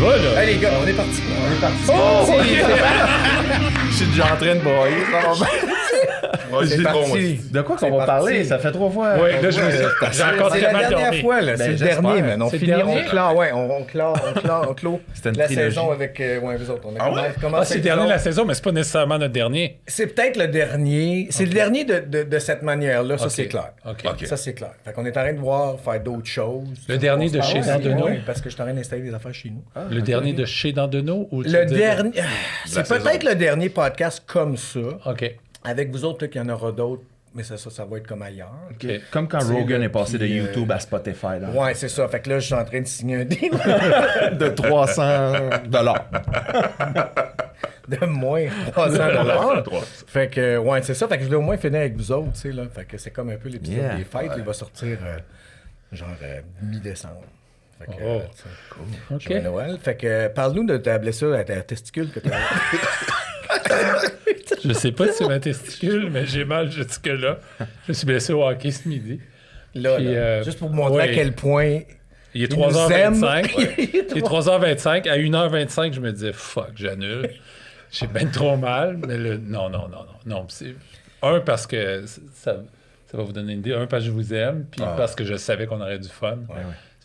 va, là. Hey, les gars, on est parti. Oh! Je suis déjà en train de broyer. C'est parti. De quoi qu'on va parler? Ça fait 3 fois. Oui, là, j'ai encore C'est très la mal dernière dormi. fois, là. Ben, C'est le j'espère. dernier, man. On C'est le finit, dernier? on clôt C'était une la trilogie. saison avec vous autres. On a commencé Ah, c'est le dernier de la saison, mais c'est pas nécessairement notre dernier. C'est peut-être le dernier. C'est le dernier de cette manière-là, ça, Ok. c'est clair. OK. Ça, c'est clair. Fait qu'on est en train de voir faire d'autres choses. Le dernier de chez Dandenault? Oui, parce que je suis en train d'installer des affaires chez nous. Le dernier de chez Dandenault ou tu Le veux dire- dernier. C'est peut-être le dernier podcast comme ça. OK. Avec vous autres, là, qu'il y en aura d'autres, mais ça va être comme ailleurs. OK. Comme quand C'est Rogan là, est passé de puis, YouTube à Spotify. Là. Ouais, c'est ça. Fait que là, je suis en train de signer un deal De 300 $. de moins 300 Fait que, ouais, c'est ça. Fait que je voulais au moins finir avec vous autres, tu sais, là. Fait que c'est comme un peu l'épisode Yeah. des fêtes. Il va sortir, mi-décembre. Fait que, Oh. tu sais, OK. joyeux Noël. Fait que, parle-nous de ta blessure à ta testicule que tu as. Je sais pas si c'est ma testicule, mais j'ai mal jusque-là. Je me suis blessé au hockey ce midi. Là, Puis, là. Juste pour vous montrer à ouais. quel point. Il est Il nous 3h25. aime. Il est 3h25. À 1h25, je me disais, fuck, j'annule. J'ai bien trop mal. Mais non. C'est... Parce que ça va vous donner une idée. Parce que je vous aime. Puis parce que je savais qu'on aurait du fun.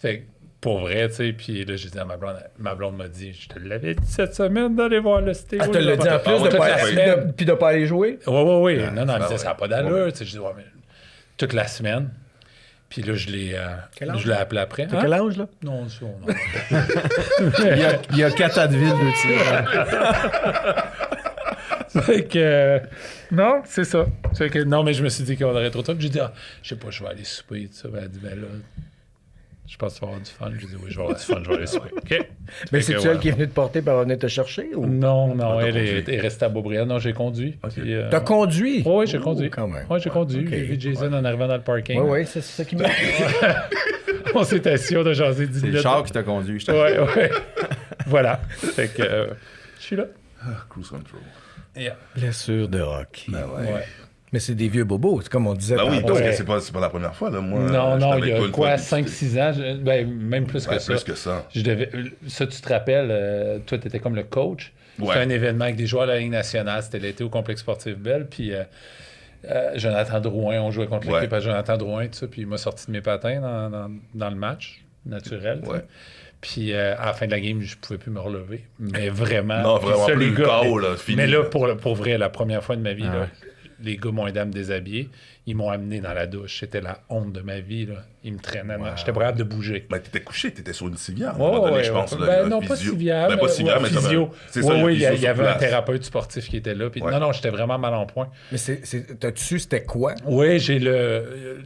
Fait que, pour vrai, tu sais. Puis là, j'ai dit à ma blonde m'a dit, je te l'avais dit cette semaine d'aller voir le stéo. Elle te l'a dit en plus toute la semaine. puis de pas aller jouer? Oui. Non, elle me disait, ça n'a pas d'allure. Tu sais, je dis, ouais, mais toute la semaine. Puis là, je l'ai appelé après. T'as quel âge, là? Non, ça, non. Il y a 4 Advil de tir. Fait que... non, c'est ça. Fait que, non, mais je me suis dit qu'on aurait trop de temps. J'ai dit, je sais pas, je vais aller souper. Tout ça. Ben, elle a dit, ben là, je pense que tu vas avoir du fun. J'ai dit, oui, je vais avoir du fun, je vais aller souper. OK. Mais Fait c'est que, elle voilà. qui est venue te porter pour venir te chercher? Ou... Non, elle est restée à Beaubriand. Non, j'ai conduit. Puis, T'as conduit? Oui, j'ai conduit. Quand même. Oui, j'ai conduit. Ok. J'ai vu Jason en arrivant dans le parking. Oui, c'est ça qui m'a On s'est assis, on a jasé 10 C'est minutes. le char qui t'a conduit. Je Ouais. Voilà. Fait que je suis là. Cruise control. Yeah. Blessure de hockey. Ouais. Mais c'est des vieux bobos, c'est comme on disait. Ben oui, tantôt. parce Ouais. que c'est pas la première fois, là. Moi, Non, j'étais il y avec toi a une quoi, fois, 5-6 ans? Même plus que Ouais, ça. plus que ça. Ça, tu te rappelles, toi, tu étais comme le coach. Ouais. C'était un événement avec des joueurs de la Ligue nationale. C'était l'été au Complexe sportif Bell. Puis Jonathan Drouin, on jouait contre Ouais. l'équipe à Jonathan Drouin, tout ça. Puis il m'a sorti de mes patins dans le match naturel. tu sais. Ouais. Puis à la fin de la game, je pouvais plus me relever. Mais vraiment. Non, vraiment ça, plus les gars, KO, là, fini. Mais là, pour vrai, la première fois de ma vie, Ah là, ouais. les gars m'ont aidé à me déshabiller. Ils m'ont amené dans la douche. C'était la honte de ma vie. Là. Ils me traînaient. J'étais pas capable de bouger. Ben, t'étais couché, t'étais sur une civière. à un Ouais, moment donné, ouais, je pense. ouais. là, Ben, le non, pas physio. civière. Ben, pas civière, mais physio. c'est ça, le Oui, il physio y sur avait un place. thérapeute sportif qui était là. Puis, Ouais. non, j'étais vraiment mal en point. Mais t'as-tu su c'était quoi? Oui, j'ai tu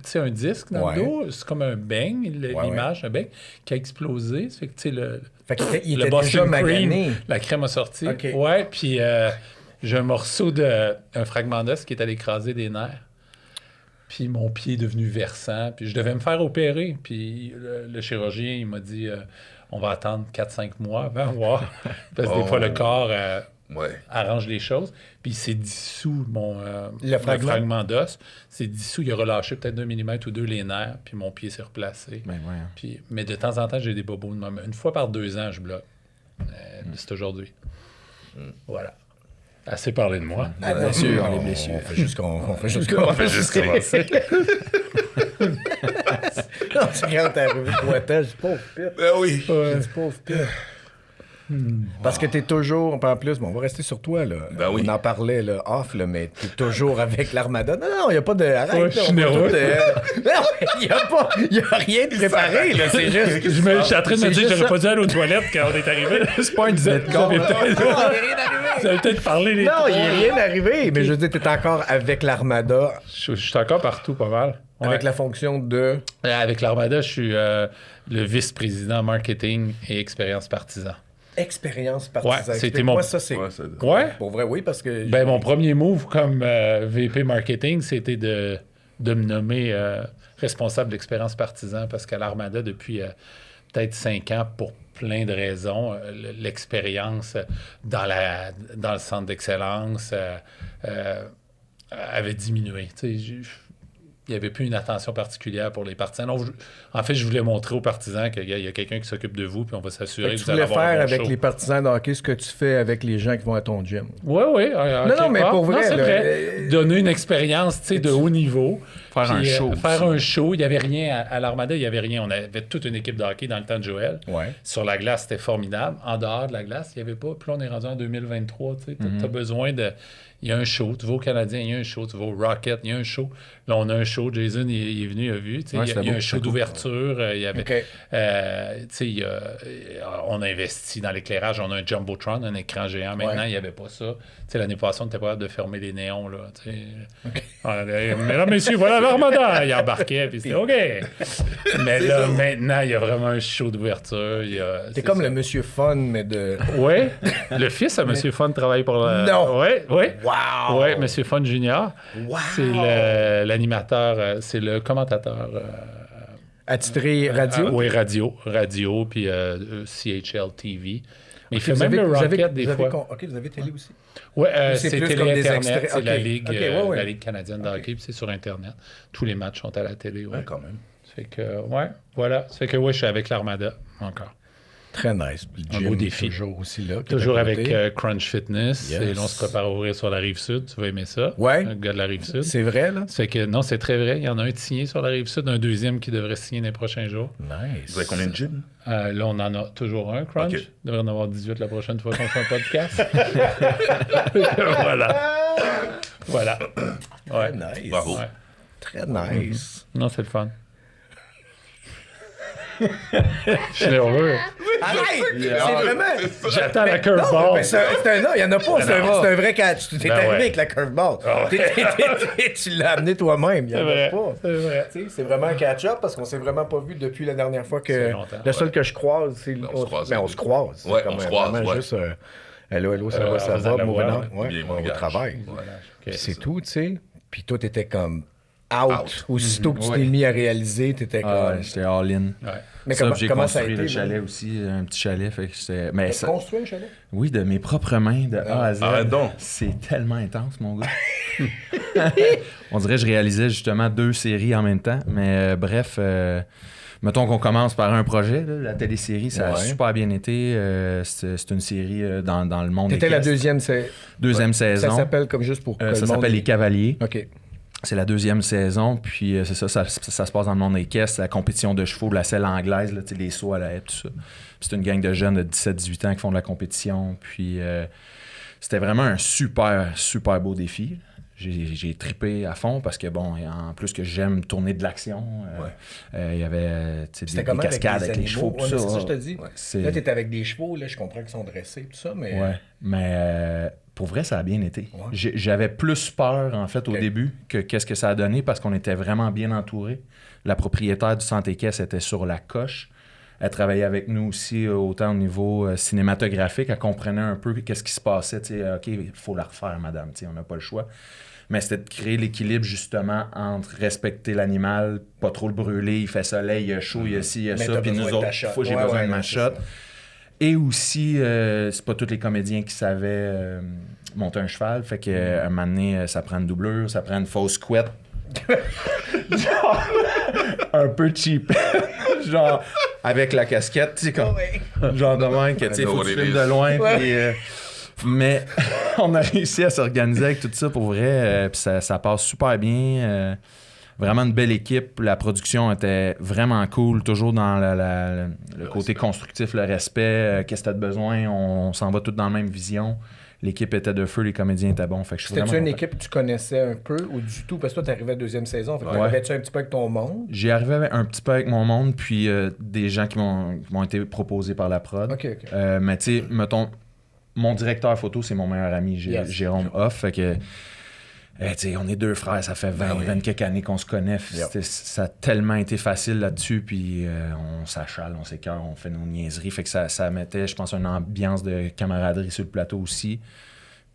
sais, un disque dans Ouais. le dos. C'est comme un bang, l'image, un bang, qui a explosé. Ça fait que, tu sais, Fait qu'il il le était déjà Boston magané. Cream, la crème a sorti. OK. Ouais, puis j'ai un morceau un fragment d'os qui est allé écraser des nerfs. Puis mon pied est devenu versant. Puis je devais me faire opérer. Puis le chirurgien, il m'a dit on va attendre 4-5 mois avant voir. Parce que des fois, le corps Ouais. arrange les choses. Puis il s'est dissous, Le le fragment. fragment d'os. C'est dissous. Il a relâché peut-être d'1 millimètre ou 2 les nerfs. Puis mon pied s'est replacé. Ben ouais. Puis, mais de temps en temps, j'ai des bobos de même. Une fois par 2 ans, je bloque. C'est aujourd'hui. Voilà. Assez parlé de moi. Ah, bien sûr, les blessures. On fait juste On fait juste commencer. Non, c'est quand t'es arrivé de Boitage, pauvre pite. Ben oui. J'ai dit pauvre pite. Parce que t'es toujours, en plus, bon, on va rester sur toi, là. Ben oui. On en parlait, là, off, là, mais t'es toujours avec l'Armada. Non, il n'y a pas de. Arrête, Ouais, là, je suis on va nerveux. Non, il n'y a rien de préparé, là. C'est juste. Je suis en train de me C'est dire que juste j'aurais ça. pas dû aller aux toilettes quand on est arrivé. C'est pas un dîner de Vous corps. avez là. peut-être- Non, il n'y a rien arrivé. vous avez peut-être parlé les Non, il n'y a trois. rien arrivé. Mais je veux dire, t'es encore avec l'Armada, Je suis encore partout pas mal. Ouais. avec la fonction de. Avec l'Armada, je suis le vice-président marketing et expérience partisan. Expérience partisane. Ouais, c'était Explique-moi mon- ça, c'est. Ouais, c'est- Ouais? Pour vrai, oui, parce que. Ben, mon premier move comme VP marketing, c'était de me nommer responsable d'expérience partisan parce qu'à l'Armada, depuis peut-être 5 ans, pour plein de raisons, l'expérience dans le centre d'excellence avait diminué. Tu sais, il n'y avait plus une attention particulière pour les partisans. Donc, en fait, je voulais montrer aux partisans qu'il y a quelqu'un qui s'occupe de vous, puis on va s'assurer que Tu vous allez voulais avoir faire un bon avec show. les partisans de hockey ce que tu fais avec les gens qui vont à ton gym. Oui. Non, mais pour vrai, c'est là, vrai. Donner une expérience, tu sais, de haut niveau. Faire un Puis, show Faire aussi. un show. Il n'y avait rien à l'Armada, il n'y avait rien. On avait toute une équipe de hockey dans le temps de Joël. Ouais. Sur la glace, c'était formidable. En dehors de la glace, il n'y avait pas. Puis là, on est rendu en 2023. Tu sais, t'as besoin de. Il y a un show. Tu vas au Canadien, il y a un show. Tu vas au Rocket, il y a un show. Là, on a un show. Jason, il est venu, il a vu. Tu sais, Ouais, il y a c'était un beau, show c'était cool. d'ouverture. Il y avait. OK. Tu sais, on a investi dans l'éclairage. On a un Jumbotron, un écran géant. Maintenant, Ouais. il n'y avait pas ça. Tu sais, l'année passée, on était pas capable de fermer les néons. Là, tu sais. Mesdames, messieurs, voilà l'Armada. Il embarquait, puis c'était OK. Mais là, maintenant, il y a vraiment un show d'ouverture. T'es comme le Monsieur Fun, mais de... Oui, le fils à Monsieur Fun travaille pour la... Non. Oui. Wow! Oui, Monsieur Fun Junior. Wow! C'est l'animateur, c'est le commentateur. Attitré radio? Oui, radio, puis CHL TV. Mais il fait Vous même avez- le vous avez- Rocket des vous avez fois. OK, vous avez télé aussi? Oui, c'est c'est plus télé comme des Internet, extraits. c'est la OK. Ligue, OK, ouais. la Ligue canadienne de hockey, puis c'est sur Internet. Tous les matchs sont à la télé, Ouais, ouais. quand même. Ça fait que, ouais, voilà. Ça fait que, ouais, je suis avec l'Armada, encore. Très nice. Puis le Un gym, beau défi. toujours aussi là. qui est Toujours à avec côté. Crunch Fitness. Yes. Et là, on se prépare à ouvrir sur la Rive-Sud. Tu vas aimer ça. Ouais. Un gars de la Rive-Sud. C'est vrai, là? Ça fait que, non, c'est très vrai. Il y en a un de signé sur la Rive-Sud, un deuxième qui devrait signer dans les prochains jours. Nice. Vous avez combien de gyms? Là, on en a toujours un, Crunch. Ok. Il devrait en avoir 18 la prochaine fois qu'on fait un podcast. Voilà. Voilà. Ouais. Nice. Bravo. Ouais. Très nice. Non, c'est le fun. Je suis nerveux. Arrête! C'est vraiment... J'attends la Non, curveball. mais non, il n'y en a pas. C'est non. un vrai catch. Tu t'es Ben arrivé ouais. avec la curveball. Tu l'as amené toi-même. Il n'y en C'est a vrai. pas. C'est vrai. Tu sais, c'est vraiment un catch-up parce qu'on s'est vraiment pas vu depuis la dernière fois Ça fait que. longtemps, Le seul que je croise, c'est. On se croise. Mais on se croise. C'est Ouais, comme on se croise, vraiment ouais. juste. Hello, ça va, ça vous allez va, voir, moving on. ouais. Ouais, Bien, on mon gars. travaille. Ouais. Ok. Puis c'est tout, tu sais. Puis toi, t'étais comme out. Out. Aussitôt que tu Ouais. t'es mis à réaliser, t'étais Ah, comme. j'étais all-in. Ouais. Mais Ça, comment, j'ai comment ça a construit été? le là? chalet aussi, un petit chalet. Fait que j'étais... Mais ça... Construire un chalet? Oui, de mes propres mains, de A à Z. Arrête donc. C'est tellement intense, mon gars. On dirait que je réalisais justement 2 séries en même temps. Mais bref, mettons qu'on commence par un projet. Là, la télésérie, ça a Ouais. super bien été. C'est une série dans le monde T'étais la équestre. deuxième Deuxième Ça saison. s'appelle comme juste pour que le Ça monde- s'appelle Les Cavaliers. OK. C'est la 2e saison, puis c'est ça se passe dans le monde équestre, la compétition de chevaux, la selle anglaise, là, tu sais, les sauts à la haie, tout ça. Puis c'est une gang de jeunes de 17-18 ans qui font de la compétition, puis c'était vraiment un super, super beau défi. J'ai trippé à fond parce que, bon, et en plus que j'aime tourner de l'action, il y avait tu sais, C'était des comment cascades avec les animaux? chevaux, Ouais, tout mais ça. c'est ça, je te dis. C'est- Là, t'es avec des chevaux, là, je comprends qu'ils sont dressés, tout ça, mais. Ouais, mais pour vrai, ça a bien été. Ouais. J'avais plus peur, en fait, Ok. au début que qu'est-ce que ça a donné parce qu'on était vraiment bien entourés. La propriétaire du Centre Équestre était sur la coche. Elle travaillait avec nous aussi, autant au niveau cinématographique. Elle comprenait un peu qu'est-ce qui se passait. Tu sais, OK, il faut la refaire, madame. Tu sais, on n'a pas le choix. Mais c'était de créer l'équilibre, justement, entre respecter l'animal, pas trop le brûler, il fait soleil, il y a chaud, il y a ci, il y a Mais ça. t'as Puis besoin nous de ta autres, shot. j'ai Ouais, besoin ouais, de ma non, c'est shot. ça. Et aussi, c'est pas tous les comédiens qui savaient monter un cheval. Fait que, à un moment donné, ça prend une doublure, ça prend une fausse couette. Genre, un peu cheap. Genre, avec la casquette, tu sais, comme. Genre de même, que, tu sais, I know faut que what tu it filmes is. de loin. Ouais. Puis, mais on a réussi à s'organiser avec tout ça pour vrai. Puis ça passe super bien. Vraiment une belle équipe. La production était vraiment cool. Toujours dans le côté respect. constructif, le respect. Qu'est-ce que tu as de besoin? On s'en va tous dans la même vision. L'équipe était de feu, les comédiens étaient bons. Fait que je suis C'était-tu vraiment une content. équipe que tu connaissais un peu ou du tout? Parce que toi, t'arrivais à la deuxième saison. Fait que Ouais. t'arrivais-tu un petit peu avec ton monde? J'y arrivais un petit peu avec mon monde, puis des gens qui m'ont été proposés par la prod. OK, OK. Mais tu sais, mettons, mon directeur photo, c'est mon meilleur ami, Yes. Jérôme Hoff. Fait que, tu sais, on est 2 frères, ça fait 20 quelques années qu'on se connaît. Ça a tellement été facile là-dessus, puis on s'achale, on s'écœure, on fait nos niaiseries. Fait que ça mettait, je pense, une ambiance de camaraderie sur le plateau aussi.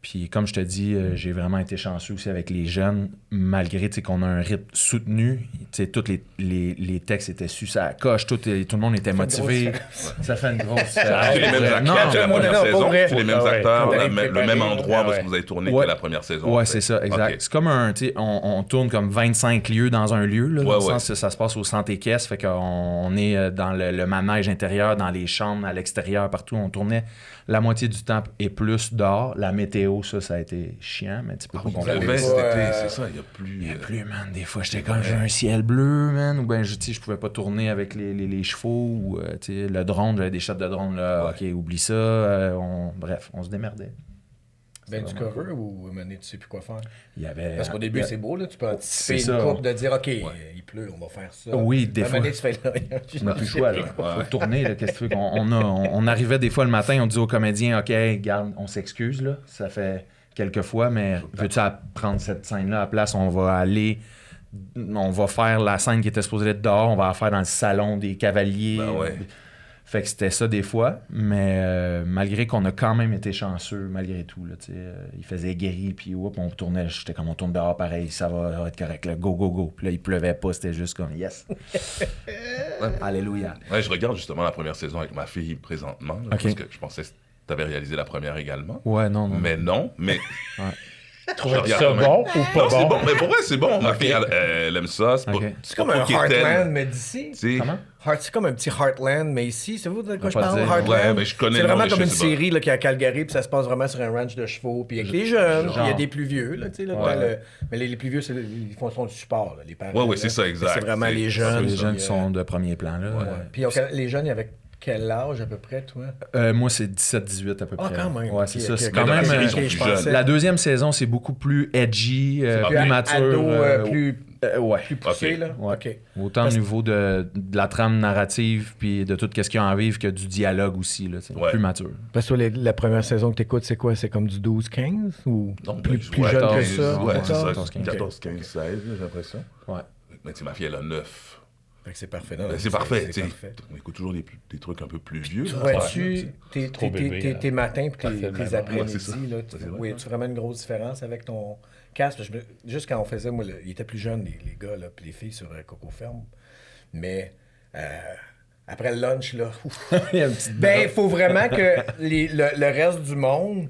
Puis comme je te dis, j'ai vraiment été chanceux aussi avec les jeunes, malgré qu'on a un rythme soutenu. Tous les textes étaient su ça coche, tout le monde était motivé. Ça fait une grosse différence. Les mêmes acteurs que la première saison, les mêmes acteurs, le même endroit où vous avez tourné que la première saison. Ouais, c'est ça, exact. C'est comme on tourne comme 25 lieux dans un lieu, là, dans le sens que ça se passe au centre équestre, fait qu'on est dans le manège intérieur, dans les chambres, à l'extérieur, partout. On tournait la moitié du temps et plus dehors. La météo, ça a été chiant, mais tu peux pas contrôler. Cet été, c'est ça, il n'y a plus... Il n'y a plus, man. Des fois, j'étais comme, j'ai un ciel bleu, man, ou bien, je pouvais pas tourner avec les chevaux, ou le drone, j'avais des shots de drone, là, OK, oublie ça. Bref, on se démerdait. Ben du cover ou maintenant tu sais plus quoi faire? Il y avait... Parce qu'au début, c'est beau, là, tu peux anticiper une coupe de dire, OK, il pleut, on va faire ça. Oui, des fois. Tu fais on n'a plus le choix, là. Faut tourner, là. Qu'est-ce que tu veux on arrivait des fois le matin, on disait aux comédiens, OK, garde, on s'excuse, là. Ça fait quelques fois, mais veux-tu prendre cette scène-là à la place? On va faire la scène qui était supposée être dehors, on va la faire dans le salon des cavaliers. Ben ouais. Fait que c'était ça des fois, mais malgré qu'on a quand même été chanceux, malgré tout, là, il faisait guéri, puis on tournait, j'étais comme on tourne dehors pareil, ça va être correct, là, go, go, go. Puis là, il pleuvait pas, c'était juste comme yes. Alléluia. Ouais, je regarde justement la première saison avec ma fille présentement, là, parce que je pensais que tu avais réalisé la première également. Ouais, non. Mais non, mais... Trouvais-tu ça bon ou pas bon? C'est bon, mais pour vrai, c'est bon. Ma fille, elle aime ça. C'est comme un Heartland, mais d'ici. Comment? C'est comme un petit Heartland, mais ici, c'est vous de quoi je pas parle? dire. Heartland. Ouais, mais je connais c'est le nom, vraiment mais comme je une sais pas. série là, qui est à Calgary, puis ça se passe vraiment sur un ranch de chevaux, puis avec les jeunes, puis il y a des plus vieux, là, tu sais, là, mais les plus vieux, ils font du support, là, les parents. Ouais, c'est ça, exact. C'est vraiment les jeunes. Les jeunes qui sont de premier plan, là. Puis les jeunes, il y avait quel âge à peu près, toi? Moi, c'est 17-18 à peu près. Ah, quand même. Ouais, c'est ça. C'est Mais quand dans la même. série, ils sont plus jeunes. La deuxième saison, c'est beaucoup plus edgy, plus mature. Ado, plus poussé, Ok. là? Ouais. OK. Autant au niveau de la trame narrative puis de tout ce qu'il y a en vivre que du dialogue aussi. Là, Ouais. plus mature. Parce que la première saison que tu écoutes, c'est quoi? C'est comme du 12-15 ou Non, plus ouais, jeune que 14, ça? Ouais, c'est ça. 14, 15. 14, 15, 16, j'ai l'impression. Ouais. Mais tu sais, ma fille, elle a 9. Fait que c'est parfait. C'est parfait, tu sais. parfait. On écoute toujours des trucs un peu plus vieux. Tu là. vois-tu trop bébé, tes matins et fait le tes même. Ouais, après-midi, c'est ça. là, oui, tu vraiment une grosse différence avec ton casque? Parce que juste quand on faisait, moi, ils étaient plus jeunes, les gars, là, puis les filles sur Coco Ferme. Mais après le lunch, là, Il y a une petite il faut vraiment que le reste du monde,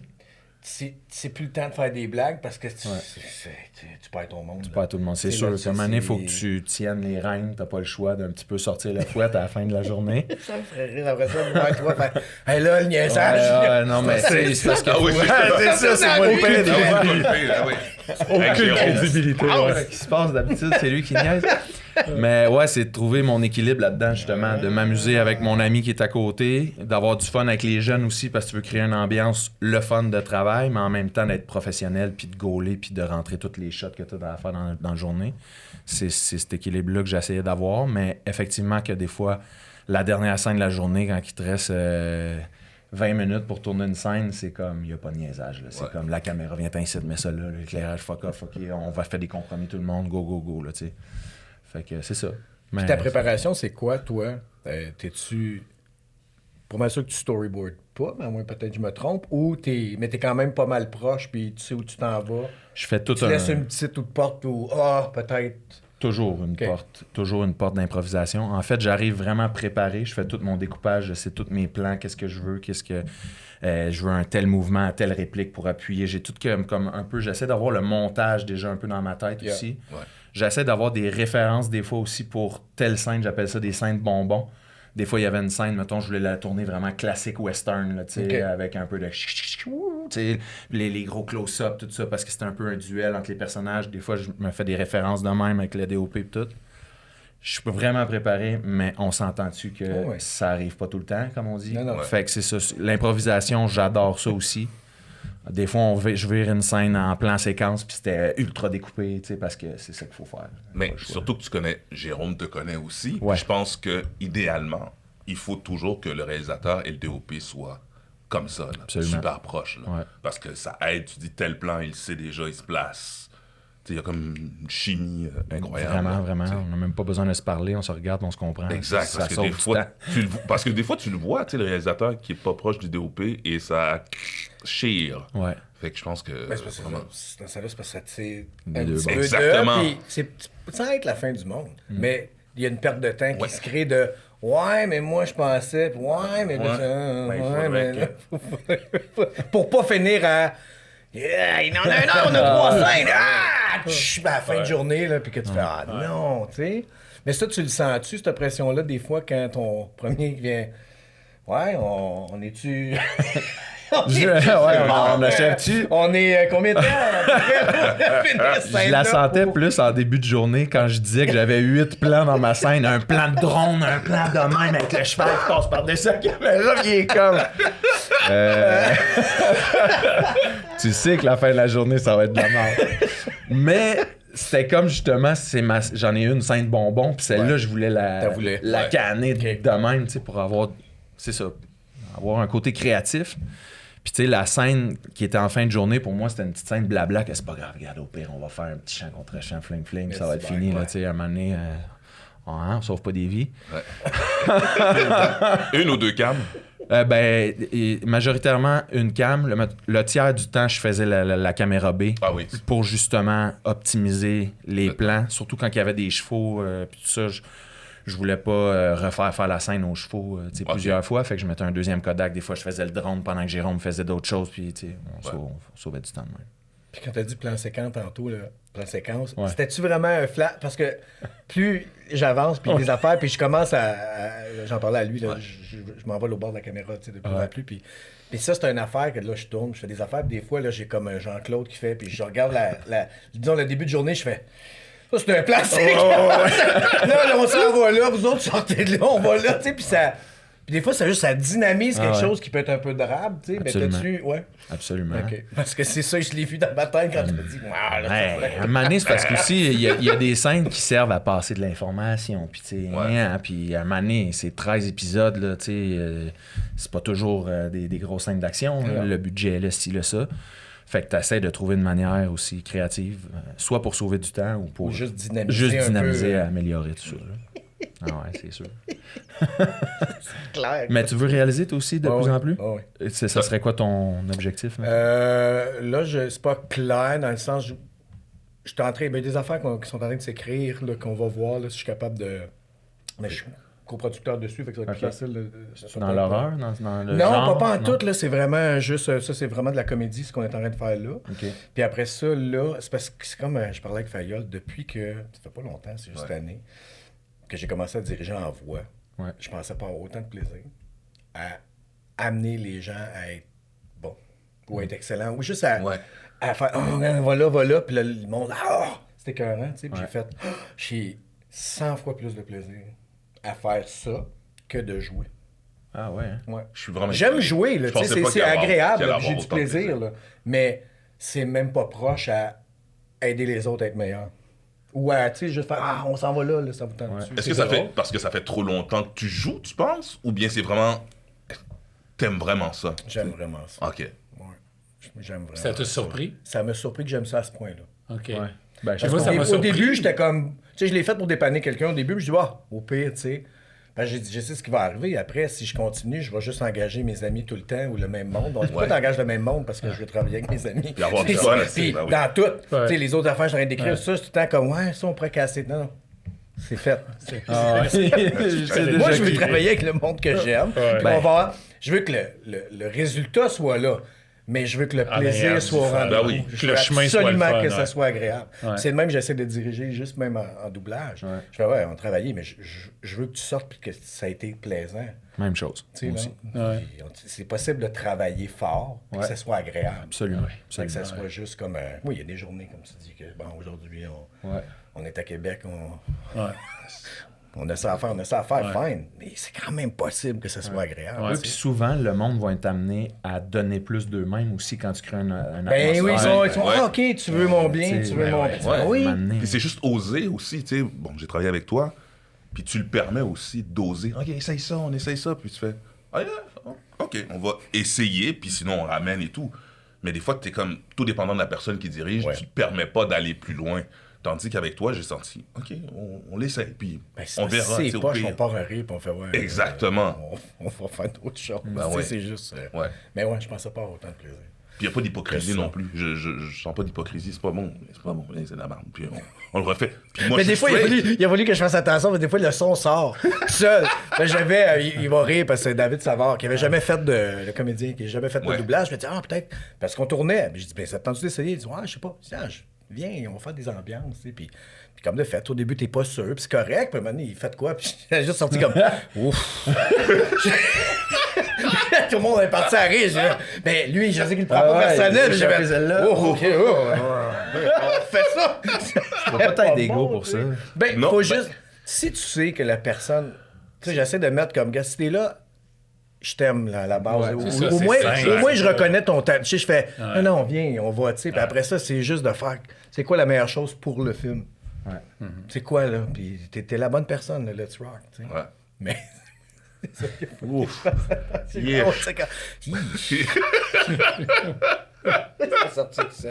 c'est plus le temps de faire des blagues parce que tu perds ton monde. Tu perds tout le monde, c'est C'est sûr. là, À un moment donné, il faut que tu tiennes les rênes. T'as pas le choix d'un petit peu sortir la fouette à la fin de la journée. Ça me ferait rire après ça de voir toi faire « Hey là, le niaisage! Non, mais c'est parce que... Ah oui, c'est ça, c'est moi le père. Aucune crédibilité. Ce qui se passe d'habitude, c'est lui qui niaise. Mais ouais, c'est de trouver mon équilibre là-dedans, justement, de m'amuser avec mon ami qui est à côté, d'avoir du fun avec les jeunes aussi, parce que tu veux créer une ambiance, le fun de travail, mais en même temps d'être professionnel, puis de gauler, puis de rentrer toutes les shots que tu as à faire dans la journée. C'est cet équilibre-là que j'essayais d'avoir, mais effectivement que des fois, la dernière scène de la journée, quand il te reste 20 minutes pour tourner une scène, c'est comme, il n'y a pas de niaisage. C'est comme, la caméra vient ici, mets ça là, l'éclairage, fuck off, OK, on va faire des compromis tout le monde, go, go, go, là, tu sais. Fait que c'est ça. Mais Ta préparation, c'est quoi, toi? T'es-tu... Pour m'assurer que tu storyboardes pas, mais à moins peut-être je me trompe, ou mais t'es quand même pas mal proche, puis tu sais où tu t'en vas. je fais tout Tu laisses une petite porte ou peut-être... Toujours une porte d'improvisation. En fait, j'arrive vraiment préparé. Je fais tout mon découpage, je sais tous mes plans, qu'est-ce que je veux, je veux un tel mouvement, telle réplique pour appuyer. J'ai tout comme un peu, j'essaie d'avoir le montage déjà un peu dans ma tête aussi. Ouais. J'essaie d'avoir des références des fois aussi pour telle scène, j'appelle ça des scènes bonbons. Des fois, il y avait une scène, mettons, je voulais la tourner vraiment classique western, là, avec un peu de... Les gros close-up, tout ça, parce que c'était un peu un duel entre les personnages. Des fois, je me fais des références de même avec le DOP et tout. Je suis vraiment préparé, mais on s'entend-tu que ça arrive pas tout le temps, comme on dit? Non. Fait que c'est ça. L'improvisation, j'adore ça aussi. Des fois, je vire une scène en plan séquence, puis c'était ultra découpé, parce que c'est ça qu'il faut faire. Mais surtout que tu connais, Jérôme te connaît aussi. Ouais. Je pense que idéalement, il faut toujours que le réalisateur et le DOP soient comme ça, là, Absolument. super proches. Là. Ouais. Parce que ça aide, tu dis tel plan, il sait déjà, il se place. il y a comme une chimie incroyable. Vraiment. T'sais. On n'a même pas besoin de se parler, on se regarde, on se comprend. Exact, Ça parce que, sauve des du fois, temps. parce que des fois, tu le vois, le réalisateur qui est pas proche du DOP et ça chire. Ouais. Fait que je pense que... Ben, c'est parce que vraiment- dans ça, c'est parce que ça tire Des un deux petit bords. peu Exactement. de, puis c'est sans être la fin du monde. Mais il y a une perte de temps qui Ouais. se crée de « Ouais, mais moi, je pensais. » puis « Ouais, mais là, Ouais. ouais, Ben, il faudrait mais que- là, pour pas finir à « Yeah, il en a un an, on a 3 scènes. Ah! Tch, ben, à la fin de journée, là, puis que tu fais « Ah non, tu sais. » Mais ça, tu le sens-tu, cette pression-là, des fois, quand ton premier vient « Ouais, on est-tu... » on achève-tu? On est combien de temps? à peu près, pour finir cette Je la scène-là? sentais plus en début de journée quand je disais que j'avais 8 plans dans ma scène. Un plan de drone, un plan de même avec le cheval qui passe par-dessus la caméra, il est comme... Tu sais que la fin de la journée, ça va être de la merde. Mais c'était comme justement, j'en ai une scène bonbon, puis celle-là, je voulais T'as voulu. la Ouais. canner de même, tu sais, pour avoir... C'est ça, avoir un côté créatif. Puis tu sais, la scène qui était en fin de journée, pour moi, c'était une petite scène blabla, que c'est pas grave, regarde, au pire, on va faire un petit chant contre chant, fling, ça va être c'est fini, bien, là, tu sais, à un moment donné, on sauve pas des vies. Une ou deux cams. Majoritairement, une cam. Le tiers du temps, je faisais la caméra B Ah oui. pour justement optimiser les plans, surtout quand il y avait des chevaux, puis tout ça, je voulais pas faire la scène aux chevaux tu sais, plusieurs fois, fait que je mettais un deuxième Kodak. Des fois, je faisais le drone pendant que Jérôme faisait d'autres choses, puis tu sais, on sauvait du temps de même. Puis quand t'as dit plan séquence tantôt, là, plan séquence, Ouais. c'était-tu vraiment un flat? Parce que plus j'avance, puis des affaires, puis je commence j'en parlais à lui, là, je m'en vais au bord de la caméra, tu sais, de plus en plus, puis ça, c'est une affaire que là, je tourne, je fais des affaires, puis des fois, là, j'ai comme un Jean-Claude qui fait, puis je regarde disons, le début de journée, je fais... Ça, c'est un plan séquence! Là, on s'en va là, vous autres, sortez de là, on va là, tu sais, puis ça... Puis des fois, ça dynamise quelque ouais. chose qui peut être un peu drabe, tu sais, mais Absolument. t'as-tu... Ouais. Absolument. OK. Parce que c'est ça, je l'ai vu dans ma tête quand tu m'as dit... Ah, là, Ouais, à un moment donné, c'est parce qu'aussi, il y a des scènes qui servent à passer de l'information. Puis, tu sais, puis à un moment donné, c'est 13 épisodes, là, tu sais, c'est pas toujours des grosses scènes d'action. Là, le budget est là, ci, là, ça. Fait que tu essaies de trouver une manière aussi créative, soit pour sauver du temps ou pour Ou juste dynamiser un peu, améliorer tout ça. Là. Ah ouais, c'est sûr. clair. Mais tu veux réaliser toi aussi de Ah plus oui. en plus? Ah oui. Ça serait quoi ton objectif? Là? Là, c'est pas clair dans le sens... Je suis en train... Il y a des affaires qui sont en train de s'écrire, là, qu'on va voir, là, si je suis capable de... Mais je suis coproducteur dessus, fait que ça va être plus Ok. facile. Dans l'horreur? Dans le Non, genre? pas en Non? tout, là, c'est vraiment juste... Ça, c'est vraiment de la comédie, ce qu'on est en train de faire là. OK. Puis après ça, là, c'est parce que c'est comme... je parlais avec Fayol, depuis que... Ça fait pas longtemps, c'est juste cette année, que j'ai commencé à diriger en voix. Ouais. Je pensais pas avoir autant de plaisir à amener les gens à être bons ou à être excellents ou juste à faire voilà, puis là, le monde, c'était écœurant, tu sais, puis j'ai fait, j'ai 100 fois plus de plaisir à faire ça que de jouer. Ah ouais. Hein? Ouais. Je suis vraiment... J'aime jouer, là, Je tu sais, pensais pas c'est qu'il y avait- agréable, qu'il y allait là, puis j'ai avoir du autant de plaisir, là, mais c'est même pas proche à aider les autres à être meilleurs. Ou à, tu sais, juste faire, on s'en va là, ça vous tente dessus. Est-ce C'est que ça drôle. fait parce que ça fait trop longtemps que tu joues, tu penses? Ou bien c'est vraiment... T'aimes vraiment ça? J'aime vraiment ça. OK. Ouais. J'aime vraiment Ça t'a surpris? Ça m'a surpris que j'aime ça à ce point-là. OK. Ouais. Ben, Parce que moi, ça m'a Au surpris. début, j'étais comme... Tu sais, je l'ai fait pour dépanner quelqu'un. Au début, je dis, au pire, tu sais. J'ai dit, je sais ce qui va arriver. Après, si je continue, je vais juste engager mes amis tout le temps ou le même monde. Donc, pourquoi t'engages le même monde? Parce que je veux travailler avec mes amis. Puis avoir du fun, Puis ben oui. dans tout. Ouais. Tu sais, les autres affaires, je suis en train d'écrire ça, c'est tout le temps comme, ça, on pourrait casser. Non. C'est fait. Ah ouais. Moi, je veux travailler avec le monde que j'aime. Puis Ben. je veux que le résultat soit là. Mais je veux que le plaisir agréable, soit au du fun. rendez-vous. Ben oui, Je que le veux chemin soit le absolument fun, que ça ouais. soit agréable. Ouais. C'est de même que j'essaie de diriger, juste même en doublage. Ouais. Je fais, on travaillait, mais je veux que tu sortes et que ça a été plaisant. Même chose. Tu sais, Moi aussi. là. Ouais. Puis, c'est possible de travailler fort, puis que ça soit agréable. Absolument. Fait que ça Absolument. soit juste comme... oui, il y a des journées, comme tu dis, que aujourd'hui, Ouais. on est à Québec, Ouais. on a ça à faire, fine. Mais c'est quand même possible que ça soit agréable. Ouais. Oui, puis souvent, le monde va être amené à donner plus d'eux-mêmes aussi quand tu crées un Ben oui, ils sont, Ouais. OK, tu veux mon bien, tu veux ben mon ouais. bien. Ouais. Oui. Puis c'est juste oser aussi, tu sais. Bon, j'ai travaillé avec toi, puis tu le permets aussi d'oser. OK, essaye ça, on essaye ça, puis tu fais, OK, on va essayer, puis sinon on ramène et tout. Mais des fois, tu es comme tout dépendant de la personne qui dirige, tu te permets pas d'aller plus loin. Tandis qu'avec toi, j'ai senti, OK, on l'essaie, puis on verra. C'est au poche, pire. on part un rire, puis on fait, ouais. Exactement. On va faire d'autres choses. Ben ouais. C'est juste. Ouais. Mais ouais, je pensais pas avoir autant de plaisir. Puis il n'y a pas d'hypocrisie Que ça. non plus. Je sens pas d'hypocrisie, c'est pas bon. C'est pas bon, c'est de la merde. Puis on le refait. Puis moi, Mais je des suis fois, straight. il a fallu que je fasse attention, mais des fois, le son sort seul. Là, j'avais, il va rire parce que c'est David Savard, qui avait jamais fait le comédien, qui avait jamais fait de Ouais. doublage. Je me dis, peut-être, parce qu'on tournait. Puis je dis, ben, ça te tente d'essayer? Il dit, je sais pas. Je dis, viens, on va faire des ambiances, tu sais. Puis comme de fait, au début, t'es pas sûr, puis c'est correct. Puis à un moment donné, il fait de quoi? Puis j'ai juste sorti comme, ouf. Tout le monde est parti à rire. Mais lui, je sais qu'il le prend pas personnel. J'ai fait celle-là. OK, on fait ça. Faut pas être d'ego pour ça. Ben, Non, faut ben- juste. Si tu sais que la personne. Tu sais, j'essaie de mettre comme gars, si t'es là, je t'aime là, à la base. Ouais, c'est ça, au c'est moins, simple. au moins, je reconnais ton talent. Tu sais, je fais, non, viens, on va, tu sais. Puis après ça, c'est juste de faire. C'est quoi la meilleure chose pour le film? Ouais. C'est quoi, là? Puis t'es la bonne personne, là, let's rock, tu sais. Ouais. Mais. Ouf. C'est Yeah. drôle, c'est quand- C'est sorti de ça.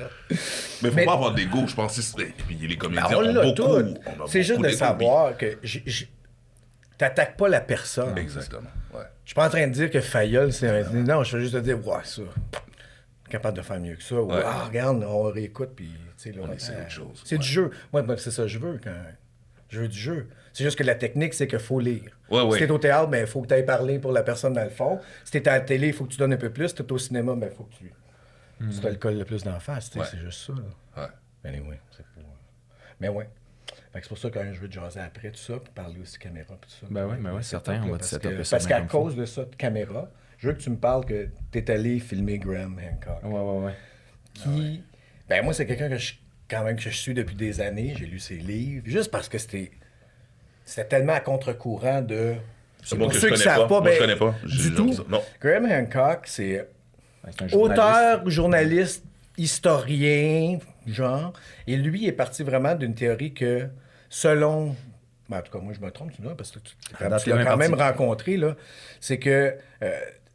Mais faut Mais- pas avoir d'ego, je pense. Puis les comédiens Ben, on ont l'a beaucoup. tout. on a C'est juste beaucoup de d'ego, savoir que t'attaques pas la personne. puis- Exactement. Ouais. Je suis pas en train de dire que Fayol, c'est un... Non, je veux juste te dire, ça. Capable de faire mieux que ça. Ou, Ouais. regarde, on réécoute, puis, tu sais, là, On essaie autre chose. C'est du jeu. Moi, c'est ça que je veux quand... Je veux du jeu. C'est juste que la technique, c'est qu'il faut lire. Ouais, ouais. Si t'es au théâtre, ben, il faut que tu ailles parler pour la personne dans le fond. Si t'es à la télé, il faut que tu donnes un peu plus. Si t'es au cinéma, ben, il faut que tu... Tu te le colles le plus d'en face, tu sais, Ouais. c'est juste ça, là. Ouais. Anyway, c'est pour... Mais ouais. Fait que c'est pour ça que je veux te jaser après tout ça, puis parler aussi caméra, puis tout ça. Ben ouais, certain, on va te Parce setuper que- ça Parce bien qu'à comme faut. cause de ça, de caméra, je veux que tu me parles que t'es allé filmer Graham Hancock. Ouais. Qui... Ben moi, c'est quelqu'un que je suis depuis des années. J'ai lu ses livres, juste parce que c'était tellement à contre-courant de... C'est bon pour que ceux je qui connais savent pas. Moi, ben, je connais pas. du J'ai tout. ça. Non. Graham Hancock, c'est C'est un journaliste. auteur, journaliste, historien, genre. Et lui est parti vraiment d'une théorie que, selon... Ben, en tout cas, moi, je me trompe, tu vois, parce que tu date, l'as il est quand même parti. rencontré, là. C'est que,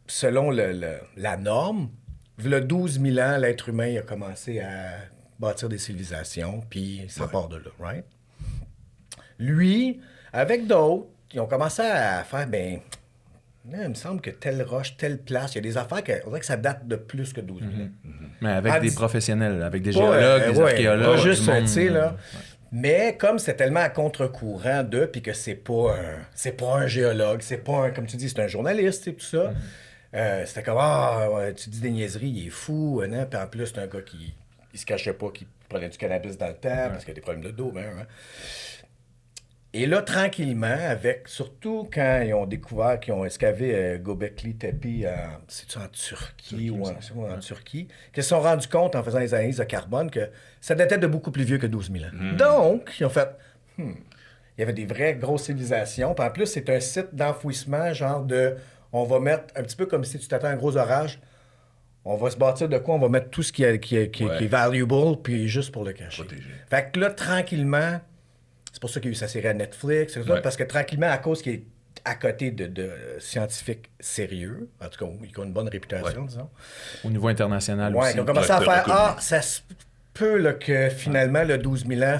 selon la norme, v'là 12 000 ans, l'être humain il a commencé à bâtir des civilisations, puis ça part de là, right? Lui, avec d'autres, ils ont commencé à faire, ben... il me semble que telle roche, telle place, il y a des affaires on dirait que ça date de plus que 12 000 ans. Mais avec Ah, des dis- professionnels, avec des Pas, géologues, des ouais, archéologues. pas juste, du monde, tu sais, là. ouais. Mais comme c'est tellement à contre-courant d'eux, puis que c'est pas un géologue, c'est pas un, comme tu dis, c'est un journaliste, et tout ça. C'était comme, ouais, tu dis des niaiseries, il est fou, hein? Puis en plus, c'est un gars qui il se cachait pas, qui prenait du cannabis dans le temps, parce qu'il a des problèmes de dos, ben, hein. Et là, tranquillement, surtout quand ils ont découvert qu'ils ont escavé Göbekli Tepe, c'est-tu en Turquie ou en Turquie, qu'ils se sont rendus compte en faisant les analyses de carbone que ça datait de beaucoup plus vieux que 12 000 ans. Donc, ils ont fait, il y avait des vraies grosses civilisations. Puis en plus, c'est un site d'enfouissement, genre de, on va mettre, un petit peu comme si tu t'attends à un gros orage, on va se bâtir de quoi, on va mettre tout ce qui est valuable, puis juste pour le cacher. Protéger. Fait que là, tranquillement... C'est pour ça qu'il y a eu sa série à Netflix, c'est ça, Ouais. parce que tranquillement, à cause qu'il est à côté de scientifiques sérieux, en tout cas, ils ont une bonne réputation, disons. Au niveau international Ouais, aussi. ils ont commencé à Ouais, faire, reconnu. ça se peut là, que finalement, le 12 000 ans,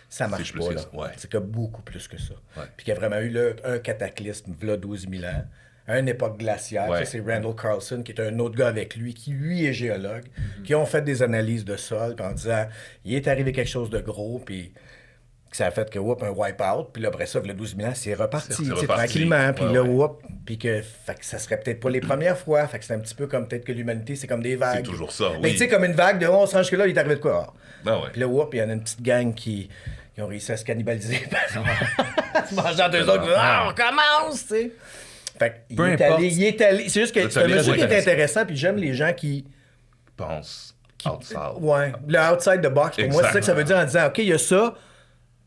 ça marche C'est plus pas. que Là. ça, ouais. C'est que beaucoup plus que ça. Ouais. Puis qu'il y a vraiment eu là, un cataclysme, là, 12 000 ans, à une époque glaciaire. Ouais. Ça, c'est Randall Carlson, qui est un autre gars avec lui, qui lui est géologue, qui ont fait des analyses de sol, puis en disant, il est arrivé quelque chose de gros, puis... que ça a fait que, un wipe-out, puis là, après ça, le 12 000 ans, c'est reparti, C'est tu sais, reparti. tranquillement, puis Ouais, là, ouais. puis que, fait que ça serait peut-être pas les premières fois, fait que c'est un petit peu comme peut-être que l'humanité, c'est comme des vagues. C'est toujours ça, Mais oui. tu sais, comme une vague de, on se range que là, il est arrivé de quoi? Ah ouais. Puis là, il y en a une petite gang qui ont réussi à se cannibaliser, se mangeant deux autres, on recommence, tu sais. Fait que, Peu il est allé, c'est juste que C'est c'est un allé, monsieur qui est intéressant. intéressant, puis j'aime les gens qui... Pense outside. Ouais, le outside the box, pour moi, c'est ça que ça veut dire en disant, OK, il y a ça,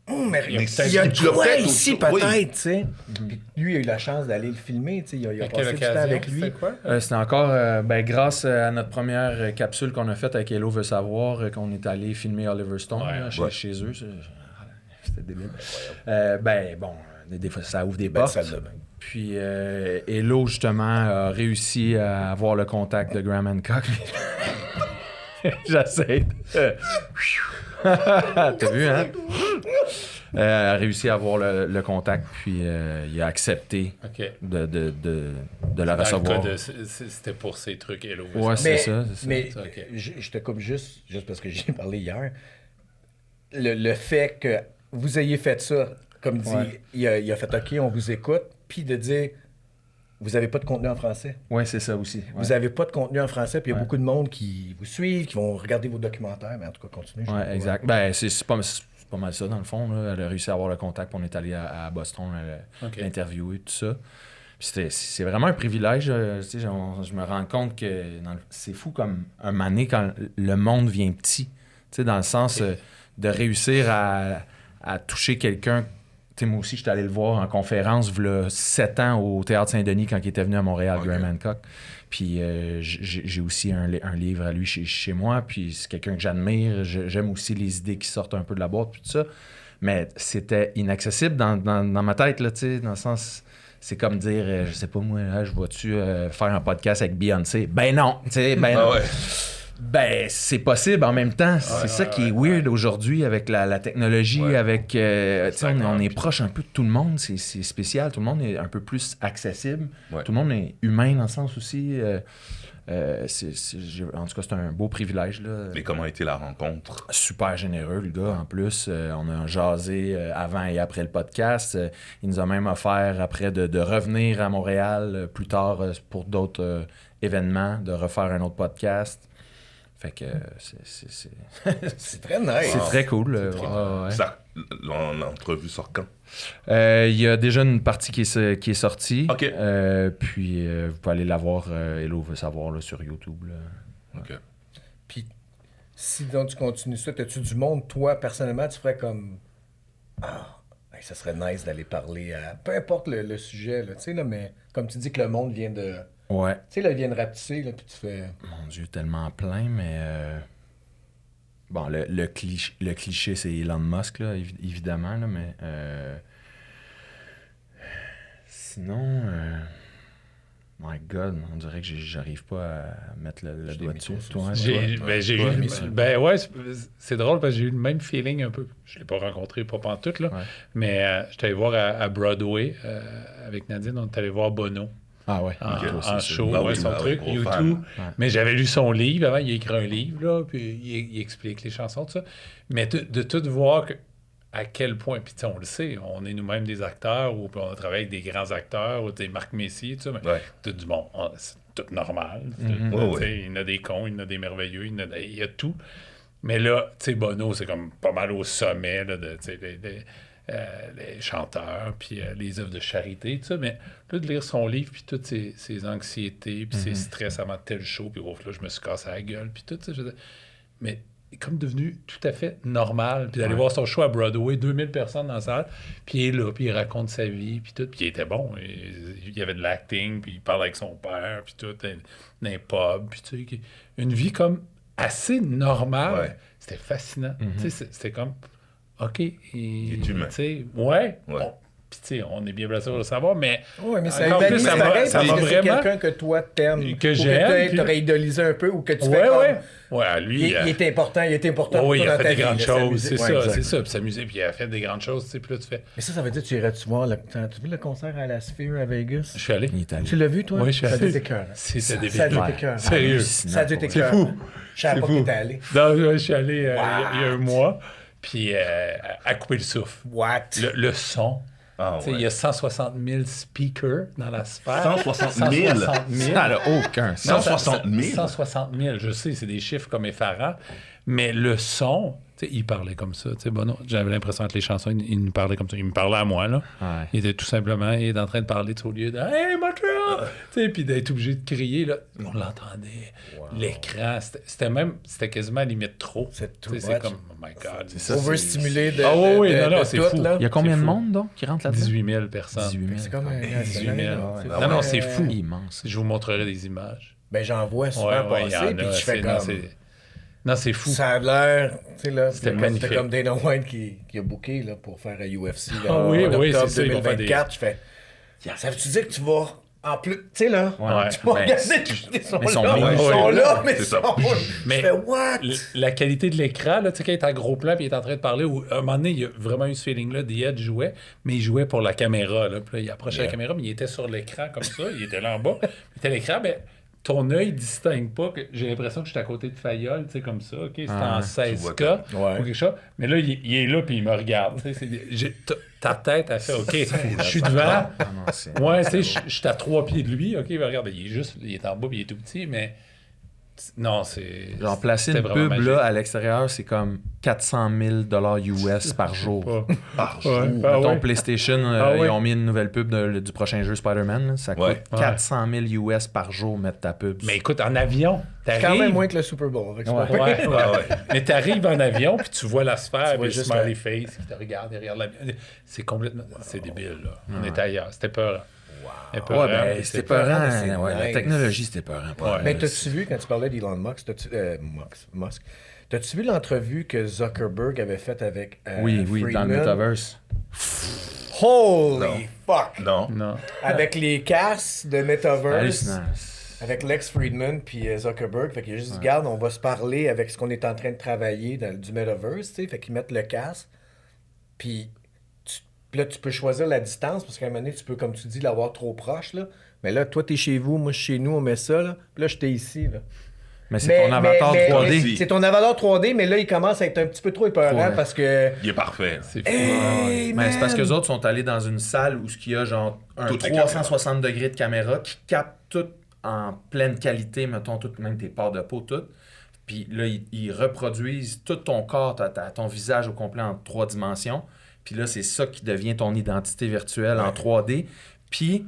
mais il y a peut-être quoi autre ici, chose. peut-être, Oui. tu sais. Puis lui, il a eu la chance d'aller le filmer, tu sais, il a À quelle passé du temps occasion? avec lui. C'était quoi? C'était encore grâce à notre première capsule qu'on a faite avec Hello veut savoir qu'on est allé filmer Oliver Stone Ouais, là, ouais. chez eux. C'était débile. Des fois, ça ouvre des Belle portes. salle de bain. Puis Hello, justement, a réussi à avoir le contact de Graham Hancock. J'essaie. T'as vu, hein? A réussi à avoir le contact, puis il a accepté OK. de la Dans le recevoir. cas c'était pour ces trucs Hello. Ouais, c'est ça. Mais OK. je te coupe juste parce que j'y ai parlé hier. Le fait que vous ayez fait ça, comme dit, Ouais. il a fait OK, on vous écoute, puis de dire vous n'avez pas de contenu en français. Ouais, c'est ça aussi. Ouais. Vous n'avez pas de contenu en français, puis il y a Ouais. beaucoup de monde qui vous suivent, qui vont regarder vos documentaires, mais en tout cas, continuez. Ouais, exact. Ben, c'est pas mal ça, dans le fond. Là. Elle a réussi à avoir le contact, puis on est allé à Boston OK. l'interviewer, tout ça. Puis c'est vraiment un privilège. Tu sais, je me rends compte que c'est fou comme un moment donné quand le monde vient petit. Tu sais, dans le sens de réussir à toucher quelqu'un. Tu sais, moi aussi, j'étais allé le voir en conférence, il y a 7 ans, au Théâtre Saint-Denis, quand il était venu à Montréal, OK. Graham Hancock. Puis j'ai aussi un livre à lui chez moi, puis c'est quelqu'un que j'admire. J'aime aussi les idées qui sortent un peu de la boîte, puis tout ça. Mais c'était inaccessible dans ma tête, là, tu sais, dans le sens... C'est comme dire, je sais pas moi, là, je vois-tu faire un podcast avec Beyoncé? Ben non, tu sais, ben non. Ah ouais. Ben, c'est possible en même temps. C'est ça qui est weird aujourd'hui avec la technologie, Ouais. avec... tu sais, on est puis- proche un peu de tout le monde, c'est spécial. Tout le monde est un peu plus accessible. Ouais. Tout le monde est humain dans le sens aussi. En tout cas, c'est un beau privilège, là. Et comment a été la rencontre? Super généreux, le gars, en plus. On a jasé avant et après le podcast. Il nous a même offert, après, de revenir à Montréal plus tard pour d'autres événements, de refaire un autre podcast. Fait que C'est très nice. c'est très cool. Ouais. L'entrevue sort quand? Il y a déjà une partie qui est sortie. OK. Puis vous pouvez aller la voir. Hello veut savoir là, sur YouTube. Là. OK. Puis, si donc tu continues ça, as-tu du monde, toi, personnellement, tu ferais comme... Ah, hey, ça serait nice d'aller parler à... Peu importe le sujet, là, tu sais, là, mais comme tu dis que le monde vient de... Ouais. Tu sais, là, il vient de rapetisser, là, puis tu fais... Mon Dieu, tellement plein, mais... Bon, le cliché, c'est Elon Musk, là, évidemment, là, mais... Sinon... My God, on dirait que j'arrive pas à mettre le doigt dessus. Toi, J'ai eu... Ben ouais, c'est drôle parce que j'ai eu le même feeling un peu. Je l'ai pas rencontré, pas pantoute, là. Ouais. Mais j'étais allé voir à Broadway avec Nadine, on est allé voir Bono. Ah ouais, En, ok, en c'est show, Ah oui, ouais, son ah truc, oui, gros YouTube. fan. Ouais. Mais j'avais lu son livre avant, il a écrit un livre, là, puis il explique les chansons, tout ça. Mais de tout voir à quel point, puis on le sait, on est nous-mêmes des acteurs, ou on travaille avec des grands acteurs, ou des Marc Messier, tout ça, mais Ouais. tout du bon, c'est tout normal. Ouais, ouais. Il y en a des cons, il y en a des merveilleux, il y a tout. Mais là, tu sais, Bono, c'est comme pas mal au sommet, là, de, tu sais, les chanteurs, puis les œuvres de charité, tout ça, mais là, de lire son livre, puis toutes ses anxiétés, puis ses stress avant tel show, puis ouf, là, je me suis cassé la gueule, puis tout ça, mais il est comme devenu tout à fait normal, puis d'aller voir son show à Broadway, 2000 personnes dans la salle, puis il est là, puis il raconte sa vie, puis tout, puis il était bon, il y avait de l'acting, puis il parle avec son père, puis tout, dans un pub, puis tu sais, une vie comme assez normale, Ouais. c'était fascinant, tu sais, c'était comme... OK. Il est humain. Tu sais, ouais. Ouais. Bon, puis tu sais, on est bien placé pour le savoir, mais... Oui, mais ça Encore humanise plus, ça pareil, m'a parce que c'est vraiment... quelqu'un que toi t'aimes, Que ou j'aime, puis- t'aurais idolise un peu, ou que tu fais Ouais, comme... ouais. Ouais, lui... Il est important, oui, pour il toi a dans fait ta des grandes vie, choses, c'est ouais, ça, exact. c'est ça. Puis s'amuser, puis il a fait des grandes choses, tu sais, puis là, tu fais... Mais ça veut dire que tu irais-tu voir tu vu le concert à la Sphere à Vegas? Je suis allé. Il est allé. Tu l'as vu, toi? Oui, je suis Ça a allé. dû t'écœurer. C'était des Ça a dû Ouais. t'écœurer. Sérieux. Ça a dû C'est t'écœurer. fou. Je savais C'est pas fou. que t'étais allé. Non, je suis allé il y a un mois, puis à couper le souffle. What? Le son... Ah, Tu sais, ouais. il y a 160 000 speakers dans la sphère. 160 000? 160 000. Ça n'a aucun sens. Non, 160 000? 160 000, je sais, c'est des chiffres comme effarants. Mais le son, tu sais, il parlait comme ça. Tu sais, Bono, j'avais l'impression que les chansons, il nous parlait comme ça. Il me parlait à moi, là. Ouais. Il était tout simplement, il est en train de parler au lieu de « Hey, Montréal! » Tu sais, puis d'être obligé de crier, là. On l'entendait. L'écran, c'était quasiment à limite trop. C'est Tu sais, too c'est much. comme « Oh my God! » ça, Overstimulé de, Ah oui, de, non, non, de c'est tout, fou. là. Il y a combien C'est de fou. monde, donc, qui rentre là-dedans? 18 000 personnes. 18 000. C'est comme un... 18 000. c'est Non, non, c'est fou. Immense. Je vous montrerai des images. Ben, j'en vois souvent Ouais, il y passer, en puis a. je fais Non, comme... non, c'est fou. Ça a l'air, tu sais, là, C'était c'est magnifique. comme Dana White qui a booké, là, pour faire un UFC, là, Ah oui, en oui, octobre c'est ça, ils vont faire 2024, je fais... Ça veut-tu dire que tu vas En plus, tu sais, là, Ouais. tu peux Ben, regarder, ils sont ils sont là, mignons. ils sont là, mais C'est ils ça. sont... Mais- Je fais, what? La qualité de l'écran, là, tu sais, quand il est en gros plan puis il est en train de parler, ou à un moment donné, il y a vraiment eu ce feeling-là, The Edge jouait, mais il jouait pour la caméra. Là, puis là, il approchait la caméra, mais il était sur l'écran comme ça, il était là en bas. Il était à l'écran, mais ton œil distingue pas. J'ai l'impression que j'étais à côté de Fayol, tu sais, comme ça, OK? C'était en 16K Ouais. ou quelque chose. Mais là, il est là puis il me regarde. Tu sais, ta tête a fait, OK, je suis devant. Ah non, c'est- Ouais, tu sais, je suis à 3 pieds de lui, OK, mais regarde, il est en bas, puis il est tout petit, mais non, c'est... Genre, placer c'était une vraiment pub magique. là, à l'extérieur, c'est comme 400 000 US par jour. Pas- Par Ouais, jour. ah Mettons, ouais. PlayStation, Ah ouais. ils ont mis une nouvelle pub du prochain jeu Spider-Man. Là. Ça coûte Ouais. 400 000 US par jour mettre ta pub. Mais écoute, en avion, Quand t'arrives... même moins que le Super Bowl. Fait que c'est Ouais. pas pire. Ouais, ouais. Ah ouais. Mais t'arrives en avion, puis tu vois la sphère, Tu vois puis le juste smiley face qui te regarde derrière l'avion. C'est complètement... C'est débile, là. On était ailleurs. C'était peur. Ouais, ben, c'était peurant. c'est Ouais, la nice. technologie, c'était peurant. Ouais. Mais t'as-tu vu, quand tu parlais d'Elon Musk, t'as-tu vu l'entrevue que Zuckerberg avait faite avec Oui, dans le Friedman? Metaverse. Holy Non. fuck! Non. Non. Avec les casques de Metaverse, Hallucinant. avec Lex Friedman puis Zuckerberg, fait qu'il a juste dit, regarde, on va se parler avec ce qu'on est en train de travailler dans du Metaverse, tu sais, fait qu'ils mettent le casque, puis là, tu peux choisir la distance, parce qu'à un moment donné, tu peux, comme tu dis, l'avoir trop proche, là. Mais là, toi, t'es chez vous, moi, je suis chez nous, on met ça, là. Puis là, j'étais ici, là. Mais c'est ton avatar 3D. mais c'est ton avatar 3D, mais là, il commence à être un petit peu trop épeurant Ouais. parce que... Il est parfait. C'est fou. Hey, Mais c'est parce man! que les autres sont allés dans une salle où il y a genre un Toutes les 360 degrés de caméra qui capte tout en pleine qualité, mettons, tout, même tes parts de peau, tout. Puis là, ils reproduisent tout ton corps, ton visage au complet en 3 dimensions. Puis là, c'est ça qui devient ton identité virtuelle en 3D. Puis,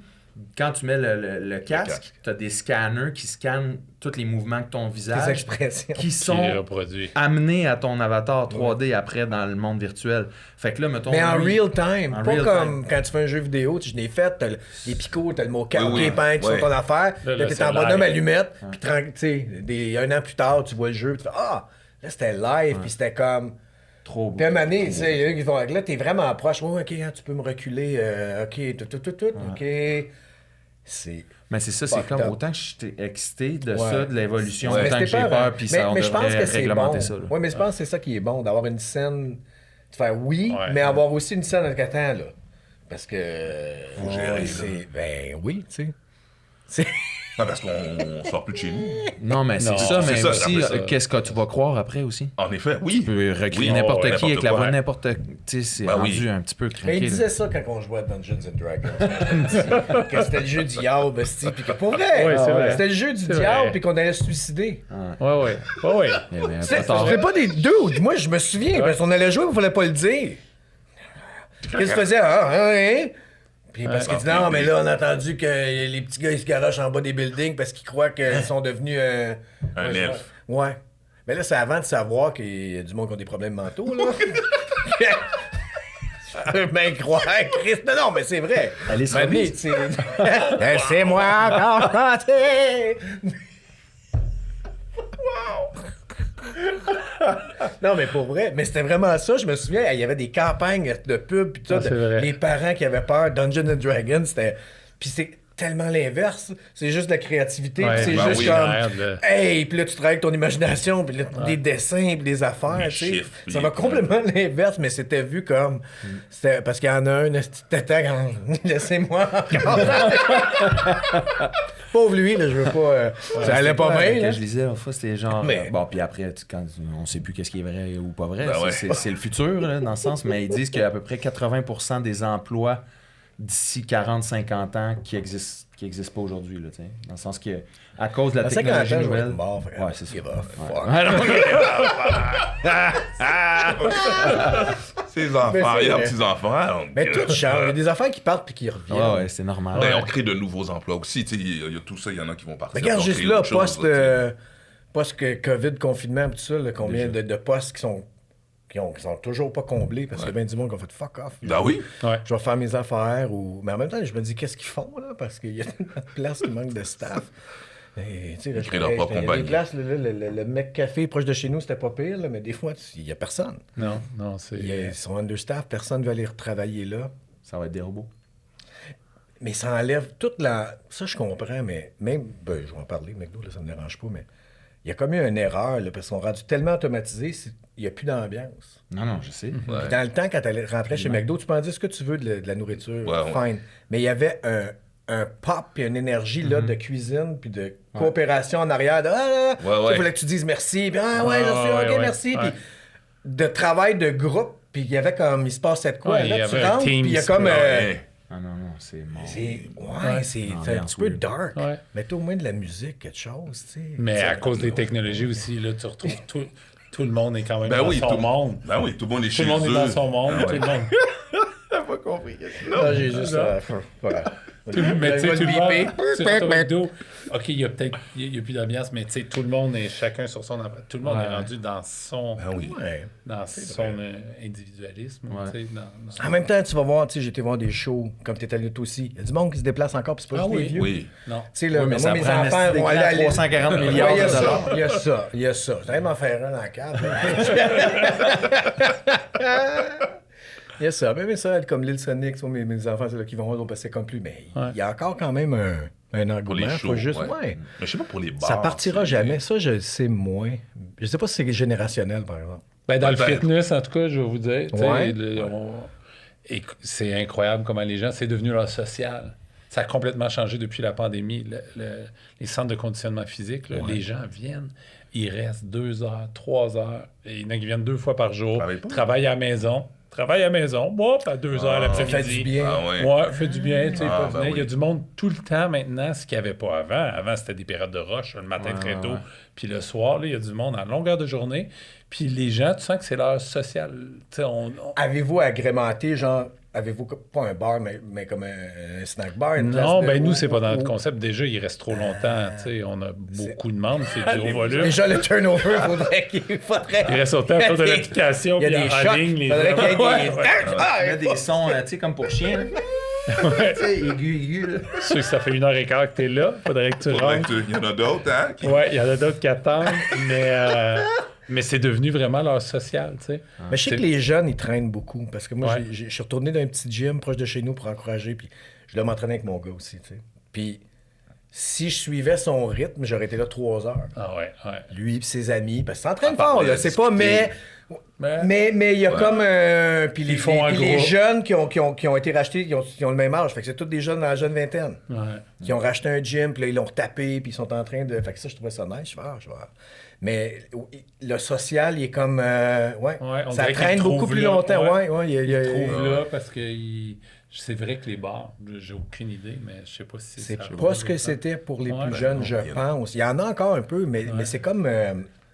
quand tu mets le casque, tu as des scanners qui scannent tous les mouvements de ton Tes visage expressions. qui Qui est sont reproduit. amenés à ton avatar 3D après dans le monde virtuel. Fait que là, mettons... Mais en lui- real time, en pas real comme time. quand tu fais un jeu vidéo, je l'ai fait, t'as les picots, t'as le mot Oui, oui. peint sur Ouais. ton affaire, Là, là, t'es c'est en bonhomme live. allumette, puis tu sais, un an plus tard, tu vois le jeu, puis tu fais, ah, là, c'était live, puis c'était comme... Trop beau. Puis à un moment donné, tu sais, ils vont, là, t'es vraiment proche, ouais, ok, hein, tu peux me reculer, ok, tout, ok. C'est... Mais c'est ça, c'est Fucked comme up. autant que j'étais excité de Ouais. ça, de l'évolution, Ouais. autant que j'ai peur, puis ça, on mais je pense devrait que c'est réglementer bon. ça. là. Oui, mais je pense que c'est ça qui est bon, d'avoir une scène, de faire oui, Ouais. mais avoir aussi une scène avec attends, là. Parce que. Faut gérer, là. c'est. Ben oui, tu sais. C'est. Non, parce qu'on sort plus de chez nous. Non, mais c'est Non, ça, c'est mais ça, aussi, après ça. qu'est-ce que tu vas croire après aussi? En effet, oui. Tu peux recréer Oui, n'importe ouais, qui avec la quoi. voix de n'importe qui. Tu sais, c'est Ben rendu oui. un petit peu Mais craqué. il là. disait ça quand on jouait à Dungeons and Dragons. que c'était le jeu du diable, esti, puis que pour vrai, Ouais, c'est vrai. c'était le jeu du C'est diable, vrai. puis qu'on allait se suicider. Ouais. Il y avait un C'est peu tard. pas des dudes. Moi, je me souviens, parce qu'on allait jouer, il fallait pas le dire. Qu'est-ce qu'il faisait? Hein? Puis parce qu'il dit non, mais là, on a entendu que les petits gars, ils se garochent en bas des buildings parce qu'ils croient qu'ils sont devenus Un elfe. Ouais. Mais là, c'est avant de savoir qu'il y a du monde qui a des problèmes mentaux, là. Je peux bien croire, Christ. Non, mais c'est vrai. Allez, se Mais remise. c'est... Laissez-moi encore chanter. Non, mais pour vrai, mais c'était vraiment ça. Je me souviens, il y avait des campagnes de pub, puis tout ça, Ah, c'est vrai. les parents qui avaient peur, Dungeons and Dragons, c'était. Puis c'est tellement l'inverse. C'est juste de la créativité, puis Ouais, c'est ben juste oui, comme. merde, là. Hey, puis là, tu travailles avec ton imagination, puis là, des dessins, puis des affaires, Les tu sais. chiffres, Ça puis- va complètement l'inverse, mais c'était vu comme. C'était parce qu'il y en a un, petit tata, laissez-moi encore. Pauvre lui, là, je veux pas. Ça allait pas bien, Que là. je lisais, une fois, c'était genre. Mais- Bon, puis après, on sait plus qu'est-ce qui est vrai ou pas vrai. Ben ouais. C'est le futur, là, dans le sens, mais ils disent qu'il y a à peu près 80% des emplois d'ici 40-50 ans qui existent pas aujourd'hui, là, tu sais. Dans le sens que, à cause de la À 50 ans, technologie je vais nouvelle. être mort. Fait que, Ouais, c'est ça. give a fuck. Ces enfants, Mais c'est il y a vrai. petits-enfants. Mais tout change. Il y a des affaires qui partent puis qui reviennent. Ouais, ouais, c'est normal. Ben, on crée de nouveaux emplois aussi. Tu sais, il y a tout ça, il y en a qui vont partir. Mais regarde pour juste créer là, autre chose, post-COVID, confinement, tout ça, là, combien de postes qui sont toujours pas comblés parce qu'il y a bien du monde qui ont fait fuck off. Ben oui. Ouais. Je vais faire mes affaires. Mais en même temps, je me dis, qu'est-ce qu'ils font là? Parce qu'il y a tellement de places qui manquent de staff. Et, tu sais, là, Ils créent leur propre il y a des compagnie. places, le mec café proche de chez nous, c'était pas pire, là, mais des fois, il y a personne. Non, c'est... Ils sont understaff, personne ne veut aller retravailler là. Ça va être des robots. mais ça enlève toute la... Ça, je comprends, mais même... Ben, je vais en parler, McDo, là, ça me dérange pas, mais il y a comme eu une erreur, là, parce qu'on rendu tellement automatisé, il n'y a plus d'ambiance. Non, je sais. Ouais. Puis dans le temps, quand tu rentrais chez McDo, tu peux en dire ce que tu veux de la nourriture, Ouais. fine. Mais il y avait un pop puis une énergie là, de cuisine puis de coopération en arrière. Il fallait que tu dises merci. Puis, merci. Ouais. Puis de travail de groupe. Puis il y avait comme, il se passait de quoi. Ouais, il y là, tu avait un rentres, puis team il y a comme... Ah non, c'est mort. c'est un petit peu dark. Ouais. Mais t'as au moins de la musique, quelque chose, tu sais. Mais Ça, à cause des technologies aussi, là, tu retrouves tout le monde est quand même Ben dans oui, son monde. Ben oui, tout le monde est Tout chez le monde est eux. dans son monde. Ah ouais. Tout le monde. T'as pas compris. Non, j'ai juste... voilà. Mais tu sais, va tout le le monde. biper. Tu sais, au McDo, OK, il y a peut-être il y a plus d'ambiance, mais tu sais, tout le monde est chacun sur son emploi. Tout le monde est rendu dans son, Ben oui. Ouais. individualisme. Ouais. Tu sais, dans- En même temps, tu vas voir, tu sais, j'ai été voir des shows, comme t'étais allé toi aussi. Il y a du monde qui se déplace encore, puis c'est pas Ah juste les oui. vieux. Oui. Non. Tu sais, là, Oui, mais moi, ça mes prend un enfants vont aller à 340 milliards il y a de ça, dollars. il y a ça. J'allais m'en faire un dans la cave. Il y a ça. Mais ça, comme l'île Sonic, mes enfants, c'est là qui vont voir, c'est comme plus. Mais il y a encore quand même un Pour les engouement. shows. Faut juste, Mais je sais pas pour les bars. ça partira c'est- jamais. Ça, je le sais moins. Je sais pas si c'est générationnel, par exemple. Ben, dans le Peut-être. fitness, en tout cas, je vais vous dire. Tu sais, Ouais. et c'est incroyable comment les gens, c'est devenu leur social. Ça a complètement changé depuis la pandémie. Les centres de conditionnement physique, là, les gens viennent, ils restent 2 heures, 3 heures. Et il y en a qui viennent 2 fois par jour, Travaille pas. travaillent à la maison. Travaille à la maison, moi, à 2 heures l'après-midi. Ça fait du bien. Ah ouais. Ouais, fait du bien, tu sais, Ah, pas ben venir. Il y a oui. du monde tout le temps maintenant, ce qu'il n'y avait pas avant. Avant, c'était des périodes de rush, le matin Ouais, très ouais, tôt, ouais. puis le soir, là, il y a du monde en longueur de journée. Puis les gens, tu sens que c'est leur social. Tu sais, Avez-vous agrémenté, genre, avez-vous pas un bar, mais comme un snack bar? Une Non, place de- ben nous, c'est pas dans notre ou- concept. Déjà, il reste trop longtemps. Tu sais, on a beaucoup de membres, c'est du haut volume. Déjà, le turnover, faudrait... Il reste autant sur de l'application, Il y a puis des en chocs. ligne. Les Faudrait qu'il y ait des... Ouais, ouais. Ah, Il y a des sons, tu sais, comme pour chien. Ouais. Tu sais, aigu, là. Je sais que ça fait 1h15 que t'es là. Faudrait que tu Faudrait rentres. que il y en a d'autres, hein? qui- Ouais, il y en a d'autres qui attendent, mais c'est devenu vraiment leur social, tu sais. Mais je sais que les jeunes, ils traînent beaucoup. Parce que moi, Ouais. je suis retourné dans un petit gym proche de chez nous pour encourager. Puis je dois m'entraîner avec mon gars aussi, tu sais. Puis si je suivais son rythme, j'aurais été là 3 heures. Ah ouais, ouais. Lui et ses amis. Parce qu'il s'entraîne À part fort, de là. C'est pas, discuter. mais il y a comme puis Ils font un puis les groupe. jeunes qui ont été rachetés, qui ont le même âge. Fait que c'est tous des jeunes dans la jeune vingtaine. Ouais. Qui ont racheté un gym, puis là, ils l'ont retapé, puis ils sont en train de... Fait que ça, je trouvais ça nice. Je vais. Mais le social, il est comme... Ouais, on ça dirait traîne qu'ils beaucoup trouvent plus là, longtemps. ouais. Ouais, Ils trouvent là parce que c'est vrai que les bars, j'ai aucune idée, mais je sais pas si c'est ça pas ce que c'était pour les Ouais, plus ben jeunes, non, je il y en a. pense. Il y en a encore un peu, mais c'est comme...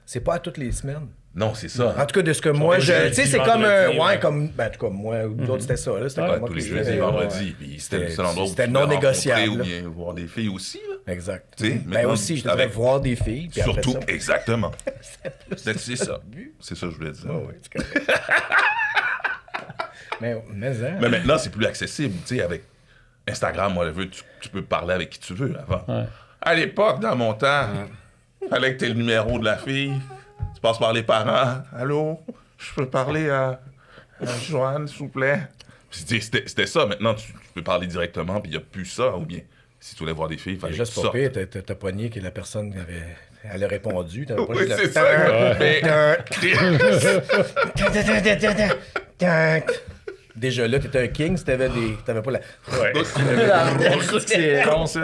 c'est pas à toutes les semaines. Non, c'est ça. En tout cas, de ce que moi, le tu jeudi, sais, c'est comme... vendredi, ouais, ouais. comme... Ben, en tout cas, moi, nous autres, c'était ça, là. C'était Ouais, comme moi Tous que les je jeudis, faisais, vendredis. ouais. Puis c'était l'endroit où C'était tu non pouvais négociable, rencontrer là. ou bien voir des filles aussi, là. Exact. Tu sais, Ben maintenant, aussi, je devrais avec- voir des filles, puis après Surtout, ça... exactement. C'est ça. C'est ça que je voulais dire. Ouais, c'est correct. mais hein. Mais maintenant, c'est plus accessible. Tu sais, avec Instagram, whatever, tu peux parler avec qui tu veux avant. Ouais. À l'époque, dans mon temps, fallait que tu aies le numéro de la fille. Tu passes par les parents. Allô, je peux parler à Joanne, s'il vous plaît. Puis, tu sais, c'était ça. Maintenant, tu peux parler directement, puis il n'y a plus ça. Ou bien, si tu voulais voir des filles, il fallait que Juste tu pas sortes. pire, t'as pogné que la personne elle a répondu. T'avais pas Oui, juste c'est le- ça. Mais- Déjà là, t'étais un king si t'avais pas la... Ouais. C'est long, ça.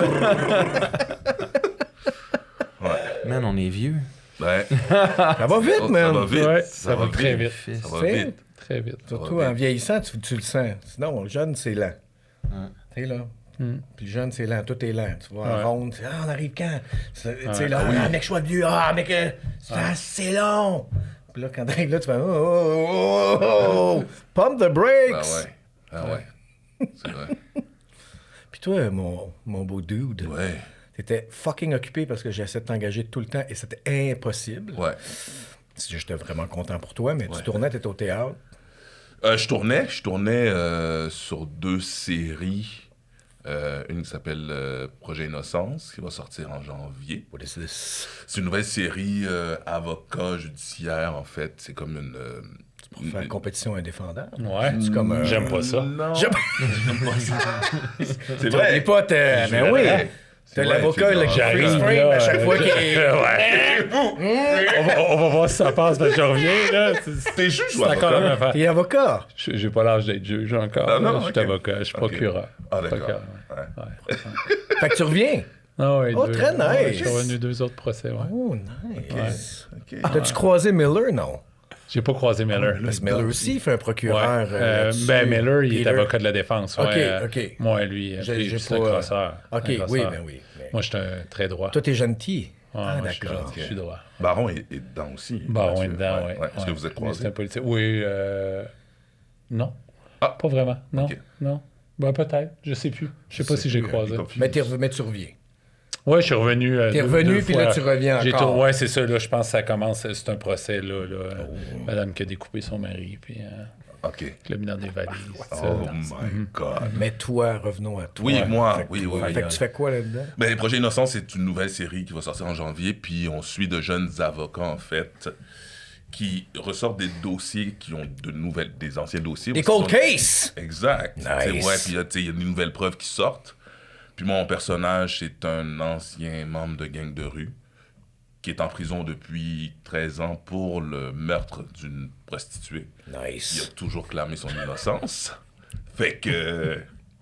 Ouais. Man, on est vieux. Ouais. Ça va vite, Ça man. va vite. Ouais, ça va très vite. Ça va C'est- vite. Très vite. Surtout va en vite. vieillissant, tu le sens. Sinon, le jeune, c'est lent. T'es là. Puis le jeune, c'est lent. Tout est lent. Tu vois, en Ouais. ronde, on arrive quand? Tu sais, là, mec, je suis vieux. Ah, mec, c'est long. Puis là, quand t'arrives là, tu fais, oh, pump the brakes. Ah ouais. Ah ouais. C'est vrai. Puis toi, mon beau dude, Ouais. t'étais fucking occupé parce que j'essaie de t'engager tout le temps et c'était impossible. Ouais. J'étais vraiment content pour toi, mais tu tournais, t'étais au théâtre. Je tournais sur 2 séries. Une qui s'appelle Projet Innocence, qui va sortir en janvier. What is this? C'est une nouvelle série avocat judiciaire, en fait. C'est comme une... Pour faire compétition indéfendable. Ouais. C'est comme... J'aime pas ça. Non. J'aime- J'aime pas ça. C'est T'oublies vrai. pas, mais oui. C'est T'as vrai, l'avocat, c'est le vrai. J'arrive frame là, à chaque fois qu'il est... Ouais. On va voir si ça passe, parce que je reviens, là. T'es juge ou C'est encore la avocat? même affaire. T'es avocat. J'ai pas l'âge d'être juge encore. Ah, non, là. Je suis ok. avocat, je suis Ok. procureur. Ah, d'accord. Procureur, Ouais. ouais. Fait que tu reviens. Ah ouais, Oh, très ouais, nice. je suis revenu 2 autres procès, ouais. Oh, nice. Ok. T'as-tu croisé Miller, non? J'ai pas croisé Miller. Parce que Miller aussi, il fait un procureur. Ouais. là-dessus. Ben, Miller, il est Peter. avocat de la défense. Ok, ouais, ok. Moi, lui, J'ai c'est un pas- crosseur. OK, Un crosseur. oui, ben oui. Mais... Moi, je suis un très droit. Toi, t'es gentil. Ouais, Ah, moi, je suis d'accord. gentil, je suis droit. Baron est dedans aussi. Baron est Mathieu. dedans, oui. Est-ce que vous êtes Mais croisés? c'est un politicien. Oui, non. Ah. Pas vraiment. Non, Ok. non. Ben, peut-être. Je sais plus. Je sais pas si j'ai croisé. Mais tu reviens. Ouais, je suis revenu. T'es revenu, puis là, tu reviens encore. Ouais, c'est ça. Là, je pense que ça commence. C'est un procès, là. Madame qui a découpé son mari, puis OK. qui l'a mis dans des valises. Oh my God. Mais toi, revenons à toi. Oui, moi, Fait que- oui. Fait que tu fais quoi là-dedans? Ben, Projet Innocent, c'est une nouvelle série qui va sortir en janvier, puis on suit de jeunes avocats, en fait, qui ressortent des dossiers qui ont des anciens dossiers. Des Qui cold sont- cases! Exact. Nice. Ouais, puis là, tu sais, il y a des nouvelles preuves qui sortent. Puis mon personnage, c'est un ancien membre de gang de rue qui est en prison depuis 13 ans pour le meurtre d'une prostituée. Il a Nice. toujours clamé son innocence. Fait que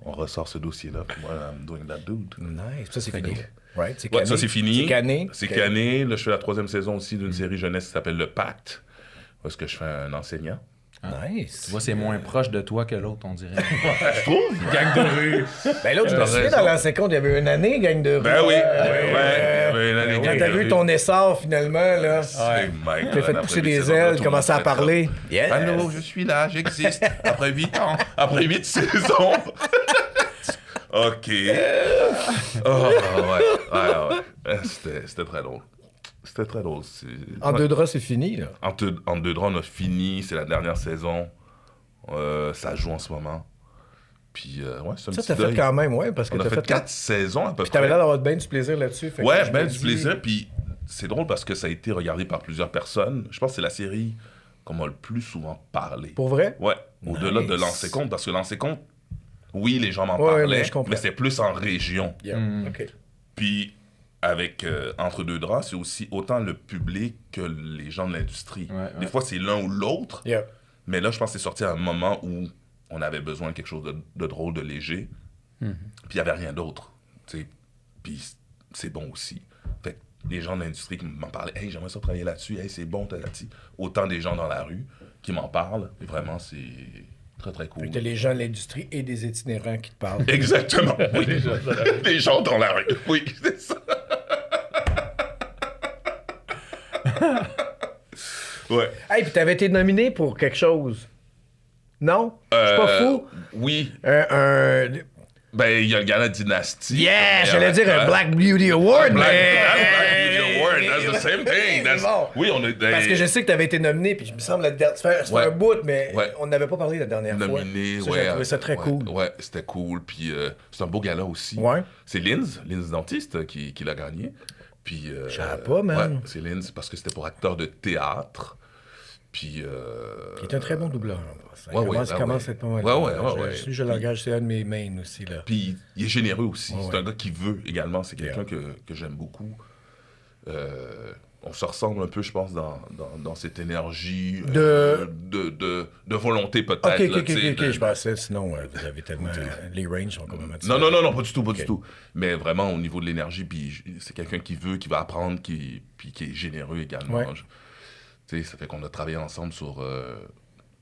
on ressort ce dossier-là. Puis moi, I'm doing that dude. Nice. Ça, c'est fini. Right? C'est Ouais, canné. ça c'est fini. C'est canné. C'est canné. Là, je fais la 3e saison aussi d'une série jeunesse qui s'appelle Le Pacte. Où est-ce que je fais un enseignant. Nice. Tu vois, c'est moins proche de toi que l'autre, on dirait. Je trouve. Gang de rue. Ben là, je me T'as souviens, raison. dans l'an 50, il y avait une année, gang de rue. Ben oui. Ouais. Quand t'as vu ton essor, finalement, là, t'as fait pousser des ailes, commencer à parler. Yes. Allô, je suis là, j'existe. Après 8 ans. Après 8 saisons. OK. Oh, ouais. C'était très drôle. C'était très drôle. En deux draps, c'est fini, là. En deux draps, on a fini. C'est la dernière saison. Ça joue en ce moment. Puis, ouais, c'est un Ça, petit t'as fait deuil. quand même, ouais, parce que On a t'as fait fait 4 saisons à peu Puis t'avais près. l'air d'avoir bien du plaisir là-dessus. fait que Ouais, je ben me du dis- plaisir. Puis c'est drôle parce que ça a été regardé par plusieurs personnes. Je pense que c'est la série qu'on m'a le plus souvent parlé. Pour vrai? Ouais, au-delà de Nice. lancer compte, parce que lancer compte, oui, les gens m'en Ouais, parlaient, mais je comprends. mais c'est plus en région. Yeah. OK. Puis avec Entre deux draps, c'est aussi autant le public que les gens de l'industrie. Ouais, Des ouais. fois, c'est l'un ou l'autre, Yeah. mais là, je pense que c'est sorti à un moment où on avait besoin de quelque chose de drôle, de léger, puis il n'y avait rien d'autre. Tu sais. Puis c'est bon aussi. Fait que les gens de l'industrie qui m'en parlaient, « Hey, j'aimerais ça travailler là-dessus, hey, c'est bon, t'as-tu. » Autant des gens dans la rue qui m'en parlent, et vraiment, c'est très, très cool. Fait que t'as les gens de l'industrie et des itinérants qui te parlent. Exactement, oui. Les gens dans la rue, oui, c'est ça. Ouais. Hey, puis t'avais été nominé pour quelque chose. Non? Je suis pas fou? Oui. Un... Ben, il y a le gala Dynasty. Yeah! J'allais dire un Black Beauty Award, Black mais... Beauty Award, that's the same thing. C'est bon. Oui, on est... Parce que je sais que t'avais été nominé, puis je me semble, ça fait Ouais. un bout, mais Ouais. on n'avait pas parlé la dernière nominé, fois. Ça, ouais. J'ai trouvé ça très ouais, cool. Ouais, c'était cool. Puis c'est un beau gala aussi. Ouais. C'est Linz Dentiste qui l'a gagné. Puis... Je savais pas, man. Ouais, c'est Linz parce que c'était pour acteur de théâtre. Puis... Qui est un très bon doubleur. En passant. Ouais, ouais, Il ouais, commence ouais. à être pas mal. Ouais. Je l'engage, c'est un de mes mains aussi, là. Puis il est généreux aussi. Ouais, C'est ouais. un gars qui veut également. C'est quelqu'un que j'aime beaucoup. On se ressemble un peu, je pense, dans cette énergie de volonté, peut-être. là, tu sais, de- Je pensais, sinon, vous avez tellement... les ranges sont complètement Non, pas du tout, pas du tout. Mais vraiment, au niveau de l'énergie, puis c'est quelqu'un qui veut, qui va apprendre, puis qui est généreux également. Ouais. Tu sais, ça fait qu'on a travaillé ensemble sur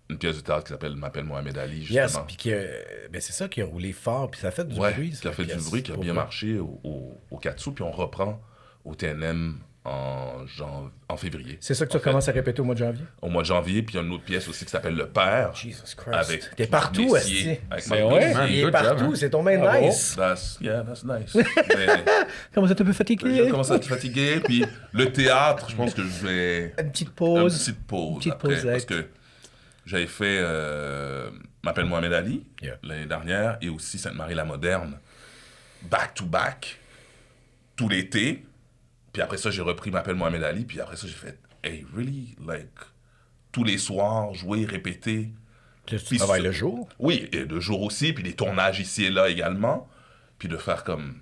une pièce de théâtre qui s'appelle M'appelle Mohamed Ali, Yes, justement. puis ben c'est ça qui a roulé fort, puis ça a fait du Ouais, bruit. qui a ça, fait pièce, du bruit, qui a pour bien vrai. marché au Katsu, puis on reprend au TNM en février. C'est ça que tu En fait, commences à répéter au mois de janvier? Au mois de janvier, puis il y a une autre pièce aussi qui s'appelle Le Père. Jesus Christ. Avec T'es partout, Messier, esti. avec Mais Marc ouais. Messier. Man, Il est good partout, job, hein. c'est ton main Bravo. nice. That's nice. Mais Comment ça te peut je fatiguer? commence à être fatigué, puis le théâtre, je pense que je vais... Une petite Une pause. petite pause Une petite après, pausette. parce que j'avais fait M'appelle Mohamed Ali Yeah. l'année dernière et aussi Sainte-Marie-la-Moderne, back-to-back, tout l'été. Puis après ça, j'ai repris M'appelle Mohamed Ali, puis après ça, j'ai fait, hey, really, like, tous les soirs, jouer, répéter. Puis là, tu Puis travailles ce- le jour. Oui, et de jour aussi, puis des tournages ici et là également. Puis de faire comme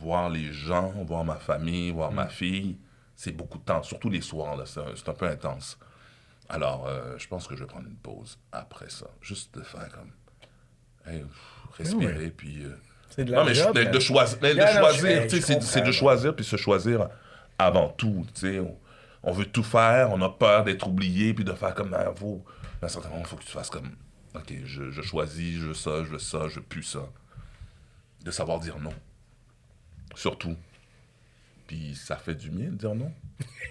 voir les gens, voir ma famille, voir ma fille, c'est beaucoup de temps, surtout les soirs, là, c'est un peu intense. Alors, je pense que je vais prendre une pause après ça, juste de faire comme, hey, respirer, puis... C'est de la non, mais job, de choisir, Yeah, non, choisir, je tu sais, c'est de comprends. choisir, puis se choisir avant tout, tu sais. On veut tout faire, on a peur d'être oublié, puis de faire comme, ah, vous, à un certain moment, il faut que tu fasses comme, OK, je choisis, je veux ça, je veux plus ça. De savoir dire non. Surtout. Puis ça fait du bien de dire non.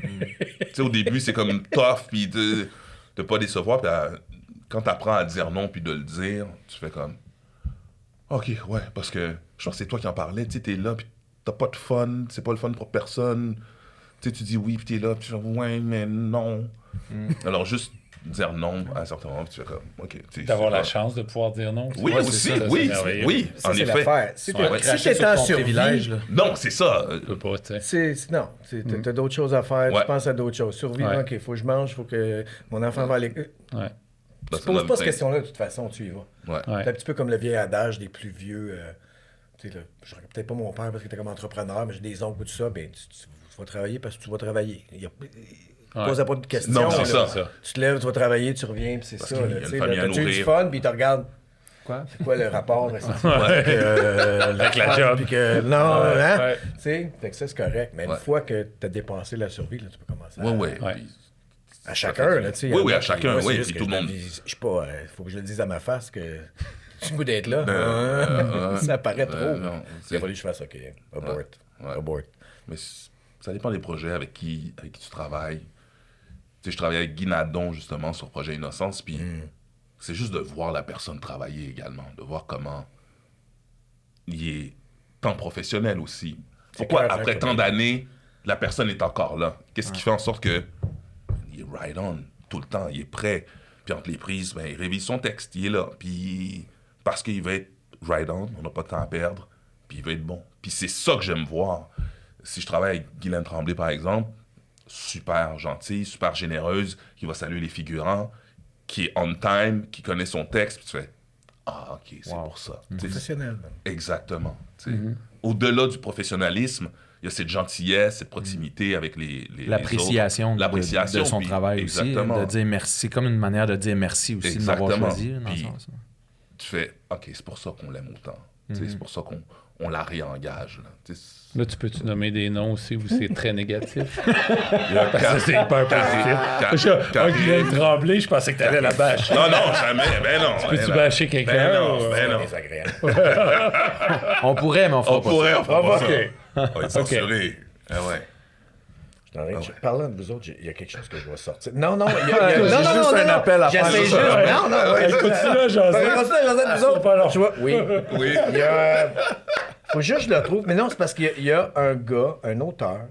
Tu sais, au début, c'est comme tough, puis de pas décevoir, puis quand t'apprends à dire non, puis de le dire, tu fais comme, OK, ouais, parce que je pense que c'est toi qui en parlais, tu sais, t'es là, puis t'as pas de fun, c'est pas le fun pour personne. Tu sais, tu dis oui, puis t'es là, puis tu fais ouais, mais non. Alors, juste dire non à un certain moment, puis tu fais comme, OK. tu sais, D'avoir c'est la pas- chance de pouvoir dire non. Oui, Ouais, c'est aussi, ça, là, oui, c'est merveilleux. oui, Ça, en c'est effet. l'affaire. Si t'es Ouais. si Cracher t'es sur en ton survie, privilège, là. Non, c'est ça. Tu peux pas, tu sais. non, t'as d'autres choses à faire, Ouais. tu penses à d'autres choses. Survie, Ouais. OK, faut que je mange, faut que mon enfant va à l'école. Ouais. Tu te poses pas cette question-là, de toute façon, tu y vas. Ouais. Ouais. C'est un petit peu comme le vieil adage des plus vieux. Tu sais, là, je regarde peut-être pas mon père parce qu'il était comme entrepreneur, mais j'ai des oncles ou tout ça. Ben, tu vas travailler parce que tu vas travailler. Pose pas de questions. Non, c'est là. ça. Tu te lèves, tu vas travailler, tu reviens, puis c'est Parce ça. qu'il y a là, une tu sais, famille là, à t'as-tu eu du nourrir. fun, puis tu regardes. Quoi? C'est quoi le rapport? Avec Avec la job. Puis que, non, Ouais, hein? ouais. Tu sais, fait que ça, c'est correct. Mais une Ouais. fois que tu as dépassé la survie, là, tu peux commencer Ouais, ouais. Ouais. puis- à chacun. Là, tu sais, Oui, il y en oui, a à qui- chacun, moi, c'est oui, juste puis que tout le je me monde. dis, je sais pas, faut que je le dise à ma face que j'ai le goût d'être là. Ça paraît trop. non, Il a fallu que je fasse OK. Abort. Ouais. Abort. Mais ça dépend des projets avec qui tu travailles. Tu sais, je travaillais avec Guy Nadon, justement, sur Projet Innocence, puis c'est juste de voir la personne travailler également, de voir comment il est tant professionnel aussi. Pourquoi, clair, après hein, tant d'années, la personne est encore là? Qu'est-ce qui fait en sorte que il est right on tout le temps, il est prêt. Puis entre les prises, ben, il révise son texte, il est là. Puis parce qu'il va être right on, on n'a pas de temps à perdre, puis il va être bon. Puis c'est ça que j'aime voir. Si je travaille avec Guylaine Tremblay, par exemple, super gentille, super généreuse, qui va saluer les figurants, qui est on time, qui connaît son texte, puis tu fais ah, OK, c'est pour ça. Tu sais, Professionnel. man. exactement. Tu sais. Au-delà du professionnalisme, il y a cette gentillesse, cette proximité avec les L'appréciation autres. de, L'appréciation de son puis- travail aussi. exactement. De dire merci. C'est comme une manière de dire merci aussi de m'avoir Exactement. choisi. Là, dans le Puis- sens, Tu fais OK, c'est pour ça qu'on l'aime autant. Tu sais, c'est pour ça qu'on la réengage. Là. Tu sais, Là, tu peux-tu nommer des noms aussi où c'est très négatif? il y a Parce que c'est hyper positif. Un Guylaine Tremblay, je pensais que t'allais la bâcher. Non, non, jamais. Ben non. Peux-tu ben non. bâcher quelqu'un? Ben non, ou- ben non. Désagréable. On pourrait, mais on fera On pas pourrait, on fera pas ça. OK. On va être censuré. Ah ouais. Parlant de vous autres, il y a quelque chose que je vais sortir. Non, non, il y a, J'ai juste un appel à faire. J'essaie C'est juste. ça. Non, non, ouais. Continue à jaser. Continue à jaser de vous autres. pas long. Tu vois, oui. Oui. Il y a. Faut juste que je le trouve. Mais non, c'est parce qu'il y a un gars, un auteur,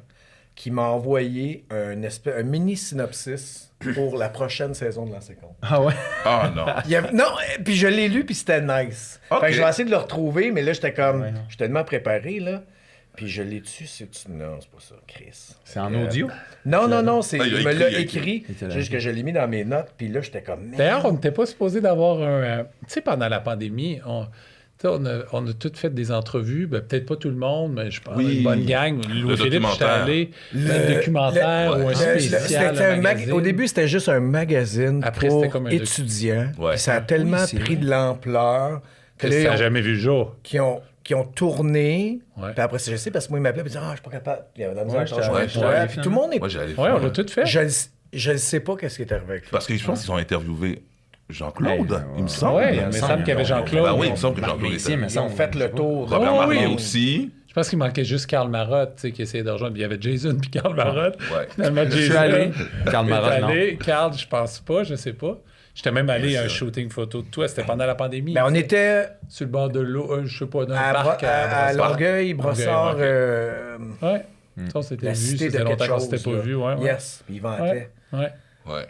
qui m'a envoyé un mini synopsis pour la prochaine saison de Lancer Compte. Ah ouais? Ah non. Non, puis je l'ai lu, puis c'était nice. Ok. Fait que je vais essayer de le retrouver, mais là, j'étais comme. Je suis tellement préparé, là. Puis je l'ai dessus, non, c'est pas ça, Chris. C'est en audio? Non, non, non, c'est, Ah, il a il me écrit, l'a il a écrit. écrit. Il te l'a Juste que je l'ai mis dans mes notes, puis là, j'étais comme. D'ailleurs, on n'était pas supposé d'avoir un... tu sais, pendant la pandémie, tu sais, on a toutes fait des entrevues, ben, peut-être pas tout le monde, mais je pense Oui. une bonne gang. Louis-Philippe, j'étais documentaire. allé, un documentaire ou un spécial, c'était un magazine. au début, c'était juste un magazine Après, pour c'était comme un étudiants. Ouais. Puis ça a tellement Oui, c'est pris vrai. de l'ampleur que que là, ça n'a jamais vu le jour. qui ont tourné. Ouais. Puis après, je sais, parce que moi, il m'appelait et disait, ah, je suis pas capable. Il y avait de la misère, Ouais, je j'étais changeais. allé, Ouais, puis tout le monde est. Moi, j'allais Ouais, faire. on a tout fait. Je ne sais pas qu'est-ce qui est arrivé avec lui. Parce que je pense qu'ils ont interviewé Jean-Claude, Ouais, il me semble. Ouais, il il me me semble semble qu'il y avait Jean-Claude. Ben oui, il me semble que Marc Jean-Claude Messier, était. mais Ils ont fait le tour. Robert Oh, Marley oui. aussi. Je pense qu'il manquait juste Karl Marotte, tu sais, qui essayait de rejoindre. Il y avait Jason puis Karl Marotte. Ouais. Finalement, Jason. Je suis allé. Karl est Marotte, non. allé. Karl, je pense pas, je sais pas. J'étais même allé à un shooting photo de toi. C'était pendant la pandémie. Ben, on était Sur le bord de l'eau, je sais pas, d'un à, parc à Brossard. Longueuil, Brossard. ok. Ouais. Ça, on s'était La vu. cité Ça de faisait quelque longtemps qu'on chose. s'était pas là. vu. Ouais, ouais. Yes, puis il vantait. Ouais. Ouais. Ouais.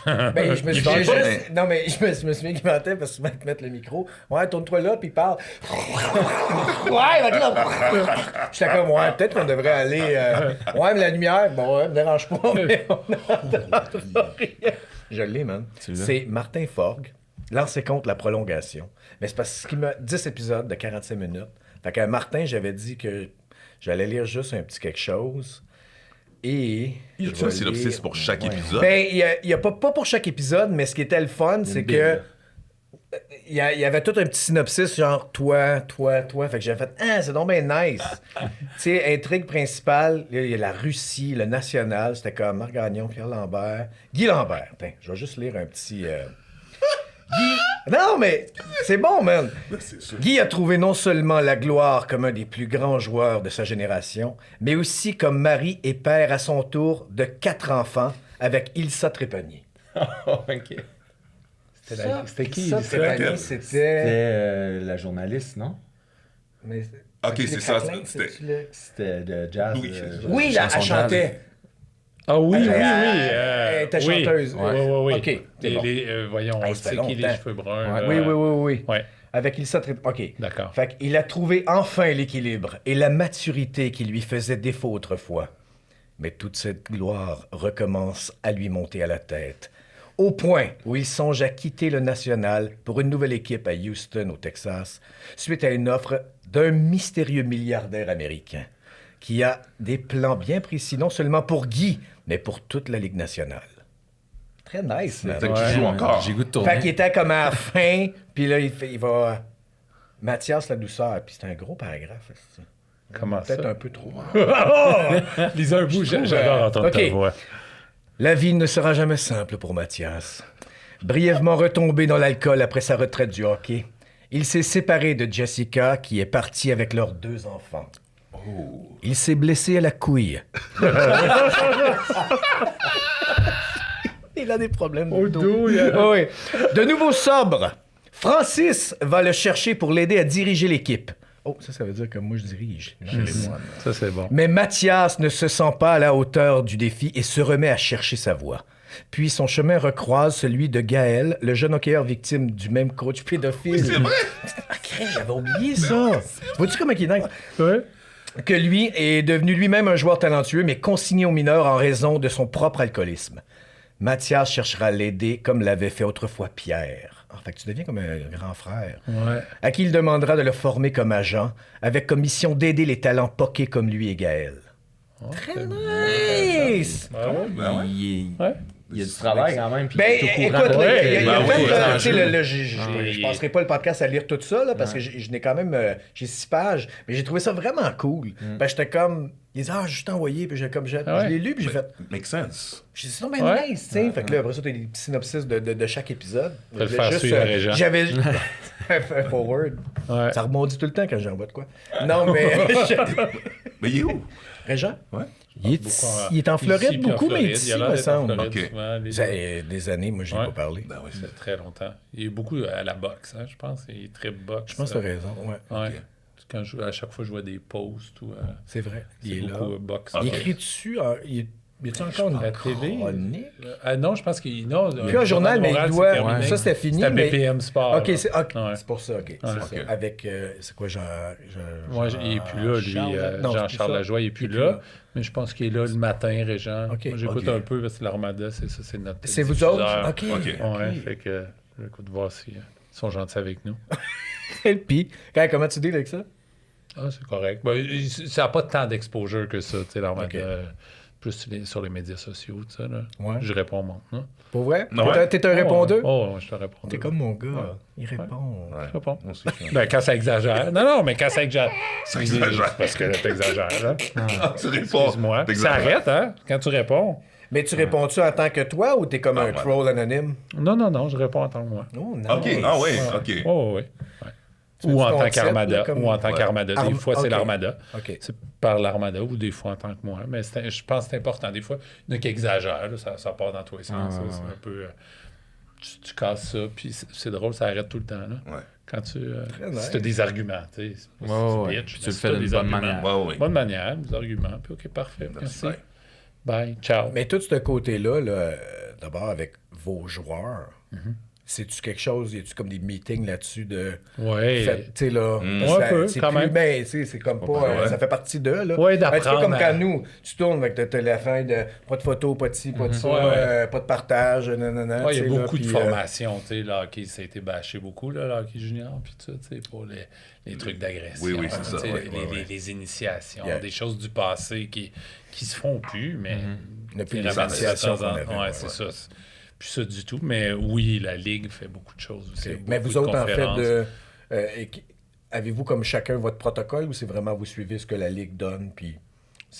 Ben, je me Il souviens parle pas, juste... Non, mais je me souviens qu'il mentait parce que souvent, ils mettent le micro. Ouais, tourne-toi là, puis il parle. Ouais, va là. J'étais comme, ouais, peut-être qu'on devrait aller... Ouais, mais la lumière, bon, ouais, me dérange pas, mais on n'entendra rien. Je l'ai, man. C'est Martin Forgue, lancé contre la prolongation. Mais c'est parce qu'il m'a 10 épisodes de 45 minutes. Fait qu'à Martin, j'avais dit que j'allais lire juste un petit quelque chose. Et... Y a-tu un synopsis pour chaque épisode? Ben, il y a pas pour chaque épisode, mais ce qui était le fun, c'est que il y avait tout un petit synopsis, genre toi. Fait que j'ai fait, c'est donc bien nice. Tu sais, intrigue principale, il y a la Russie, le national, c'était comme Marc Gagnon, Pierre Lambert, Guy Lambert. Attends, je vais juste lire un petit. Guy. Non, mais c'est bon, man. Guy a trouvé non seulement la gloire comme un des plus grands joueurs de sa génération, mais aussi comme mari et père à son tour de 4 enfants avec Ilsa Trépanier. OK. C'était qui, Ilsa Ilsa? Trépanier, C'était c'était... la journaliste, non? Mais... Ok, c'est ça, Craquelin, c'était- c'est-tu le- C'était de jazz. Oui. Oui, elle chanson jazz. chantait. Ah oui, oui, oui. Elle était oui. chanteuse. Oui. OK, c'est bon. Voyons, Hey, on ça sait fait qui les longtemps. cheveux bruns. Ouais. là. Oui. Ouais, Avec Ilsa Trépanier. OK. d'accord. Fait qu'il a trouvé enfin l'équilibre et la maturité qui lui faisait défaut autrefois. Mais toute cette gloire recommence à lui monter à la tête. Au point où il songe à quitter le national pour une nouvelle équipe à Houston, au Texas, suite à une offre d'un mystérieux milliardaire américain qui a des plans bien précis, non seulement pour Guy, mais pour toute la Ligue nationale. Très nice, man. Fait que tu joues encore. J'ai goût de Fait tourner. qu'il était comme à la fin, puis là, il va... Mathias la douceur, puis c'est un gros paragraphe. c'est- Comment ça? Peut-être un peu trop. Lisez un bout, j'adore entendre ta OK. voix. La vie ne sera jamais simple pour Mathias. Brièvement retombé dans l'alcool après sa retraite du hockey, il s'est séparé de Jessica, qui est partie avec leurs 2 enfants. Il s'est blessé à la couille. Il a des problèmes de dos. Ah oui. De nouveau sobre, Francis va le chercher pour l'aider à diriger l'équipe. Oh, ça veut dire que moi, je dirige. Ça, c'est bon. Mais Mathias ne se sent pas à la hauteur du défi et se remet à chercher sa voie. Puis son chemin recroise celui de Gaël, le jeune hockeyeur victime du même coach pédophile. C'est vrai? Ah, crème, j'avais oublié ça. Vois-tu comment il est nice? Ouais. Que lui est devenu lui-même un joueur talentueux, mais consigné aux mineurs en raison de son propre alcoolisme. Mathias cherchera à l'aider comme l'avait fait autrefois Pierre. En fait, tu deviens comme un grand frère. Ouais. À qui il demandera de le former comme agent, avec comme mission d'aider les talents poqués comme lui et Gaël. Très nice! Ben ouais. Il y a du travail quand même. Puis Ben, il est au écoute, courant de- là, il a Ben fait, oui, là, les tu sais, enjeux. je passerai pas le podcast à lire tout ça, là, parce que je n'ai quand même, j'ai 6 pages, mais j'ai trouvé ça vraiment cool. Parce que j'étais comme, il disait, juste envoyé, puis je l'ai lu, puis j'ai fait, Make sense. j'ai dit, c'est donc bien Ouais. nice, tu sais. Fait que là, après ça, t'as des petits synopsis de chaque épisode. Faut le Je faire voulais suivre à Régent. J'avais un forward. Ouais. Ça rebondit tout le temps quand j'envoie de quoi. Non, mais. Mais il est où? Régent? Ouais. Il est en Floride Ici, puis en beaucoup, mais Floride. ici, Il a l'air me d'être en semble. Floride Ok. souvent, les- Ça fait des années, moi, je n'ai Ouais. pas parlé. Ben oui, Ça fait très longtemps. Il est beaucoup à la boxe, hein, je pense. Il est très boxe. Je pense que tu as raison, ouais. Ouais. Quand à chaque fois, je vois des posts ou. C'est vrai. c'est Il est là. beaucoup boxe. Il écrit dessus. Il y a encore une À la télé? chronique? Non, je pense qu'il. Non, Plus un journal, mais il doit. Ça, c'était fini. C'est à mais... BPM Sport. OK, c'est Ouais. c'est pour ça, OK. C'est Ouais. ça. Avec, c'est quoi, Moi, il n'est plus là, lui. Non, c'est Jean-Charles ça. Lajoie, il n'est plus là. Mais je pense qu'il est là le matin, Régent. OK. Moi, j'écoute OK. un peu parce que l'Armada, c'est ça, c'est notre. C'est vous diffuseur. autres? OK. Ouais, fait que j'écoute voir s'ils sont gentils avec nous. Et puis, comment tu dis avec ça? Ah, c'est correct. Ben, ça n'a pas tant d'exposure que ça, tu sais, l'Armada. OK. Plus sur les médias sociaux, tu sais, là. Ouais. Je réponds maintenant. Pour vrai? Non, ouais. T'es un répondeur? Oh, je te réponds. T'es comme mon gars. Il répond. Ouais. Je réponds. Moi aussi, je- Ben, quand ça exagère. Non, mais quand ça exagère. Ça exagère. Parce que là, t'exagères, là. Tu réponds. Excuse-moi. Ça T'exagères. arrête, hein, quand tu réponds. Mais tu réponds-tu en tant que toi ou t'es comme un ouais. troll anonyme? Non, je réponds en tant que moi. Oh, non. OK, ah oui, OK. Oh, oui. Tu Ou fais en du tant concept, qu'Armada. là, comme- Ou en tant Ouais. qu'Armada. Des fois, c'est OK. l'Armada. OK. C'est par l'Armada ou des fois en tant que moi. Mais je pense que c'est important. Des fois, il y en a qui exagèrent. Là, ça part dans tous les sens. C'est un peu... tu casses ça, puis c'est drôle, ça arrête tout le temps. Là. Ouais. Quand tu... nice. si tu as des arguments, tu sais. C'est pas Ouais, si ouais. bitch, Puis mais tu le si fais t'as d'une des bonne arguments. manière. Ouais, oui. Bonne manière, des arguments. Puis OK, parfait. Merci. Ouais. Bye, ciao. Mais tout ce côté-là, là, d'abord avec vos joueurs, c'est-tu quelque chose, y a-tu comme des meetings là-dessus de. Ouais. Tu sais, là. Ouais, un peu, c'est quand plus, même. ben, tu sais, c'est comme pas. ouais. Ça fait partie d'eux, là. Ouais, Ben, tu sais, d'apprendre comme à- quand nous, tu tournes avec ta la fin de pas de photos, pas de ci, pas de ça, Ouais. pas de partage, nanana. Ouais, il y tu a sais, là, beaucoup de puis, formations, tu sais, le hockey, ça a été bâché beaucoup, là, le hockey junior, puis tout ça, tu sais, pour les trucs d'agression. Oui, c'est ça, tu sais, ouais, les initiations, Yeah. des choses du passé qui se font plus, mais Il n'y a plus qui les ramènent ça de initiations temps en qu'on avait, temps. Ouais, c'est ça. C'est plus ça du tout, mais oui, la Ligue fait beaucoup de choses aussi. Mais beaucoup vous de autres, en fait, conférences. avez-vous comme chacun votre protocole ou c'est vraiment vous suivez ce que la Ligue donne, puis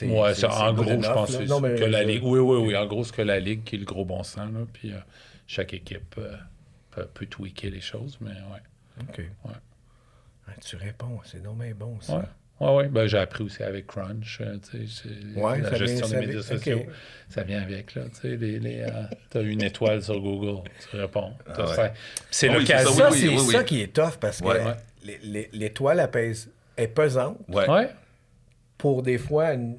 Ouais, en good gros, je enough, pense là? que Non, mais que la je- Ligue. Oui. En gros, c'est que la Ligue qui est le gros bon sens, là, puis chaque équipe peut tweaker les choses, mais ouais. OK. Tu réponds, c'est non mais bon, ça. Ouais. Ouais. Ben, j'ai appris aussi avec Crunch, tu sais, Ouais, la ça gestion vient- des médias ça vient- sociaux. ok. Ça vient avec, là, tu sais, t'as une étoile sur Google, tu réponds. T'as ouais. ça. C'est Ah oui, c'est ça, l'occasion. Ça, oui, c'est oui, oui. ça qui est tough parce que Ouais. l'étoile, est pesante Ouais. Ouais. pour des fois. Tu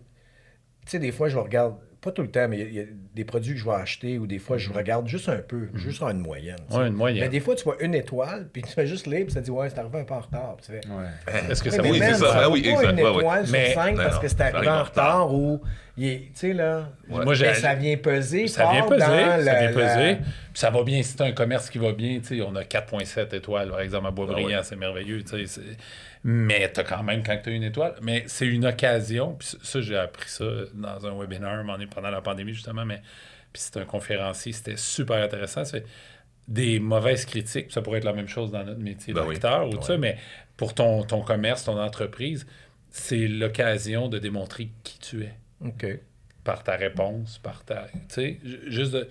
sais, des fois, je regarde, pas tout le temps, mais il y a des produits que je vais acheter ou des fois, je regarde juste un peu, juste en une moyenne. tu sais. Ouais, une moyenne. Mais des fois, tu vois une étoile, puis tu fais juste lire, puis ça dit, ouais, c'est arrivé un peu en retard. Puis tu fais, Ouais. Est-ce que Ouais, ça mais Oui, vaut c'est man, ça. ça Ah vaut oui, pas exact. une Ouais, ouais. étoile Mais- sur 5 Non, parce non, que c'est ça arrivé arrive en en retard ou, tu sais, là, Moi, ben, ça vient peser Ça vient fort peser, dans ça vient la- peser. Puis ça va bien, si t'as un commerce qui va bien, tu sais, on a 4,7 étoiles, par exemple, à Boisbriand, Ah ouais. c'est merveilleux, tu sais. Mais t'as quand même, quand t'as une étoile, mais c'est une occasion, puis ça, j'ai appris ça dans un webinaire, un moment donné, pendant la pandémie, justement, mais puis c'est un conférencier, c'était super intéressant. C'est des mauvaises critiques, puis ça pourrait être la même chose dans notre métier Ben oui. d'acteur, ou tout ça, mais pour ton commerce, ton entreprise, c'est l'occasion de démontrer qui tu es OK. par ta réponse, par ta. Tu sais, juste de.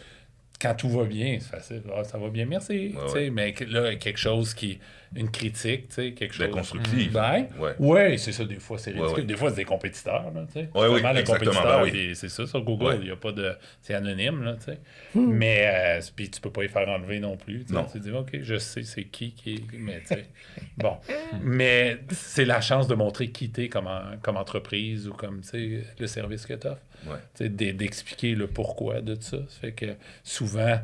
Quand tout va bien, c'est facile. Ah, ça va bien, merci. Tu sais, ouais. mais là, quelque chose qui. Une critique, tu sais, quelque chose. constructive. Ben, Ouais. ouais, c'est ça, des fois, c'est ridicule. Ouais, ouais. Des fois, c'est des compétiteurs, là, tu sais. Ouais, oui, Justement, le exactement, compétiteur, ben oui. puis c'est ça, sur Google, Ouais. il n'y a pas de. C'est anonyme, là, tu sais. Mais, puis tu peux pas y faire enlever non plus. Tu sais. Non. Tu dis, OK, je sais c'est qui est. Mais, tu sais. Bon. Mais c'est la chance de montrer qui t'es comme entreprise ou comme, tu sais, le service que tu offres. Ouais. Tu sais, d'expliquer le pourquoi de ça. Ça fait que souvent,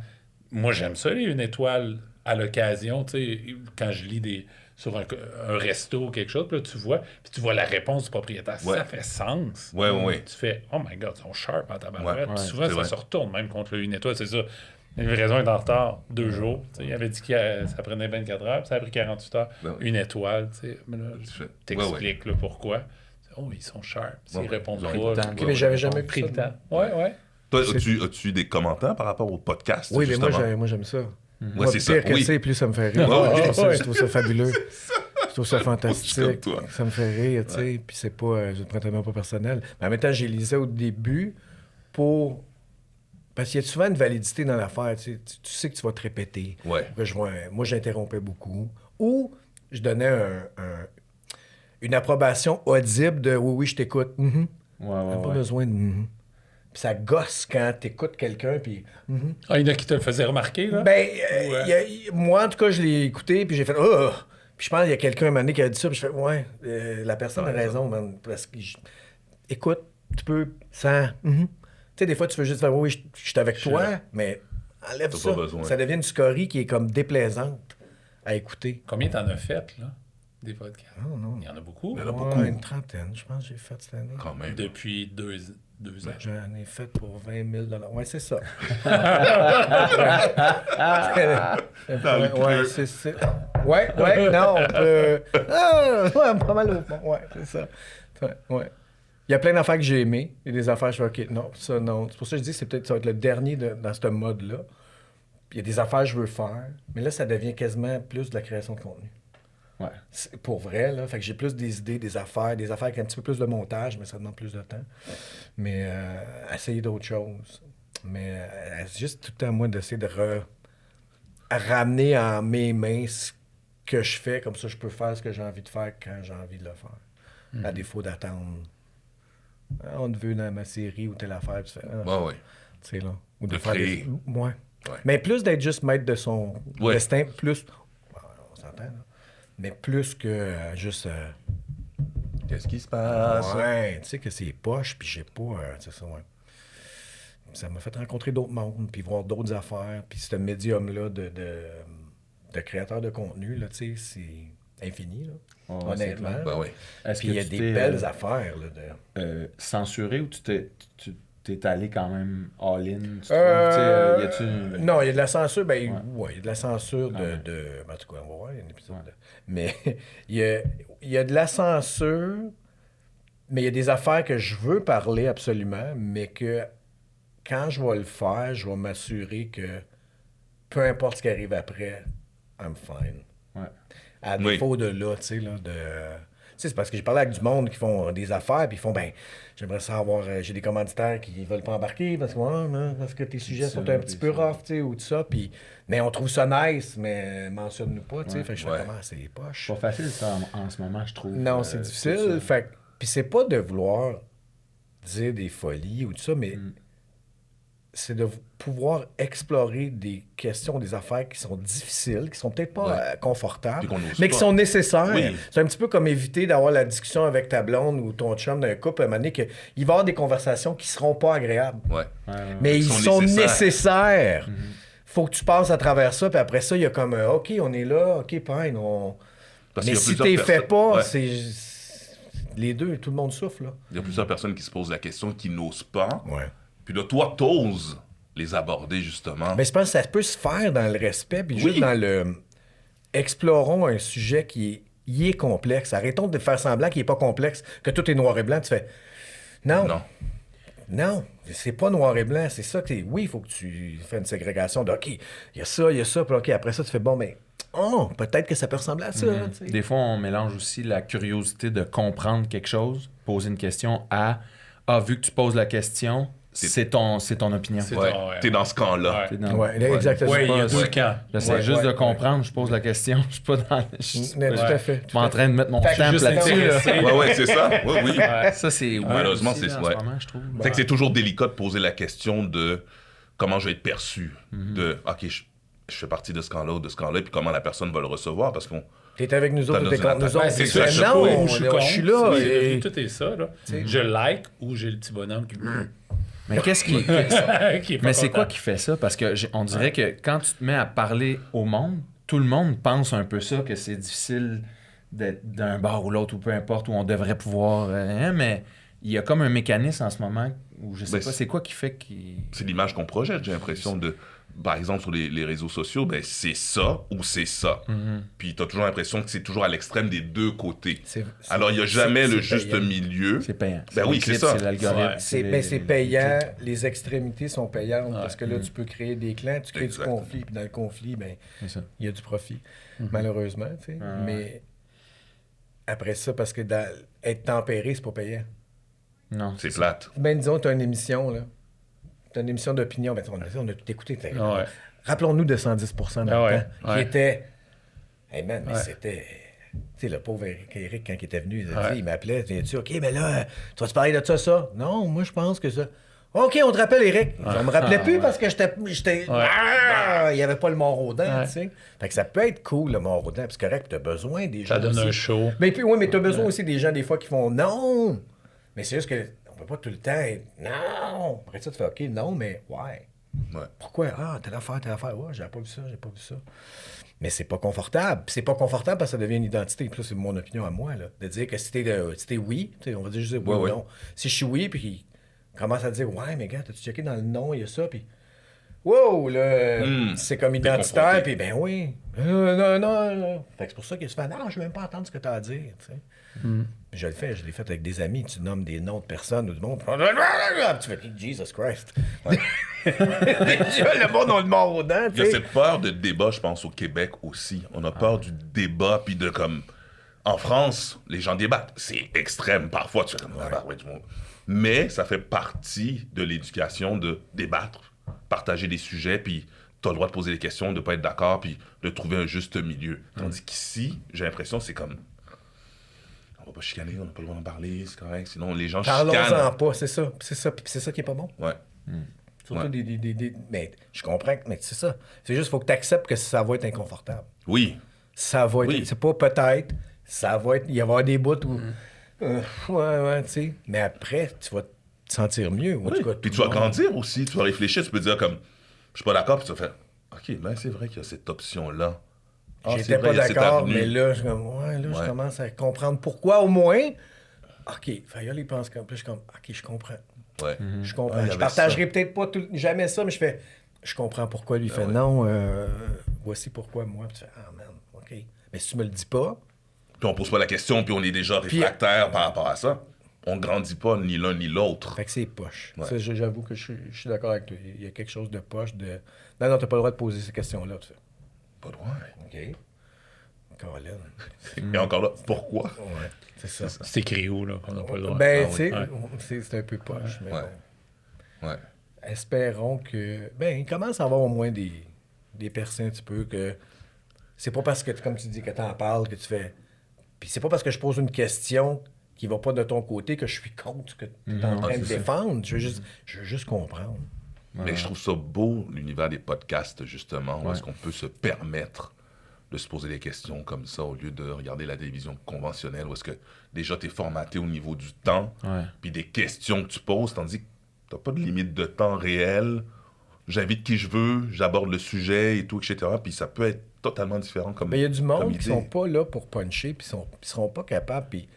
moi, j'aime ça, une étoile à l'occasion, tu sais, quand je lis sur un resto ou quelque chose, puis là, tu vois la réponse du propriétaire. Ouais. Ça fait sens. Ouais, ouais. Tu fais, oh my God, ils sont sharp en tabarouette. Ouais. Puis souvent, C'est ça vrai. se retourne même contre une étoile, c'est ça. La livraison est en retard 2 jours. Tu sais, il avait dit que ça prenait 24 heures, puis ça a pris 48 heures. Ben oui. Une étoile, tu sais. Mais là, fais- t'expliques là, pourquoi. Oh, ils sont sharp. S'ils Ouais, répondent ils ont pas. pris le temps. là, OK, mais j'avais jamais pris vu le ça. temps. Ouais. Toi, as-tu des commentaires par rapport au podcast? Oui, mais justement? moi, j'aime ça. Ouais, Moi, c'est ça. pire que Oui. c'est, plus ça me fait rire. Ouais, Je trouve ça fabuleux. Je trouve ça Comme fantastique. toi. Ça me fait rire, tu sais. Puis c'est pas, je ne prends tellement pas personnel. Mais en même temps, j'ai lisé au début pour. Parce qu'il y a souvent une validité dans l'affaire. Tu sais que tu vas te répéter. Ouais. Moi, j'interrompais beaucoup. Ou je donnais une approbation audible de oui, je t'écoute. Mhm. Ouais, Pas besoin de. Mhm. Puis ça gosse quand t'écoutes quelqu'un, puis. Mhm. Ah, il y en a qui te le faisaient remarquer, là? Ben, Ouais. moi, en tout cas, je l'ai écouté, puis j'ai fait oh! Puis je pense qu'il y a quelqu'un un moment donné qui a dit ça, puis je fais ouais, la personne a raison, man. Parce que, écoute, tu peux sans. Tu sais, des fois, tu veux juste faire oui, je suis avec toi, mais enlève T'as ça. pas besoin. Ça devient une scorie qui est comme déplaisante à écouter. Combien t'en as fait, là, des podcasts? Oh non. Il y en a beaucoup. Il y en a Ouais, beaucoup. une trentaine, je pense que j'ai fait cette année. Quand même. Depuis deux ans. J'en ai fait pour 20 000 $. Ouais, c'est ça. Ouais, c'est... Ouais, non, on peut... Ah, ouais, pas mal au fond. Ouais, c'est ça. Ouais. Il y a plein d'affaires que j'ai aimées. Il y a des affaires, je fais, OK, non, ça, non. C'est pour ça que je dis que ça va être le dernier dans ce mode-là. Puis il y a des affaires que je veux faire. Mais là, ça devient quasiment plus de la création de contenu. Ouais. C'est pour vrai, là. Fait que j'ai plus des idées, des affaires avec un petit peu plus de montage, mais ça demande plus de temps. Mais essayer d'autres choses. Mais c'est juste tout le temps, moi, d'essayer de ramener en mes mains ce que je fais. Comme ça, je peux faire ce que j'ai envie de faire quand j'ai envie de le faire. À défaut d'attendre. Ah, on te veut dans ma série ou telle affaire. Puis tu fais, Ouais. tu sais, là. Ou De faire créer. Ouais. Ouais. Mais plus d'être juste maître de son Ouais. destin, plus. On s'entend, là. Mais plus que juste. Qu'est-ce qui se passe? Ouais, tu sais que c'est poche, puis j'ai pas. C'est ça, ouais. ça m'a fait rencontrer d'autres mondes, puis voir d'autres affaires. Puis ce médium-là de créateur de contenu, là, tu sais, c'est infini, là, Oh, honnêtement. Ben oui. Est-ce Puis que il y a tu des t'es, belles affaires, là, censuré ou tu t'es allé quand même all-in? Tu trouves? Tu sais, y a-tu... Non, il y a de la censure. Ben, Ouais. ouais, il y a de la censure Ah ouais. En tout cas, on va voir, il y a un épisode. Mais il y a de la censure, mais il y a des affaires que je veux parler absolument, mais que quand je vais le faire, je vais m'assurer que peu importe ce qui arrive après, I'm fine. Ouais. À Oui. défaut de là, tu sais, là, de... Tu sais, c'est parce que j'ai parlé avec du monde qui font des affaires, puis ils font, ben, j'aimerais savoir, j'ai des commanditaires qui veulent pas embarquer parce que, ouais, non, parce que tes sujets Ça, sont un petit peu ça. rough, tu sais, ou tout ça, puis... Mais on trouve ça nice, mais mentionne-nous pas, tu sais, Ouais. fait que je Ouais. fais comment, c'est poche. C'est pas facile, ça, en ce moment, je trouve. Non, c'est tout difficile, ça. fait que... Puis c'est pas de vouloir dire des folies ou tout ça, mais c'est de pouvoir explorer des questions, des affaires qui sont difficiles, qui sont peut-être pas Ouais. confortables, Puis qu'on n'ose mais qui pas. sont nécessaires. Oui. C'est un petit peu comme éviter d'avoir la discussion avec ta blonde ou ton chum d'un couple, à un moment donné, qu'il va y avoir des conversations qui seront pas agréables. Ouais. Ouais, ouais, ouais. Mais ils sont sont nécessaires. nécessaires. Faut que tu passes à travers ça, puis après ça, il y a comme, OK, on est là, OK, fine, on... Parce Mais qu'il y a si plusieurs t'es fait personnes- pas, Ouais. c'est... Les deux, tout le monde souffle, là. Il y a plusieurs personnes qui se posent la question, qui n'osent pas. Ouais. Puis là, toi, t'oses les aborder, justement. Mais je pense que ça peut se faire dans le respect, puis Oui. juste dans le... Explorons un sujet qui est complexe. Arrêtons de faire semblant qu'il n'est pas complexe, que tout est noir et blanc. Tu fais... Non, Non. non, c'est pas noir et blanc. C'est ça que t'es... Oui, il faut que tu fais une ségrégation de, OK, il y a ça, puis OK, après ça, tu fais, bon, mais... Oh, peut-être que ça peut ressembler à ça. tu sais. Des fois, on mélange aussi la curiosité de comprendre quelque chose, poser une question, à « Ah, vu que tu poses la question, c'est ton opinion. » C'est- Ouais. Ouais. T'es dans ce camp-là. Ouais. T'es dans- Ouais, exactement. Ouais, il y a pas- deux camps. J'essaie Ouais, juste ouais, de ouais. comprendre, je pose la question, je suis pas dans... Je suis Mais tout à fait. pas en train de mettre mon Fait que stamp juste là-dessus. là. intéressé. Ouais, ouais, c'est ça. Oui, oui. Ouais. Ça, c'est weird Malheureusement, aussi, c'est- là, en ouais. ce moment, je trouve. C'est que c'est toujours délicat de poser la question de comment je vais être perçu. Mhm. De, OK, je fais partie de ce camp-là ou de ce camp-là, puis comment la personne va le recevoir, parce qu'on... T'es avec nous autres, T'as t'es dans contre une nous autres. attaque. C'est C'est ça, ça, je je sais sais pas pas où je suis je contre. suis là. C'est et- devenu- Tout est ça, là. Je like ou j'ai le petit bonhomme qui... Mais qu'est-ce qui... qui est pas Mais c'est quoi content. qui fait ça? Parce que on dirait que quand tu te mets à parler au monde, tout le monde pense un peu ça, que c'est difficile d'être d'un bar ou l'autre, ou peu importe, où on devrait pouvoir... mais il y a comme un mécanisme en ce moment où je sais Ben, pas, c'est quoi qui fait qu'il... C'est l'image qu'on projette, j'ai l'impression de... Par exemple, sur les réseaux sociaux, ben, c'est ça ou c'est ça. Puis t'as toujours l'impression que c'est toujours à l'extrême des deux côtés. Alors, il n'y a jamais le juste payant. milieu. C'est payant. Ben oui, les clips, c'est ça. C'est l'algorithme. Ouais. C'est payant, les extrémités sont payantes parce que là, tu peux créer des clans, tu crées Exact. du conflit, puis dans le conflit, ben, C'est ça. il y a du profit, malheureusement, tu sais. Mais après ça, parce que être tempéré, c'est pas payant. Non. C'est plate. Ben, disons, tu as une émission, là. Tu as une émission d'opinion, ben, on a tout écouté. Ouais. Rappelons-nous de 110% dans Ah le ouais, temps, ouais. qui était... Hey man, mais Ouais. c'était... Tu sais, le pauvre Eric, quand il était venu, Ouais. il m'appelait, viens-tu, OK, mais là, tu vas te parler de ça? Non, moi, je pense que ça... OK, on te rappelle, Eric. On me rappelait plus parce que j'étais... Ouais. Ah, il n'y avait pas le mort aux dents, Ouais. tu sais. Fait que ça peut être cool, le mort aux dents, puis c'est correct, tu as besoin des gens Ça donne aussi. un show. Mais puis, oui, mais tu as besoin aussi des gens, des fois, qui font non. Mais c'est juste que on peut pas tout le temps être non. Après ça, tu fais OK, non, mais ouais. Ouais. Pourquoi? Ah, telle affaire. Ouais, j'avais pas vu ça. Mais c'est pas confortable. Puis c'est pas confortable parce que ça devient une identité. Puis ça, c'est mon opinion à moi, là. De dire que si t'es oui, tu sais, on va dire juste oui Ouais, ou ouais. non. Si je suis oui, puis qu'il commence à dire ouais, mais gars, t'as-tu checké dans le nom, il y a ça, puis. Wow, là, c'est comme identitaire, confronté. puis ben oui. Non. Fait que c'est pour ça qu'il se fait, non, je veux même pas entendre ce que t'as à dire, tu sais. Puis je l'ai fait avec des amis, tu nommes des noms de personnes ou du monde. Tu fais, Jesus Christ. Déjà, le monde a le mort aux dents, Il tu y a sais. cette peur de débat, je pense, au Québec aussi. On a peur du débat, puis de comme... En France, les gens débattent. C'est extrême parfois. Tu fais comme... Ah, ouais, du monde. Mais ça fait partie de l'éducation de débattre, partager des sujets, puis t'as le droit de poser des questions, de pas être d'accord, puis de trouver un juste milieu. Tandis qu'ici, j'ai l'impression que c'est comme... On va pas chicaner, on n'a pas le droit d'en parler, c'est correct. Sinon, les gens Parlons-en chicanent. pas, c'est ça. Puis c'est ça qui est pas bon. Ouais. Surtout Ouais. Mais je comprends, mais c'est ça. C'est juste, il faut que tu acceptes que ça va être inconfortable. Oui. Ça va être. Oui. C'est pas peut-être. Ça va être. Il va y avoir des bouts où. Ouais, tu sais. Mais après, tu te sentir mieux. Ou en tout cas, Puis tout tu vas le monde. grandir aussi, tu vas réfléchir, tu peux dire comme, je suis pas d'accord, puis tu vas faire, OK, ben c'est vrai qu'il y a cette option-là. Ah, c'est J'étais vrai, pas il y a cette d'accord, avenue. mais là, je suis comme, je Ouais. commence à comprendre pourquoi au moins. OK, Fayol, il pense comme. Puis je suis comme, OK, je comprends. Ouais. Je comprends. Ah, il y je avait partagerai ça. peut-être pas jamais ça, mais je fais, je comprends pourquoi lui fait ouais. non, voici pourquoi moi. Puis tu fais, ah man, OK. Mais si tu me le dis pas, Puis on pose pas la question, puis on est déjà réfractaire par rapport à ça. On grandit pas ni l'un ni l'autre. fait que c'est poche. Ouais. Ça, j'avoue que je suis d'accord avec toi. Il y a quelque chose de poche de. Non, t'as pas le droit de poser ces questions-là. Tu fais, Pas de droit. OK. Colin. Et encore là, pourquoi? Ouais, c'est ça. C'est écrit où, là? On n'a pas le droit. Ben, Ah tu sais, ouais. c'est un peu poche, mais Ouais. bon. Ouais. Espérons que. Ben, il commence à avoir au moins des personnes un petit peu que. C'est pas parce que, comme tu dis, que t'en parles que tu fais. Puis c'est pas parce que je pose une question qui va pas de ton côté que je suis contre ce que tu es en train de c'est ça. défendre. Je veux juste comprendre. Mais je trouve ça beau, l'univers des podcasts, justement, où est-ce qu'on peut se permettre de se poser des questions comme ça au lieu de regarder la télévision conventionnelle, où est-ce que déjà tu es formaté au niveau du temps, Ouais. puis des questions que tu poses, tandis que tu n'as pas de limite de temps réel. J'invite qui je veux, j'aborde le sujet et tout, etc. Puis ça peut être totalement différent comme Mais il y a du monde comme qui idée. sont pas là pour puncher, puis ils seront pas capables. Puis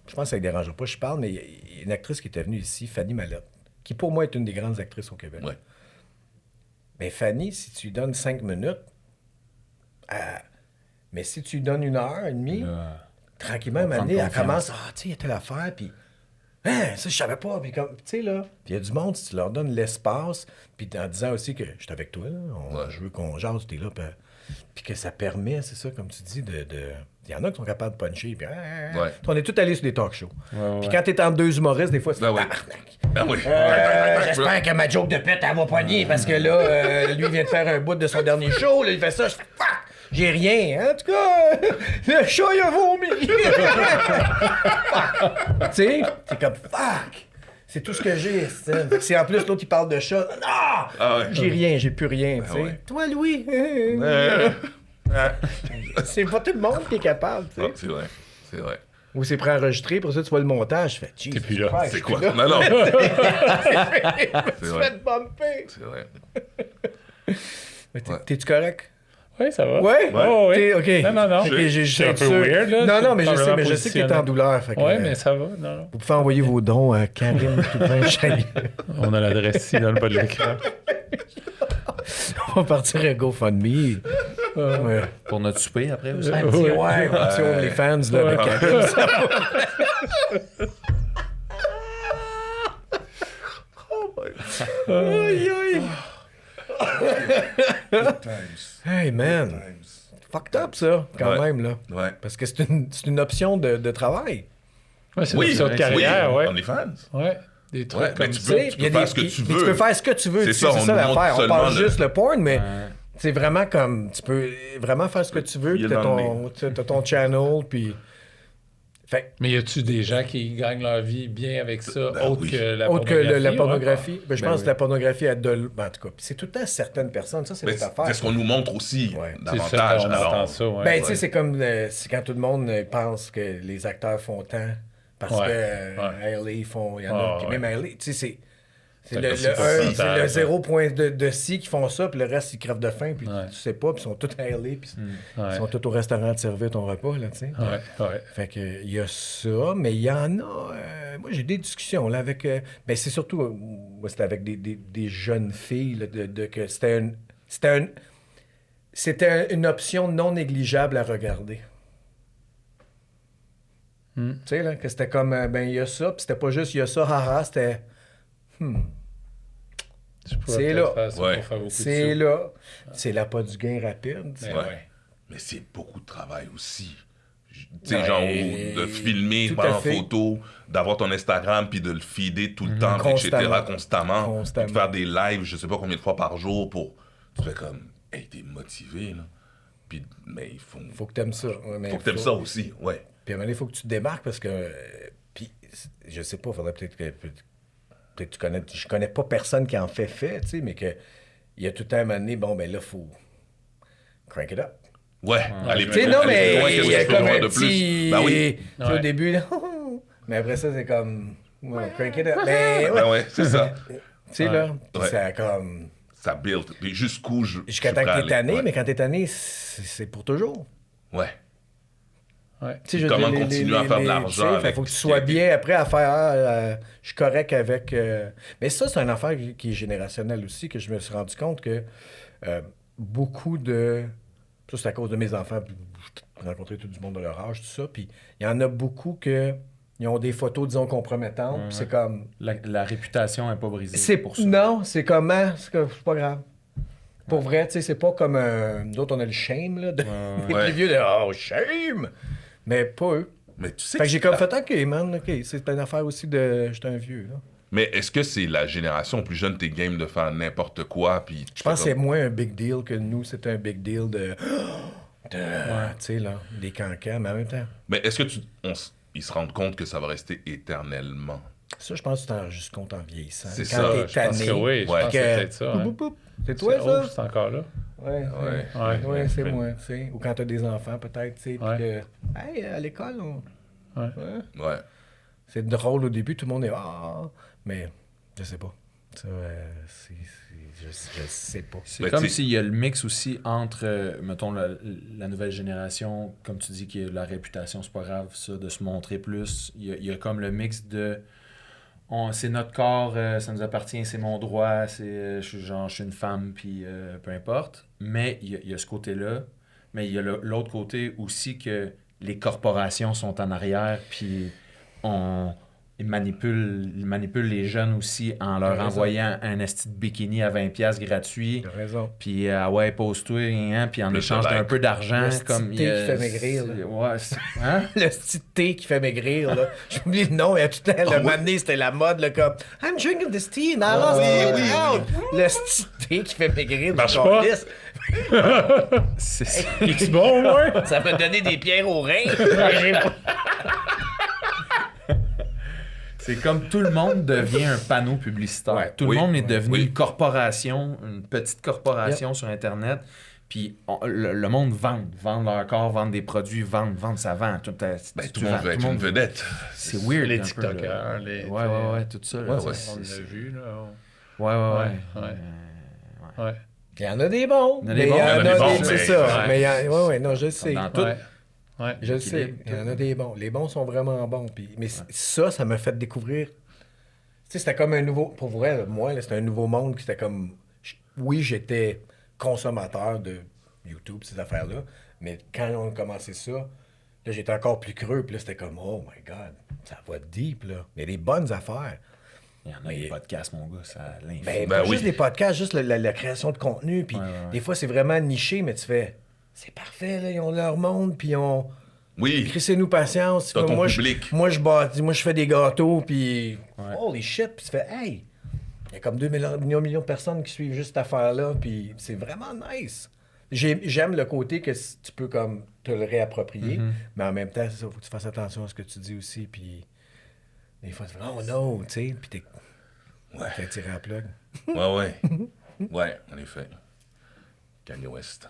je pense que ça ne dérangera pas. Je parle, mais il y a une actrice qui était venue ici, Fanny Mallette, qui pour moi est une des grandes actrices au Québec. Ouais. Mais Fanny, si tu lui donnes 5 minutes, mais si tu lui donnes 1h30, tranquillement, à un moment donné, elle commence, tu sais, il y a telle affaire, puis, ça, je savais pas, puis comme, tu sais, là, puis il y a du monde, si tu leur donnes l'espace, puis en disant aussi que je suis avec toi, là, je veux qu'on jase, t'es là, puis que ça permet, c'est ça, comme tu dis, il y en a qui sont capables de puncher, puis, on est tous allés sur des talk shows. Puis quand t'es entre deux humoristes, des fois, c'est Ben oui. tabarnak. Ben oui. J'espère que ma joke de pète, elle va poigner, parce que là, lui, il vient de faire un bout de son dernier show, là, il fait ça, je fais, fuck! J'ai rien. En tout cas, le chat, il a vomi. Tu sais, c'est comme fuck. C'est tout ce que j'ai. Si en plus, l'autre, il parle de chat. Non! Ah ouais. J'ai rien, j'ai plus rien. tu sais. ouais. Toi, Louis. C'est pas tout le monde qui est capable. Tu sais. Ah, c'est vrai. C'est vrai. Ou c'est préenregistré, pour ça, tu vois le montage. Je fais, Jesus plus là. Christ, C'est je quoi? suis là. Non, non. Tu C'est fais vrai. te bumper. C'est vrai. Mais Ouais. T'es-tu correct? Oui, ça va. Ouais? Oh, oui. T'es- OK. Non, non, non. Ok, C'est un peu weird, là. Non, non, mais C'est je pas sais, vraiment mais je sais que t'es en positionnel. douleur. Fait que, Oui, mais ça va. Non, non. Vous pouvez envoyer vos dons à Karim Toupin-Chagnon. On a l'adresse ici dans le bas de l'écran. On va partir un GoFundMe. Ouais. Pour notre souper après aussi. Un petit, ouais, un petit OnlyFans là, avec Karim. ça va. Aïe, aïe. Hey, man. Fucked up, ça, quand Ouais. même, là. Ouais. Parce que c'est une option de travail. Ouais, c'est Oui, une option de carrière, oui, ouais. on est fans. Ouais. Des trucs Ouais, mais comme tu ça. peux- Tu sais, il y a faire des- ce que tu puis veux. Tu peux faire ce que tu veux. C'est tu sais, ça, c'est on ça nous montre l'affaire. On seulement parle le- juste le porn, mais c'est vraiment comme... Tu peux vraiment faire ce que tu veux. Il est T'as dans le t'as ton channel, puis... Fait Mais y a-tu des gens qui gagnent leur vie bien avec ça, Ben autre oui. que la autre que pornographie? la ouais? pornographie, ben, je Ben pense oui. que la pornographie a de... Ben, en tout cas, puis c'est tout le temps certaines personnes. Ça, c'est Mais notre affaire. c'est ce qu'on nous montre aussi Ouais. C'est ça, davantage. on Alors, entend ça, ouais. Ben, tu sais, c'est comme c'est quand tout le monde pense que les acteurs font tant parce Ouais, que à LA font. Il y en a. Ah, Puis ouais. même à LA, tu sais, c'est C'est le, un le, petit un, pourcentage, c'est le ouais. 0 point de ci qui font ça, puis le reste, ils crèvent de faim, puis Ouais. tu sais pas, puis ils sont tous à LA, puis Ouais. ils sont tous au restaurant de servir ton repas, là, tu sais. Ouais, ouais. Fait que il y a ça, mais il y en a. Moi, j'ai des discussions là avec. Ben, c'est surtout. Moi, c'était avec des jeunes filles, là, que c'était une option non négligeable à regarder. Tu sais, là, que c'était comme. Ben, il y a ça, puis c'était pas juste il y a ça, haha, c'était. Je pourrais C'est peut-être là. faire ça Ouais. pour faire beaucoup de C'est sous. là. C'est là pas du gain rapide. Mais Ouais. ouais. Mais c'est beaucoup de travail aussi. Tu sais, Ouais, genre, de filmer, tout prendre à en fait. photo, d'avoir ton Instagram, puis de le feeder tout le temps, Constamment. etc., constamment. Constamment. Puis de faire des lives, je sais pas combien de fois par jour pour... Tu fais comme, hey, t'es motivé, là. Puis, mais il faut... Faut que t'aimes ça. Ouais, mais Faut que t'aimes ça aussi, ouais. Puis à un moment donné, il faut que tu te démarques parce que. Puis, je sais pas, faudrait peut-être que. Peut-être tu connais. Je connais pas personne qui en fait, tu sais, mais que. Il y a tout le temps un moment donné, bon, ben là, faut. Crank it up. Ouais, allez Tu plus sais, loin, non, allez plus mais loin, il qu'est-ce y a que tu peux comme voir un de petit. plus? Ben oui. Tu sais, au Ouais. début, là, mais après ça, c'est comme. Ouais, crank it up. Mais ouais. Ben ouais, c'est ça. Tu sais, là, puis Ouais. ça comme... Ça build. Puis jusqu'où je. Jusqu'à je temps suis que prêt à t'es tanné, aller. mais quand t'es tanné, c'est pour toujours. Ouais. Ouais. Tu sais, je veux Comment dire, continuer à faire de l'argent tu sais, avec faut que tu ce sois qui a été- bien après à faire je suis correct avec. Mais ça, c'est une affaire qui est générationnelle aussi, que je me suis rendu compte que beaucoup de. Ça, c'est à cause de mes enfants. Puis j'ai rencontré tout du monde de leur âge, tout ça. Puis il y en a beaucoup ils ont des photos, disons, compromettantes. Puis c'est comme. La réputation n'est pas brisée C'est pour ça. Non, c'est comment? C'est pas grave. Pour vrai, tu sais, c'est pas comme. Nous autres, on a le shame, là. Les Ouais. plus vieux de Oh, shame! Mais pas eux. Mais tu sais Fait que j'ai comme la- fait, OK, man, OK, c'est une affaire aussi de. J'étais un vieux, là. Mais est-ce que c'est la génération plus jeune, t'es game de faire n'importe quoi, puis Je pense que c'est moins un big deal que nous, c'était un big deal de. Tu sais, là, des cancans, mais en même temps. Mais est-ce que ils se rendent compte que ça va rester éternellement? Ça, je pense que tu t'en rends juste compte en vieillissant. C'est Quand ça, t'es Je pense tanné. que oui, je Ouais. pense que c'est peut-être ça. Poup, hein. poup, poup. C'est toi, Oh, ça? c'est encore là. Ouais, Ouais. Ouais. c'est Ouais. moi, tu sais. Ou quand t'as des enfants, peut-être, tu sais. Puis Ouais. que. Hey, à l'école, Ouais. Ouais. c'est drôle au début, tout le monde est. Mais, je sais pas. Ça, je sais pas. C'est Ben, comme tu sais- s'il y a le mix aussi entre, mettons, la nouvelle génération, comme tu dis, que la réputation, c'est pas grave, ça, de se montrer plus. Il y a comme le mix de. C'est notre corps, ça nous appartient, c'est mon droit, je suis une femme, puis peu importe. Mais il y a ce côté-là. Mais il y a l'autre côté aussi que les corporations sont en arrière, puis ils manipulent les jeunes aussi en leur T'as raison. envoyant un esti de bikini à 20$ gratuit. T'as raison. Puis, ouais, pose-toi, hein, puis en Le échange d'un like. peu d'argent. Le petit Comme thé qui fait maigrir, là. Ouais, hein? Le petit thé qui fait maigrir, là. J'oublie le nom, il y a tout le temps, le moment donné, c'était la mode, là, comme I'm drinking this tea and I lost weight out. Le petit thé qui fait maigrir, du Marche pas. calice. C'est ça. Es-tu bon, ouais? Ça m'a donné des pierres aux reins. C'est comme tout le monde devient un panneau publicitaire. Ouais. Tout Oui. le monde est devenu Oui. une corporation, une petite corporation sur Internet. Puis le monde vend leur corps, vend des produits, vend, ça vend. Tout Ben, tout le monde veut être une vedette. C'est weird. Les un peu, TikTokers, là. les. Ouais, tout ça. là, Ouais, tu ouais. sais, On c'est- l'a vu, là. Ouais. Ouais. Il y en a des bons. Il y en a des mais bons, il y en a des bons, c'est mais- ça. ouais. Mais ouais, non, je le sais. Dans tout. Ouais. Ouais. Je le sais. Il y en a des bons. Les bons sont vraiment bons. Puis, mais ça m'a fait découvrir. Tu sais, c'était comme un nouveau. Pour vrai, là, moi, là, c'était un nouveau monde qui était comme. Oui, j'étais consommateur de YouTube, ces affaires-là. Mais quand on a commencé ça, là, j'étais encore plus creux. Puis là, c'était comme, oh my God, ça va deep, là. Il y a des bonnes affaires. Il y en a des podcasts, mon gars, ça a l'infini. Ben, Ben pas oui. juste des podcasts, juste la création de contenu. Puis des fois, c'est vraiment niché, mais tu fais, c'est parfait, là, ils ont leur monde, puis ils ont. Oui. Crissez-nous patience. T'as ton moi, public. moi, je fais des gâteaux, puis Ouais. holy shit, puis tu fais, hey, il y a comme 2 millions de personnes qui suivent juste cette affaire-là, puis c'est vraiment nice. J'aime le côté que tu peux comme te le réapproprier, mais en même temps, c'est ça, faut que tu fasses attention à ce que tu dis aussi, puis des fois, tu fais, oh no, tu sais, puis t'es tiré à plug. Ouais. Ouais, en effet. Kanye West.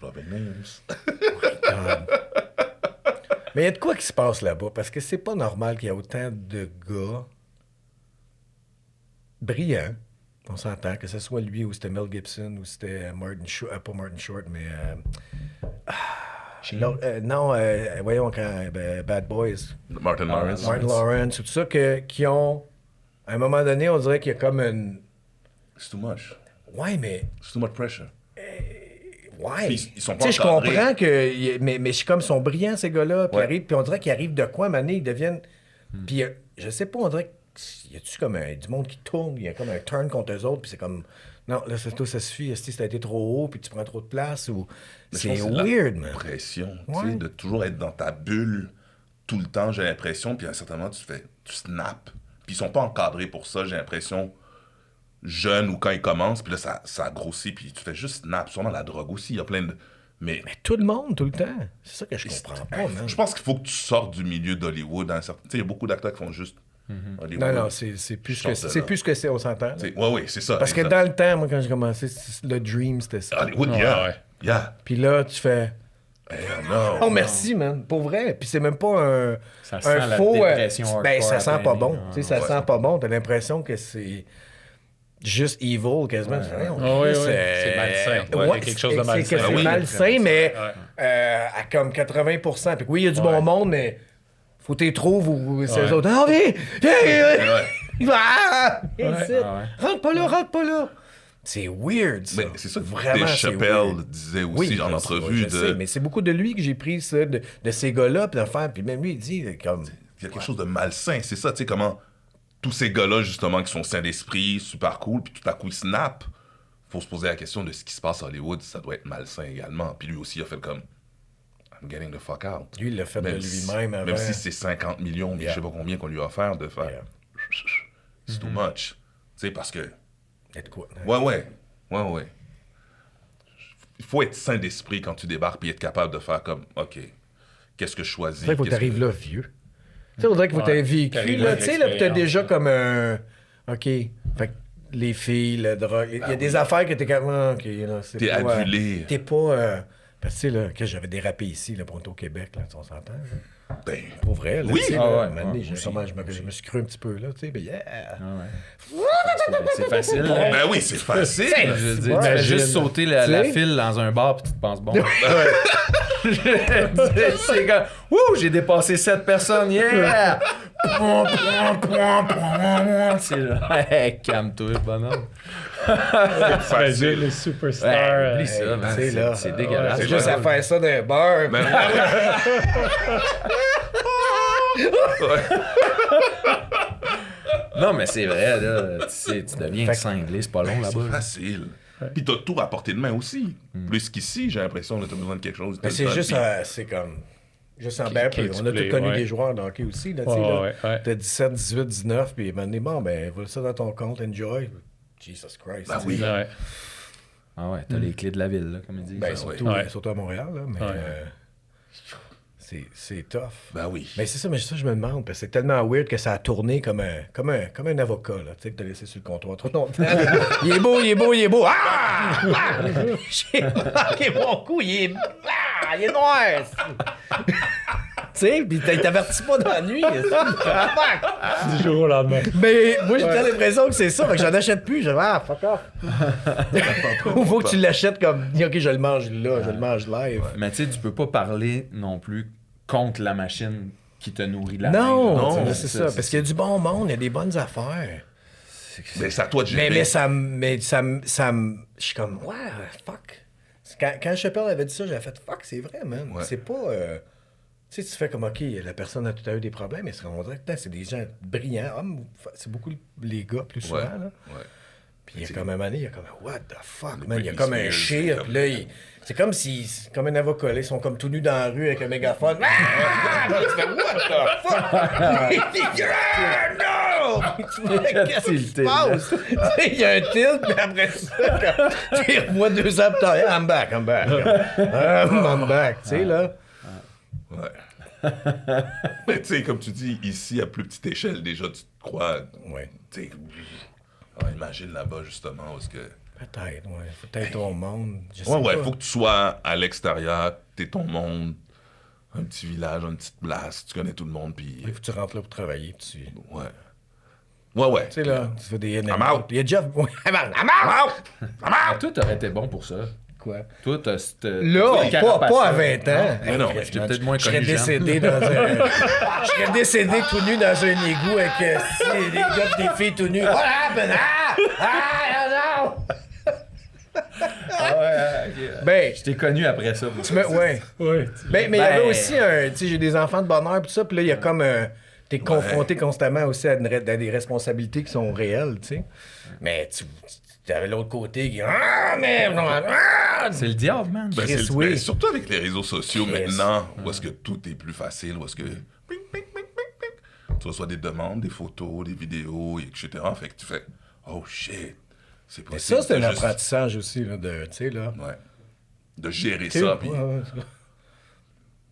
Robin Williams. Mais il y a de quoi qui se passe là-bas, parce que c'est pas normal qu'il y ait autant de gars brillants, on s'entend, que ce soit lui ou c'était Mel Gibson ou c'était Martin Short, pas Martin Short, mais... voyons, Bad Boys, Martin Lawrence. Martin Lawrence, ou tout ça, qui ont... À un moment donné, on dirait qu'il y a comme une... It's too much. Ouais, mais... It's too much pressure. Ouais. Ils sont pas Tu sais, je encadrés. comprends que. Mais comme ils sont brillants, ces gars-là. Puis, Ouais. puis on dirait qu'ils arrivent de quoi, mané, ils deviennent. Puis je sais pas, on dirait qu'il y a-tu comme du monde qui tourne, il y a comme un turn contre eux autres, puis c'est comme. Non, là, toi, ça suffit. Si ça a été trop haut, puis tu prends trop de place, ou. Mais je C'est pense que la weird, man. pression, tu Ouais. sais, de toujours être dans ta bulle tout le temps, j'ai l'impression. Puis à un certain moment, tu snaps. Puis ils sont pas encadrés pour ça, j'ai l'impression. Jeunes ou quand ils commencent, puis là, ça grossit, puis tu fais juste snap. Sûrement la drogue aussi, il y a plein de. Mais Tout le monde, tout le temps. C'est ça que je comprends pas, man. je pense qu'il faut que tu sortes du milieu d'Hollywood. Tu sais, il y a beaucoup d'acteurs qui font juste Hollywood. Non, c'est plus Je que sors de c'est là. plus ce que c'est, on s'entend. là. Oui, c'est ça. Parce que exact. dans le temps, moi, quand j'ai commencé, le dream, c'était ça. Hollywood, Ouais, yeah. ouais. Yeah. Puis là, tu fais. Non. Oh, merci, man. Pour vrai. Puis c'est même pas un, Ça sent un la faux. dépression Ben, ça hardcore sent pas après, bon. hein. Tu sais, ça Ouais. sent pas bon. T'as l'impression que c'est juste evil, quasiment. Oui, c'est malsain. Ouais, il y a quelque chose de malsain. C'est que Ah c'est oui. malsain, mais Ouais. à comme 80%. Puis oui, il y a du Ouais. bon monde, mais faut t'y trouver ou c'est Ouais. eux autres. Ah, viens! Viens! Ouais. Ah! Viens Ouais. ici. Ah ouais. Rentre pas là, rentre pas là. C'est weird, ça. Mais c'est ça que Vraiment, Dave c'est Chappelle weird. disait aussi Oui, en je entrevue. sais, je sais, mais c'est beaucoup de lui que j'ai pris ça, de ces gars-là, puis de faire. Puis même lui, il dit comme. Il y a quelque chose de malsain. C'est ça, tu sais, comment tous ces gars-là, justement, qui sont sains d'esprit, super cool, puis tout à coup, ils snap. Faut se poser la question de ce qui se passe à Hollywood, ça doit être malsain également. Puis lui aussi, il a fait comme I'm getting the fuck out. Lui, il l'a fait de lui-même avant. Même si c'est 50 millions, mais Yeah. je sais pas combien qu'on lui a offert de faire. Yeah. C'est too much. Tu sais, parce que. Il y a de quoi. Ouais. Il faut être sain d'esprit quand tu débarques, puis être capable de faire comme OK, qu'est-ce que je choisis? C'est vrai qu'il faut que Qu'est-ce t'arrives que- là vieux. Tu sais, on dirait qu'il faut que t'aies Ouais, vécu, t'arrives là. avec Tu sais, là, puis t'as l'expérience, déjà ouais. comme un. OK. Fait que les filles, le drogue. Il y a des affaires que t'es comme. Ah, OK, là, c'est T'es pas, adulé. T'es pas. Parce que, tu sais, là, que j'avais dérapé ici, là, pour au Québec, là, on s'entend. Là. Ben, Pour vrai, là. Oui. tu sais, Ah là, ouais, à un moment donné, ouais, j'ai- aussi. comment je me suis cru un petit peu, là, tu sais, mais yeah. Ah ouais. C'est facile. ben oui, c'est facile. Je veux dire, tu fais Imagine. juste sauter la Tu sais. file dans un bar puis tu te penses bon. C'est comme, ouh, j'ai dépassé 7 personnes, yeah! C'est là, hey, calme-toi, bonhomme. Imagine les superstars. Ouais, oublie ça, Hey, man, tu sais, là. c'est dégueulasse. C'est juste à faire ça dans un bar. Ben, Non, mais c'est vrai, là, tu sais, tu deviens Fait que- cinglé, c'est pas long c'est là-bas. là. facile. Puis t'as tout à portée de main aussi. Plus qu'ici, j'ai l'impression que t'as besoin de quelque chose. Mais t'as c'est le juste, puis- c'est comme. Juste en ben, Qui on a play, tous connu ouais. des joueurs de hockey aussi, là, tu sais, Ouais, là. ouais. T'as 17, 18, 19, puis maintenant, bon, ben, voilà ça dans ton compte, enjoy. Jesus Christ. Ben tu sais. oui. Ouais. Ah ouais, t'as les clés de la ville, là, comme ils disent. Ben, Ah surtout, Ouais. surtout à Montréal, là, mais Ouais. c'est tough. Ben oui. Mais c'est ça, mais ça, je me demande, parce que c'est tellement weird que ça a tourné comme un avocat, là, tu sais, que t'as laissé sur le comptoir trop longtemps. Il est beau, il est beau, il est beau. Ah! Ah! J'ai manqué mon coup, il est... Ah! Il est noir! Tu sais, pis il t'avertit pas dans la nuit. Fuck! Du jour au lendemain. Mais moi, j'ai l'impression que c'est ça, fait que j'en achète plus. Je vais, ah, fuck off. Ou faut que tu l'achètes comme, ok, je le mange là, je le mange live. Mais tu sais, tu peux pas parler non plus contre la machine qui te nourrit la Non, main, là. non, c'est ça. Parce qu'il y a du bon monde, il y a des bonnes affaires. Ben, c'est à toi de gérer. Mais je suis comme, ouais, fuck. Quand Chappelle avait dit ça, j'avais fait, fuck, c'est vrai, man. Ouais. C'est pas. Tu sais, tu fais comme, ok, la personne a tout à eu des problèmes, mais on dirait que putain, c'est des gens brillants. Hommes, c'est beaucoup les gars plus souvent, Ouais. là. Ouais. Puis il y a comme un moment donné, il y a comme, what the fuck, Le man. Il y a Britney comme un Spears, shit, c'est puis là, c'est comme si, c'est comme un avocat, là, ils sont comme tout nus dans la rue avec un mégaphone. Ah! Puis là, tu fais, what the fuck? No! Tu fais, qu'est-ce qui se passe? Tu sais, il y a un tilt, puis après ça, quand tu revois 2 ans plus tard, I'm back. I'm back, tu sais, là. Ouais. Mais tu sais, comme tu dis, ici, à plus petite échelle, déjà, tu te crois. Ouais. Tu sais, imagine là-bas, justement, parce que. Peut-être, ouais. Peut-être ton monde. Je sais Ouais, pas. faut que tu sois à l'extérieur, t'es ton monde, un petit village, une petite place, tu connais tout le monde, puis. Il faut que tu rentres là pour travailler, puis tu... Ouais. Ouais. Tu sais, là, tu fais des... I'm out. Il y a Jeff... Ouais, I'm out! Ah, toi, t'aurais été bon pour ça. Quoi? Toi, t'as cette. Là, pas à 20 ans. Mais non, j'étais peut-être moins Je serais connu jeune. décédé dans un... Je serais décédé tout nu dans un égout avec des gars et des filles tout nus. What happened? Ah, non! Ah ouais, ok. Ben, Je t'ai connu après ça. tu me... Ouais. Ouais. Ben, mais il y avait Ben- aussi un... Tu sais, j'ai des enfants de bonheur, puis ça, puis là, il y a comme un... T'es confronté constamment aussi à des responsabilités qui sont réelles, tu sais. Mais tu avais l'autre côté qui... Ah, merde! Ah! C'est le diable, man. Ben, Chris, c'est- oui. ben, surtout avec les réseaux sociaux Chris. maintenant, où est-ce que tout est plus facile, où est-ce que. Ping, ping, ping, ping, ping. Tu reçois des demandes, des photos, des vidéos, etc. Fait que tu fais oh shit, c'est Mais possible. ça, c'est un de juste- apprentissage aussi, là, de... Tu sais, là... Ouais. De gérer Tu sais, ça, puis ouais, ouais,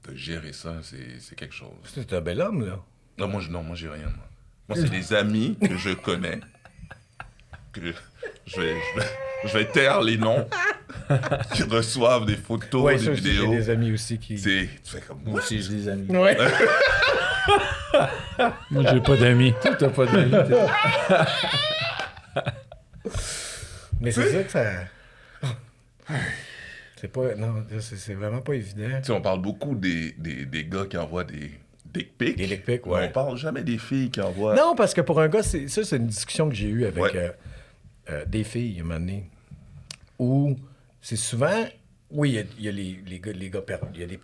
de gérer ça, c'est quelque chose. c'est un bel homme, là. Non, moi, j'ai rien, moi. Moi, c'est des amis que je connais, que je vais taire les noms, qui reçoivent des photos, Ouais, des ça aussi, j'ai vidéos. des amis aussi qui... Tu fais comme Moi aussi, j'ai des amis. Ouais. Moi, j'ai pas d'amis. T'as pas d'amis. Mais c'est ça que ça... C'est pas... Non, c'est vraiment pas évident. Tu sais, on parle beaucoup des gars qui envoient des dick pics. Des dick pics, mais ouais. on parle jamais des filles qui envoient... Non, parce que pour un gars, c'est une discussion que j'ai eue avec Ouais. des filles, un moment donné, où c'est souvent... Oui, il y a les gars... Il y a des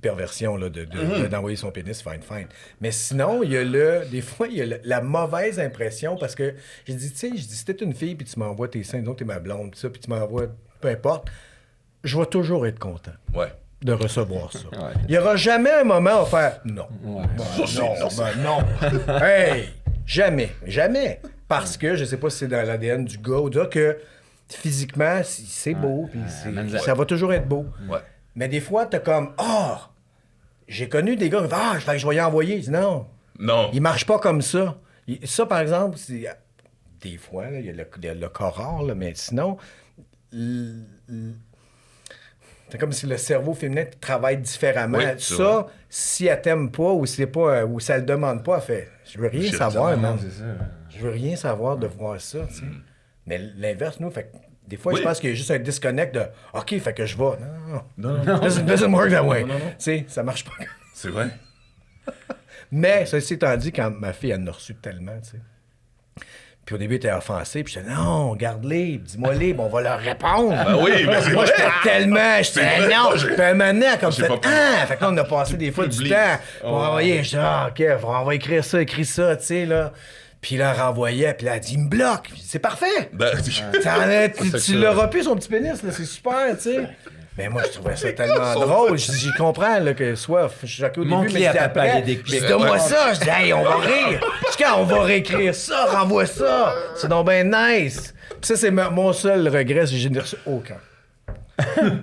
perversions là, d'envoyer son pénis, fine. Mais sinon, il y a des fois, il y a la mauvaise impression, parce que j'ai dit, tu sais, si t'es une fille, puis tu m'envoies tes seins, donc t'es ma blonde, puis ça, puis tu m'envoies... Peu importe, je vais toujours être content Ouais. de recevoir ça. Ouais. Il n'y aura jamais un moment où faire non. Ouais. Non. Hey! Jamais. Parce que je sais pas si c'est dans l'ADN du gars ou du gars que physiquement, c'est beau, puis ça va toujours être beau. Ouais. Mais des fois, t'as comme j'ai connu des gars qui disent fait que je vais y envoyer. Je dis, non, Non. il marche pas comme ça. Ça, par exemple, des fois, là, il y a le corps rare, là, mais sinon, c'est comme si le cerveau féminin travaille différemment. Oui, c'est ça, vrai. si elle t'aime pas ou c'est pas ou ça le demande pas, elle fait je veux rien Je savoir, sais, man. C'est ça. Je veux rien savoir de voir ça, tu sais. Mais l'inverse, nous, fait que des fois, Oui. je pense qu'il y a juste un disconnect de OK, fait que je vais. Non. Doesn't work that way. Tu sais, ça marche pas. C'est vrai. Mais, ceci étant dit, quand ma fille, elle en a reçu tellement, tu sais. Puis au début, elle était offensée, puis je disais, non, garde-les, dis-moi-les, on va leur répondre. Ben oui, mais c'est Moi, vrai. j'étais tellement, je C'est disais, vrai, non, moi, j'ai- puis un moment donné, comme j'ai fait, pas pu. fait que là, on a passé des fois du Publie. temps pour envoyer, je dis, OK, on va écrire ça, écris ça, tu sais, là. Puis là, elle renvoyait, puis là, elle dit, il me bloque. Puis c'est parfait. Ben, Tu l'auras plus, son petit pénis, là, c'est super, tu sais. Mais moi, je trouvais ça tellement drôle. J'y comprends là, que soit je suis choqué au début, Montre-les mais à c'était ta après. palette des Je dis, donne-moi Ouais. ça. Je dis, hey, on va rire. Je dis, quand on va réécrire ça, renvoie ça. C'est donc bien nice. Puis ça, c'est mon seul regret, c'est que je n'ai reçu aucun.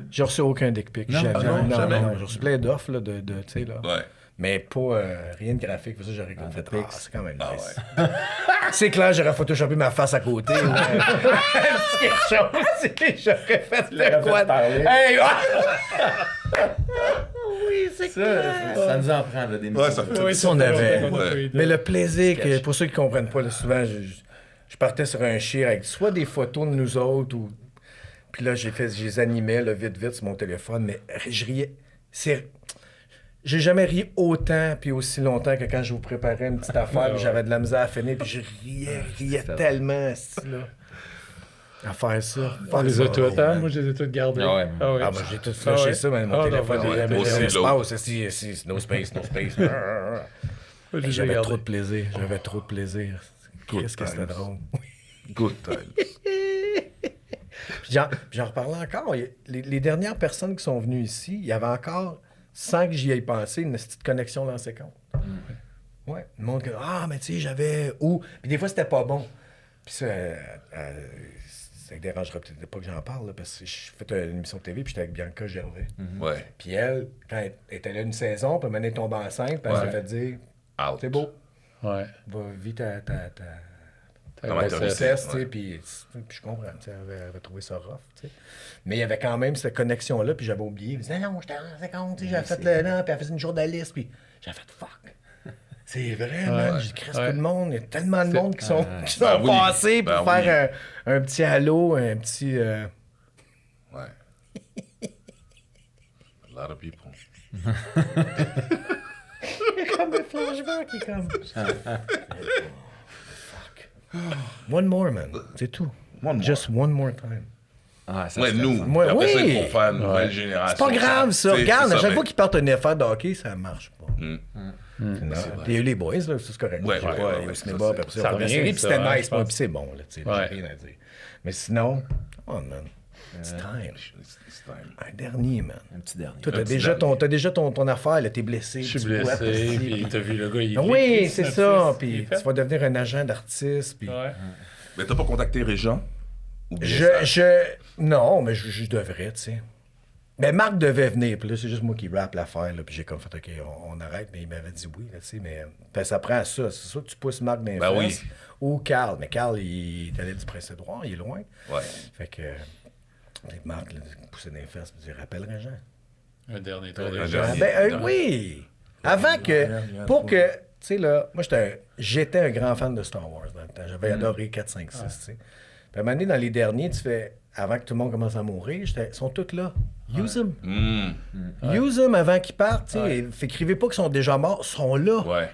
J'ai reçu aucun dick pic. Non, Jamais. non, jamais. J'ai reçu plein d'offres, là, tu sais, là. ouais. Mais pas rien de graphique. Pour ça, j'aurais comme fait, c'est quand même Ah nice. ouais. C'est clair, j'aurais photoshopé ma face à côté. Ouais. C'est quelque chose. J'aurais fait le quoi? Hey, oui, c'est Ça nous en prend, là, des Ouais, ça fait... Si on avait. Ouais. Mais le plaisir, que, pour ceux qui ne comprennent pas, là, souvent, je partais sur un chire avec soit des photos de nous autres, ou. Puis là, je les animais là, vite sur mon téléphone, mais je riais. J'ai jamais ri autant puis aussi longtemps que quand je vous préparais une petite affaire, puis j'avais de la misère à finir, puis je riais tellement, là, à faire ça. On les a toutes, hein? Moi, je les ai toutes gardées. Ah ouais. Ah ouais. Ah, moi, j'ai tout flashé ça, mais mon Ah, téléphone, non, il y avait aussi, un l'autre. espace, c'est no space. Moi, je les ai J'avais gardées. trop de plaisir. Qu'est-ce que c'était times. drôle. Good time. J'en reparlais encore. Les dernières personnes qui sont venues ici, il y avait encore, sans que j'y aie pensé, une petite connexion dans ces comptes. Ouais. Le monde qui mais tu sais, j'avais. Ou. Puis des fois, c'était pas bon. Puis ça, ça ne dérangera peut-être pas que j'en parle, là, parce que je fais une émission de TV, puis j'étais avec Bianca Gervais. Ouais. Puis elle, quand elle était là une saison, puis elle est tombée enceinte, puis elle s'est fait dire Out. c'est beau, Ouais. va vite ta Ta Dans ma grossesse. grossesse, tu sais, ouais. puis je comprends, tu sais, elle avait trouvé ça rough, tu sais. Mais il y avait quand même cette connexion-là, puis j'avais oublié. Elle me disait, non, j'étais en 50, tu sais, j'avais fait le nom, puis elle faisait une journaliste, puis j'avais fait fuck. C'est vrai, man, j'ai crissé tout le monde, il y a tellement de monde qui sont Ben oui, passés pour ben faire un petit halo, un petit... Ouais. A lot of people. comme un flashback, qui est comme... Fuck. One more, man, c'est tout. One more. Just one more time. Ah, ça Ouais, serait nous. fun. Moi, Puis après ça, oui. il faut faire une nouvelle génération. C'est pas grave, ça. Tu sais, Regarde, c'est à ça, chaque mais- fois qu'ils partent un affaire de hockey, ça marche pas. Mm. Non. Puis il y a eu les boys, là, ça, c'est correct. Ouais, J'ai ouais, pas ouais, allé au ouais, cinéma, ça, puis après ça ça, on a revient, série, puis ça, c'était hein, nice, je moi, pense. puis c'est bon, là, tu sais, Ouais. j'ai rien à dire. Mais sinon, oh man, it's time. It's time. Un dernier, man. Un petit dernier. Toi, Un t'as petit déjà ton affaire, là, t'es blessé. Je suis tu bois, blessé, puis- puis t'as vu le gars, il est Oui, c'est ça, puis puis tu vas devenir un agent d'artiste, puis... Ouais. Mais t'as pas contacté Régent? Ou bien Non, mais je devrais, tu sais. Mais Marc devait venir, puis là, c'est juste moi qui rappe l'affaire, là, puis j'ai comme fait, OK, on arrête, mais il m'avait dit oui, là, tu sais, mais ça prend ça. C'est sûr que tu pousses Marc dans les Ben oui. fesses, ou Carl, mais Carl, il est allé du Prince-Édouard, il est loin. Ouais. Fait que... Marc, là, pousser dans les fesses, je rappellerai Jean. Un dernier tour de Un jeu. dernier. Oui! Avant que. Pour que. Tu sais, là, moi, j'étais un grand fan de Star Wars dans le temps. J'avais adoré 4, 5, 6, tu sais. Puis à un moment donné, dans les derniers, tu fais. Avant que tout le monde commence à mourir, ils sont tous là. Use them. Use them avant qu'ils partent, tu sais. Écrivez pas qu'ils sont déjà morts, ils sont là. Ouais.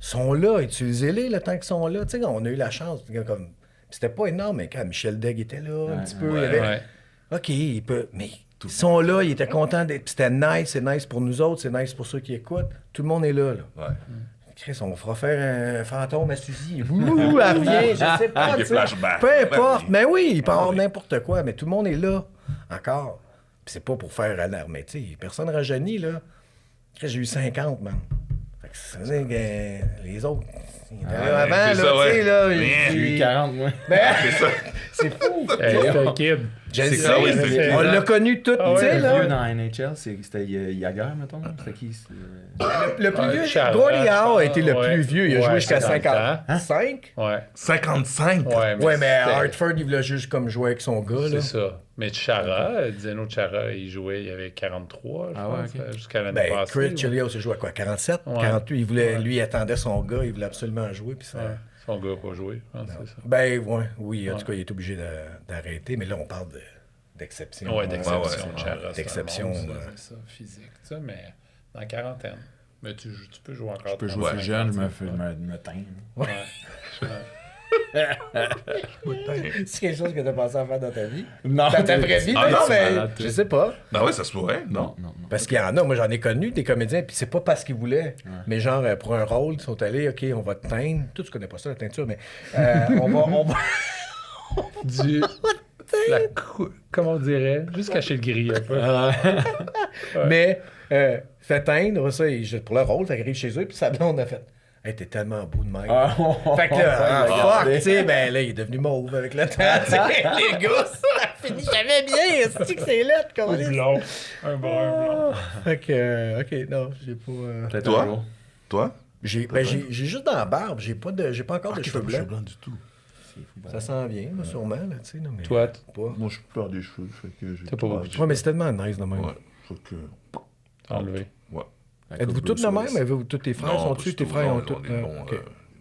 Ils sont là, utilisez-les le temps qu'ils sont là. Tu sais, on a eu la chance. Comme... C'était pas énorme, mais quand Michel Degg était là, un petit peu, il y avait. Ouais. OK, il peut. Mais ils sont là, ils étaient contents d'être. C'était nice, c'est nice pour nous autres, c'est nice pour ceux qui écoutent. Tout le monde est là. Ouais. Chris, on fera faire un fantôme à Suzy. Ouh, elle revient, je sais pas. Avec des tu sais. flashbacks. Peu importe. Ben oui. Mais oui, il peut y avoir oui. n'importe quoi, mais tout le monde est là, encore. Puis c'est pas pour faire alarme, mais tu sais, personne rajeunit, là. Chris, j'ai eu 50, man. Fait que ça veut dire que les autres. Ils étaient là avant, là, c'est tu ça, ouais. sais, là. J'ai eu 40, moi. C'est ça. C'est fou. Hey, c'est un kid. Je C'est sais, ça, oui, mais c'est on ça. l'a connu tout, tu sais, Le là. vieux dans NHL, c'était Jagger, mettons. C'était qui? Le plus vieux, Chara, Gordie Howe a été le ouais. plus vieux. Il a joué Ouais, jusqu'à 50 ans. 55. Ouais. 55. Ouais, mais c'était- Hartford, il voulait juste comme jouer avec son gars, là. C'est ça. Mais Chara, Zeno Chara, il jouait, il avait 43, je Ah ouais, pense, ok. jusqu'à l'année Ben, passée. Chris ouais. Chelios, il joué à quoi? 47? Ouais. 48? Il voulait, lui, il attendait son gars, il voulait absolument jouer, puis ça... Ouais. Son gars n'a pas joué, je pense, c'est ça. Ben, ouais, oui, en tout cas, il est obligé d'arrêter, mais là, on parle d'exception. Ouais, d'exception. ouais. Chara, c'est un D'exception, monstre, ouais. c'est ça, physique, ça, mais dans la quarantaine. Mais tu peux jouer encore. Je peux jouer Ouais. plus jeune, je me teins. Ouais. C'est quelque chose que tu as pensé à faire dans ta vie? Non, Dans ta vraie vie? Ah, Ben non, non, mais malade, je sais pas. Ah ouais, ça se pourrait, non? Non. Parce qu'il y en a, moi j'en ai connu des comédiens, puis c'est pas parce qu'ils voulaient, mais genre pour un rôle, ils sont allés, OK, on va te teindre. Toi, tu connais pas ça, la teinture, mais on va... Du. Comment on dirait? Juste cacher le gris un peu. Mais fait teindre, ça, pour le rôle, fait qu'il arrive chez eux, puis sa blonde a fait. Hey, t'es tellement beau de même. Fait que là, fuck, tu sais, ben là, il est devenu mauve avec le temps, tu sais, les gars, ça finit jamais bien, c'est que c'est lettre, Un comme blond. Un brun blond. Fait que, OK, non, j'ai pas... Peut-être Toi? un jour. Toi? J'ai juste dans la barbe, j'ai pas encore de cheveux blancs. du tout. Ça s'en vient, là, sûrement, là, tu sais, non, mais... Toi, pas. Moi, je perds des cheveux, fait que j'ai... T'as pas beaucoup de Ouais, mais c'est tellement nice, de même. Ouais, faut que... enlevé. Ouais. Êtes-vous tous de même? Avez-vous tous tes frères? Sont-tu tes frères? Ont tous... des bons, OK.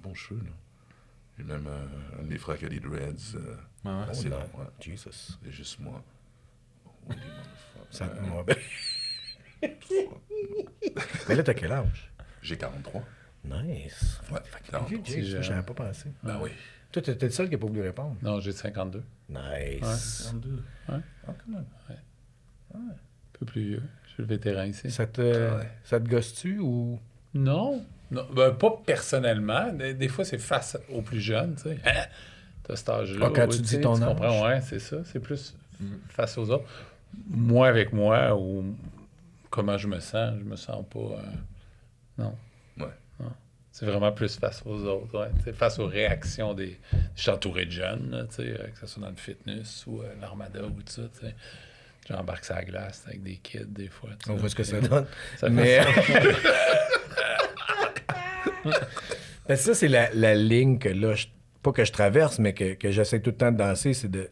bons cheveux, là. J'ai même un de mes frères qui a des dreads. Ouais. C'est non. long, ouais. Jesus. C'est juste moi. Oh, des Ça, motherfuckers. mais là, t'as quel âge? J'ai 43. Nice. Ouais, T'es vieux, 43. Jay, ça, j'avais pas pensé. Ben oui. Toi, t'es le seul qui a pas voulu répondre. Non, j'ai 52. Nice. 42. Ouais. Ah, quand même. Un peu plus vieux. Je suis le vétéran ici. Ça te gosse-tu ou... Non. Non. Ben, pas personnellement. Des fois, c'est face aux plus jeunes, tu sais. Hein? T'as cet âge-là. Ah, quand tu tu dis sais, ton tu âge. comprends, ouais, c'est ça. C'est plus face aux autres. Moi avec moi, ou comment je me sens pas... non. Ouais. C'est vraiment plus face aux autres, ouais. Tu sais, face aux réactions des... Je suis entouré de jeunes, là, tu sais, que ce soit dans le fitness ou l'armada ou tout ça, tu sais. J'embarque sur la glace avec des kids, des fois. tu On sais. voit ce que ça donne. Ça fait Mais... ça. Ben, ça, c'est la ligne que là, pas que je traverse, mais que j'essaie tout le temps de danser, c'est de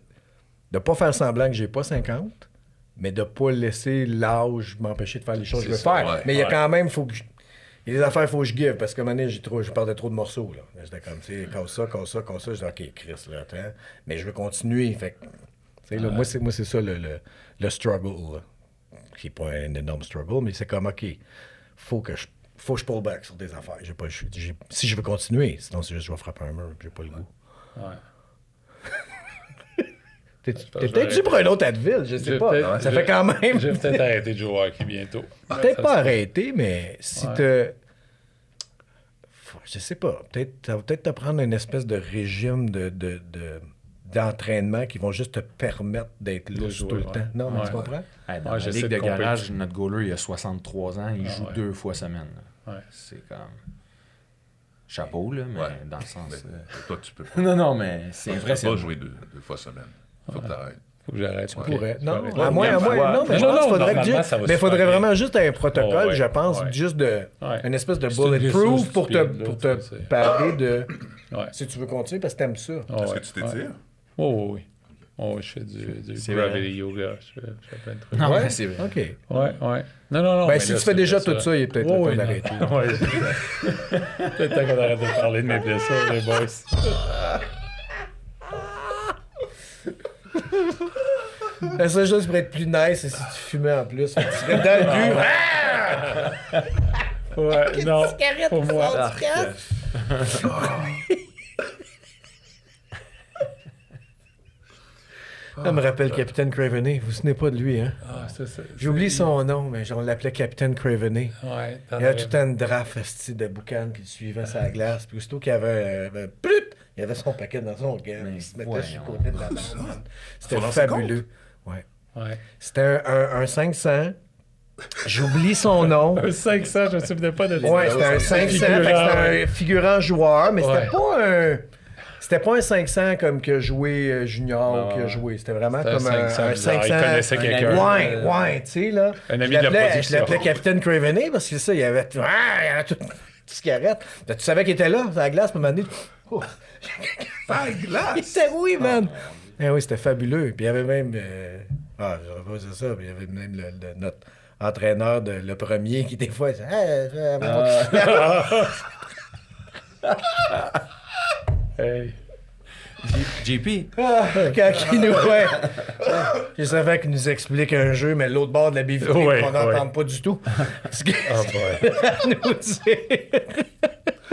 pas faire semblant que j'ai pas 50, mais de pas laisser l'âge m'empêcher de faire les choses que je veux C'est ça, faire. ouais, mais il y a ouais. quand même, il y a des affaires, il faut que je give, parce qu'à un moment donné, je perdais trop de morceaux. Là. J'étais comme, tu sais, casse ça. Je dis, OK, Chris, là, attends. Mais je veux continuer. Fait que, tu sais, là, moi, c'est ça le struggle, là. Qui n'est pas un énorme struggle, mais c'est comme, OK, faut que je pull back sur des affaires. Si je veux continuer, sinon c'est juste je vais frapper un mur, j'ai pas le goût. Ouais. T'es peut-être dû pour un autre Advil, je sais J'ai pas. peut-être- Ça fait quand même. Je vais peut-être arrêter de jouer au hockey bientôt. Peut-être Ça pas se- arrêter, mais si Ouais. je sais pas. Ça va peut-être te prendre une espèce de régime d'entraînement qui vont juste te permettre d'être lousse jouer, tout le ouais. temps. Non, mais Ouais. tu comprends? Hey, dans Ouais, la j'essaie ligue de de garage, compétir. notre goaler, il a 63 ans, il joue ouais. 2 fois semaine. là. Ouais. C'est comme... Chapeau, là, mais Ouais. dans le sens... Mais toi, tu peux pas. Non, mais c'est vrai, Tu c'est... peux pas jouer deux fois semaine. Faut que t'arrêtes. Faut que j'arrête. Tu pourrais. Non, Ouais. à moins. Une fois. Non, mais je Non, pense qu'il non, faudrait normalement, ça va mais il faudrait super bien. vraiment juste un protocole, Oh, ouais. je pense, Ouais. juste de. Ouais. Une espèce de C'est une bulletproof ressource pour te stupide, là, tu sais. parer de. Ouais. Si tu veux continuer parce que t'aimes ça. Oh, Est-ce ouais. que tu t'étires? Oh, oui. Oh, je fais du C'est gravity yoga. Je fais plein de trucs. Non, Ouais? mais c'est vrai. OK. Ouais. Non. Ben, mais si là, tu fais c'est déjà ça. tout ça, il est peut-être Oh, le oui, temps non. d'arrêter. Ouais. Peut-être temps qu'on arrête de parler de mes blessures, les boys. La seule chose qui pourrait être plus nice, c'est si tu fumais en plus. Fait que tu serais dans le but. Ouais, non. Pour moi. Ça me rappelle Capitaine Craveney. Vous vous souvenez pas de lui, hein? Ah, J'ai oublié son nom, mais on l'appelait Capitaine Craveney. Ouais, Il y avait tout le temps une draft esti, de boucan qui le suivait sur la glace. Puis aussitôt qu'il y avait un plut, il avait son paquet dans son gant. Il se mettait sur le côté de la bande. Man. C'était Faut lancer fabuleux. Ouais. Ouais. C'était un 500. J'oublie son nom. Un 500, je me souvenais pas de ça. Ouais, c'était un 500. Fait que c'était un figurant joueur, mais Ouais. c'était pas un. C'était pas un 500 comme que joué junior Ouais, qui a ouais. joué. C'était vraiment C'était comme un 500. Il connaissait quelqu'un. Ouais, tu sais, là. Un ami Je de la l'appelais- Je production. l'appelais Capitaine Craveney parce que ça, il y avait tout ce qui arrête. Tu savais qu'il était là, sur la glace, puis à un moment donné, oh, Ah, il glace! était oui, man. Eh oui, c'était fabuleux. Puis il y avait même. J'aurais pas dit ça, puis il y avait même notre entraîneur, le premier, qui des fois, il disait, Hey. JP. quand il nous. Ouais. Je savais qu'il nous explique un jeu, mais l'autre bord de la bille vitrine, Ouais, on n'entend ouais. pas du tout. Ce qui Ah, boy. nous dit.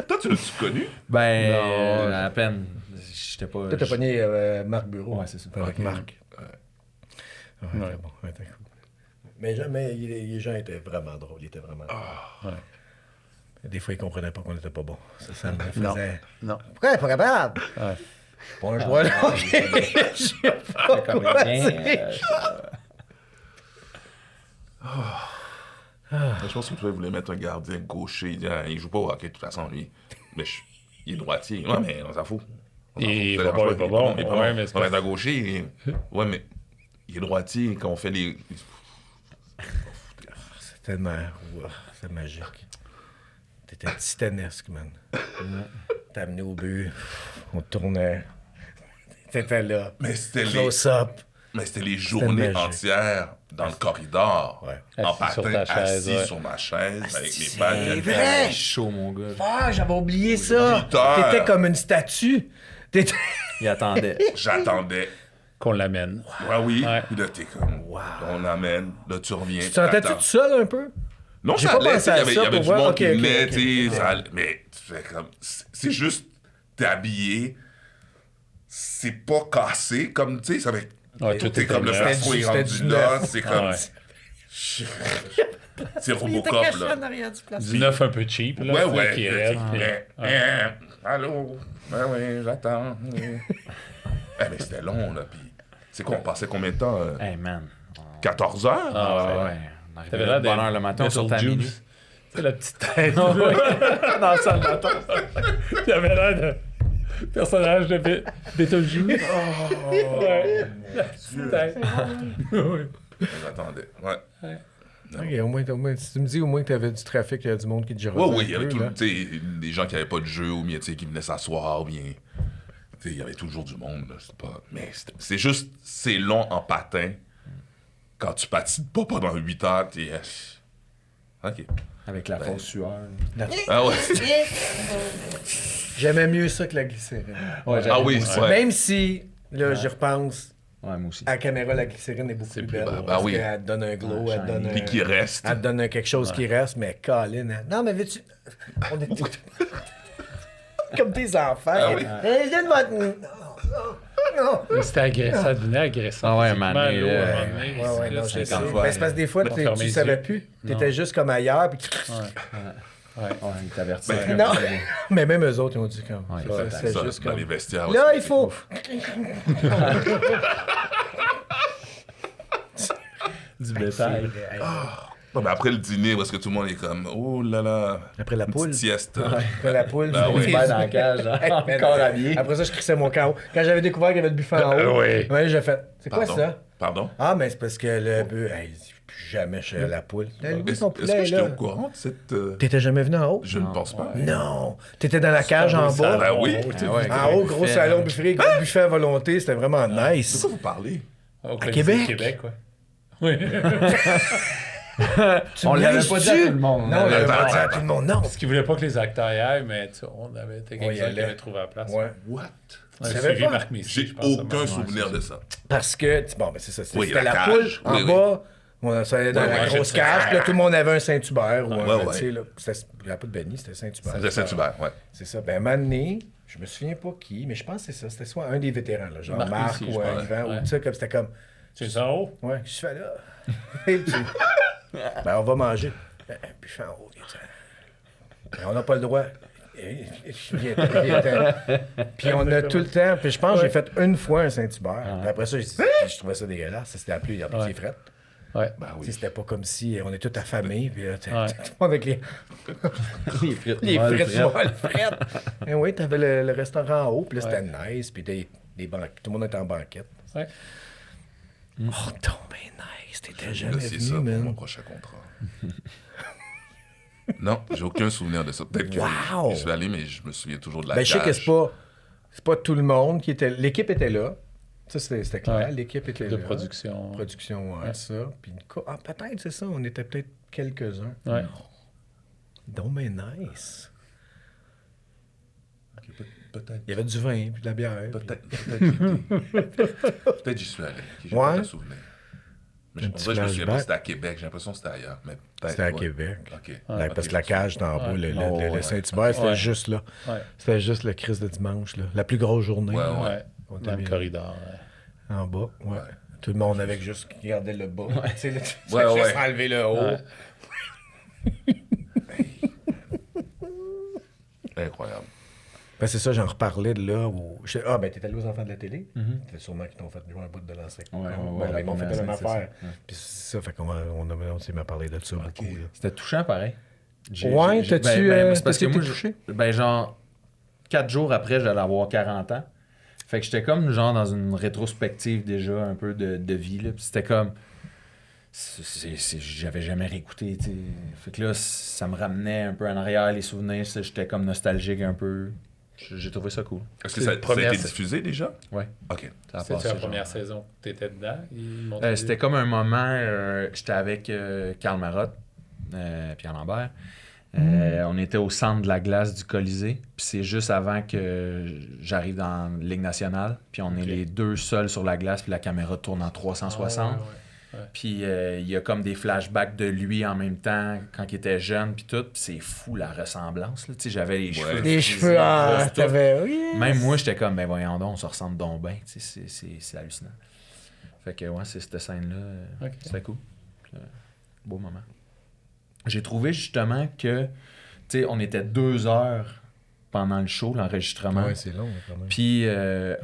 Toi, tu l'as-tu connu? Ben, Non. à peine. J'étais pas. Toi, t'as pogné Marc Bureau. Ouais, c'est ça. Avec Ok. Marc. Ouais, Ouais. c'était bon. Ouais, c'était cool. Mais jamais, les gens étaient vraiment drôles. Ils étaient vraiment drôles. Ouais. Des fois, ils comprenaient pas qu'on était pas bon. Ça me Non. faisait. Non. Pourquoi il est pas capable? Ouais. Pas un joueur de hockey. Je sais pas Comme quoi bien, dire. Je pense que tu voulais mettre un gardien gaucher. Il joue pas au hockey de toute façon, lui. Mais il est droitier. Ouais, mais on s'en fout. On s'en Il fout. est pas bon, il est pas bon. Il est pas Ouais, bon. mais c'est On pas- est un gaucher. Ouais, mais il est droitier quand on fait les. C'est tellement. Ouah, c'est magique. T'étais titanesque, man. T'as amené au but. On tournait. T'étais là. Mais c'était les, Close-up. mais c'était les journées magique. entières dans le corridor. Ouais. En Assis sur patin, ta chaise, assis ouais. sur ma chaise, avec c'est les balles. vrai. chaud, mon gars. Ah, j'avais oublié ça. 8 heures. T'étais comme une statue. T'étais. Il attendait. J'attendais. Qu'on l'amène. Ouais, oui. Ouais. Puis là, t'es comme, on l'amène. Là, tu reviens. Tu te sentais-tu t'attends. tout seul un peu? Non, J'ai ça pas allait, pensé à il y ça avait pour du voir. monde Ok, qui ok, venait, ok. tu sais, ça allait. Mais tu fais comme, c'est juste, t'es habillé, c'est pas cassé, comme, tu sais, ça fait, Ouais, tout t'es était comme le neuf. plafond est C'était rendu du là, neuf. c'est comme, Ouais. c'est Robocop, là. Du neuf un peu cheap, là. Ouais, tu sais, ouais. Qui est raide, puis- Allô? Ben oui, j'attends. Eh, mais c'était long, là, puis c'est quoi, on passait combien de temps? Hey, man. 14 heures? Ah, ouais. Ouais. On arrivait T'avais là l'air de bonne heure le matin, on sortait à Beetlejuice. minuit. Tu sais, la petite tête. Dans le salle d'attente. T'avais l'air de personnage de Beetlejuice. Ouais. La petite tête. Ouais. J'attendais, ouais. Ok, au moins, si tu me dis au moins que t'avais du trafic, il y a du monde qui te gérait. Ouais, oui, il y avait tout, tu sais, des gens qui n'avaient pas de jeu ou bien, tu sais, qui venaient s'asseoir, bien. Tu sais, il y avait toujours du monde, là. C'est pas... Mais c'est juste, c'est long en patin. Quand tu patines pas pendant 8 heures, t'es. Ok. Avec la fausse sueur. Ah ouais. J'aimais mieux ça que la glycérine. Ouais, Ah oui, ouais. Même si, là, j'y repense, Ouais, moi aussi. à la caméra, la glycérine est beaucoup C'est plus plus belle. bas. Parce Bah oui. qu'elle te donne un glow, elle te donne Puis qui reste. elle te donne quelque chose qui reste, mais Colin, hein. Non, mais veux-tu. On est comme des enfants. Ah oui. Donne-moi. Non. Mais c'était agressant, ça devenait agressant. Ah ouais, physiquement, man, l'eau, là, à un moment donné, Ouais, ouais, non, je sais. 50 fois. Mais c'est parce que des fois, Pour tu fermer les savais yeux. plus. Non. T'étais juste comme ailleurs. Puis... Ouais, il t'avertissait. Non. Mais même eux autres, ils ont dit comme. Ouais, Ouais, c'est ça, juste dans comme. les vestiaires. Là, aussi. il faut. Du bétail. Non, mais après le dîner, parce que tout le monde est comme, oh là là. Après la Une poule. petite sieste. Après la poule. Ah oui. Tu perds dans la cage, hein, Mais encore non. habillé. Après ça, je crissais mon chaos. Quand j'avais découvert qu'il y avait le buffet en haut, oui. ouais, j'ai fait. C'est quoi Pardon? ça? Pardon? Ah, mais c'est parce que le bœuf. Hey, Plus jamais je suis à la poule. T'as levé Est-ce ton est-ce poulet, que j'étais là. au courant de cette... T'étais jamais venu en haut? Je ne pense pas. Non. T'étais dans la cage en Super bas. Ben oui. En haut, gros salon buffet, gros buffet à volonté. C'était vraiment De nice. quoi vous parlez? Au Québec? Québec, ouais. Oui. On l'avait pas dit à tout le monde. Non, on l'avait pas Attends, dit à tout le monde. Non. Parce qu'ils voulaient pas que les acteurs y aillent, mais tu sais, on avait été On y quelqu'un qui allait. avait trouvé la place. Ouais. What? On a Tu savais suivi pas? Marc Messier, J'ai je pense. aucun ouais, souvenir de ça. Parce que, bon, ben c'est ça. Oui, C'était la la cage. poule en Oui, oui. bas. On allait dans Ouais, la ouais, grosse je cage. sais. Puis là, tout le monde avait un Saint-Hubert. Ou Ouais, un, ouais. tu sais, là. Il n'y avait pas de Benny, c'était Saint-Hubert. C'était Saint-Hubert, ouais. C'est ça. Ben, un moment donné, je me souviens pas qui, mais je pense que c'est ça. C'était soit un des vétérans, là, genre Marc Marc Messier, ou je pense. Yvan, Ouais. ou tu sais, comme c'était comme. C'est ça en haut? Ouais, qu'est-ce que je fais là? Et puis, ben, on va manger. Ben, puis je fais en haut. Ben, on n'a pas le droit. Puis on a tout le temps. Puis je pense que j'ai fait une fois un Saint-Hubert. Puis après ça, je trouvais ça dégueulasse. C'était appelé, il y a plus de frettes. Ouais. Ben Tu sais, oui. c'était pas comme si on est tous affamés. Puis là, tout Ouais. le monde avec les Les frites molles frettes. Et oui, t'avais le restaurant en haut. Puis là, c'était nice. Puis tout le monde était en banquette. Ouais. Oh, donc ben nice. T'étais jamais C'est venu, ça pour mon man. prochain contrat. Non, j'ai aucun souvenir de ça. Peut-être que Wow! je suis allé, mais je me souviens toujours de la Ben, je sais que cage. c'est pas tout le monde qui était. L'équipe était là. Ça, c'était clair. Ouais. L'équipe était De là. production. Production, ouais, ça. Puis peut-être, c'est ça. On était peut-être quelques-uns. Ouais. Donc, ben nice. Ok, peut-être. Il y avait du vin, puis de la bière. Peut-être j'y suis allé. J'ai Ouais. pas de souvenir. Mais Un on petit dirait que je me souviens pas flashback. que c'était à Québec. J'ai l'impression que c'était ailleurs. Mais peut-être. C'était à ouais. Québec. OK. Là, Ok, parce que la cage était en bas. Ouais. Le Saint-Hubert, c'était Ouais. juste là. Ouais. C'était juste le Christ de dimanche. Là. La plus grosse journée. Ouais, là, Ouais. On Dans le était corridor. ouais. en bas. Ouais. Tout le monde avec juste qui regardait le bas. Tu sais, là, tu Ouais, fais juste ouais. enlever le haut. Ouais. Incroyable. Ben, c'est ça, j'en reparlais de là où. Ah, ben, t'es allé aux enfants de la télé? C'est sûrement qu'ils t'ont fait jouer un bout de l'ancien. Ouais, Ils m'ont fait la même c'est ça. affaire. Puis c'est ça, fait qu'on s'est parlé de ça beaucoup. là. C'était touchant, pareil. Ouais, t'as-tu, c'est parce que t'as-tu moi, été touché? ben, genre, 4 jours après, j'allais avoir 40 ans. Fait que j'étais comme, genre, dans une rétrospective déjà, un peu de vie, là. Puis c'était comme... J'avais jamais réécouté, tu sais. Fait que là, ça me ramenait un peu en arrière, les souvenirs. J'étais comme nostalgique un peu. J'ai trouvé ça cool. Est-ce que C'est ça, la première a été sa- diffusé déjà? Ouais. OK. Ça a C'était passé, la genre. première saison que tu étais dedans. Ils m'ont C'était dit- comme un moment, j'étais avec Karl Marotte, Pierre Lambert. On était au centre de la glace du Colisée. Puis c'est juste avant que j'arrive dans la Ligue nationale. Puis on est les deux seuls sur la glace. Puis la caméra tourne en 360. Ah, ouais, ouais. Puis il y a comme des flashbacks de lui en même temps quand il était jeune. Puis tout. Puis c'est fou la ressemblance. Là. Tu sais, j'avais les cheveux. Les frisés, cheveux, ah, tout. t'avais. Oui. Même moi, j'étais comme, ben voyons donc, on se ressemble donc bien. Tu sais, c'est hallucinant. Fait que, ouais, c'est cette scène-là. Ok. C'était cool. Puis, beau moment. J'ai trouvé justement que, tu sais, on était 2 heures pendant le show, l'enregistrement. Ouais, c'est long, quand même. Puis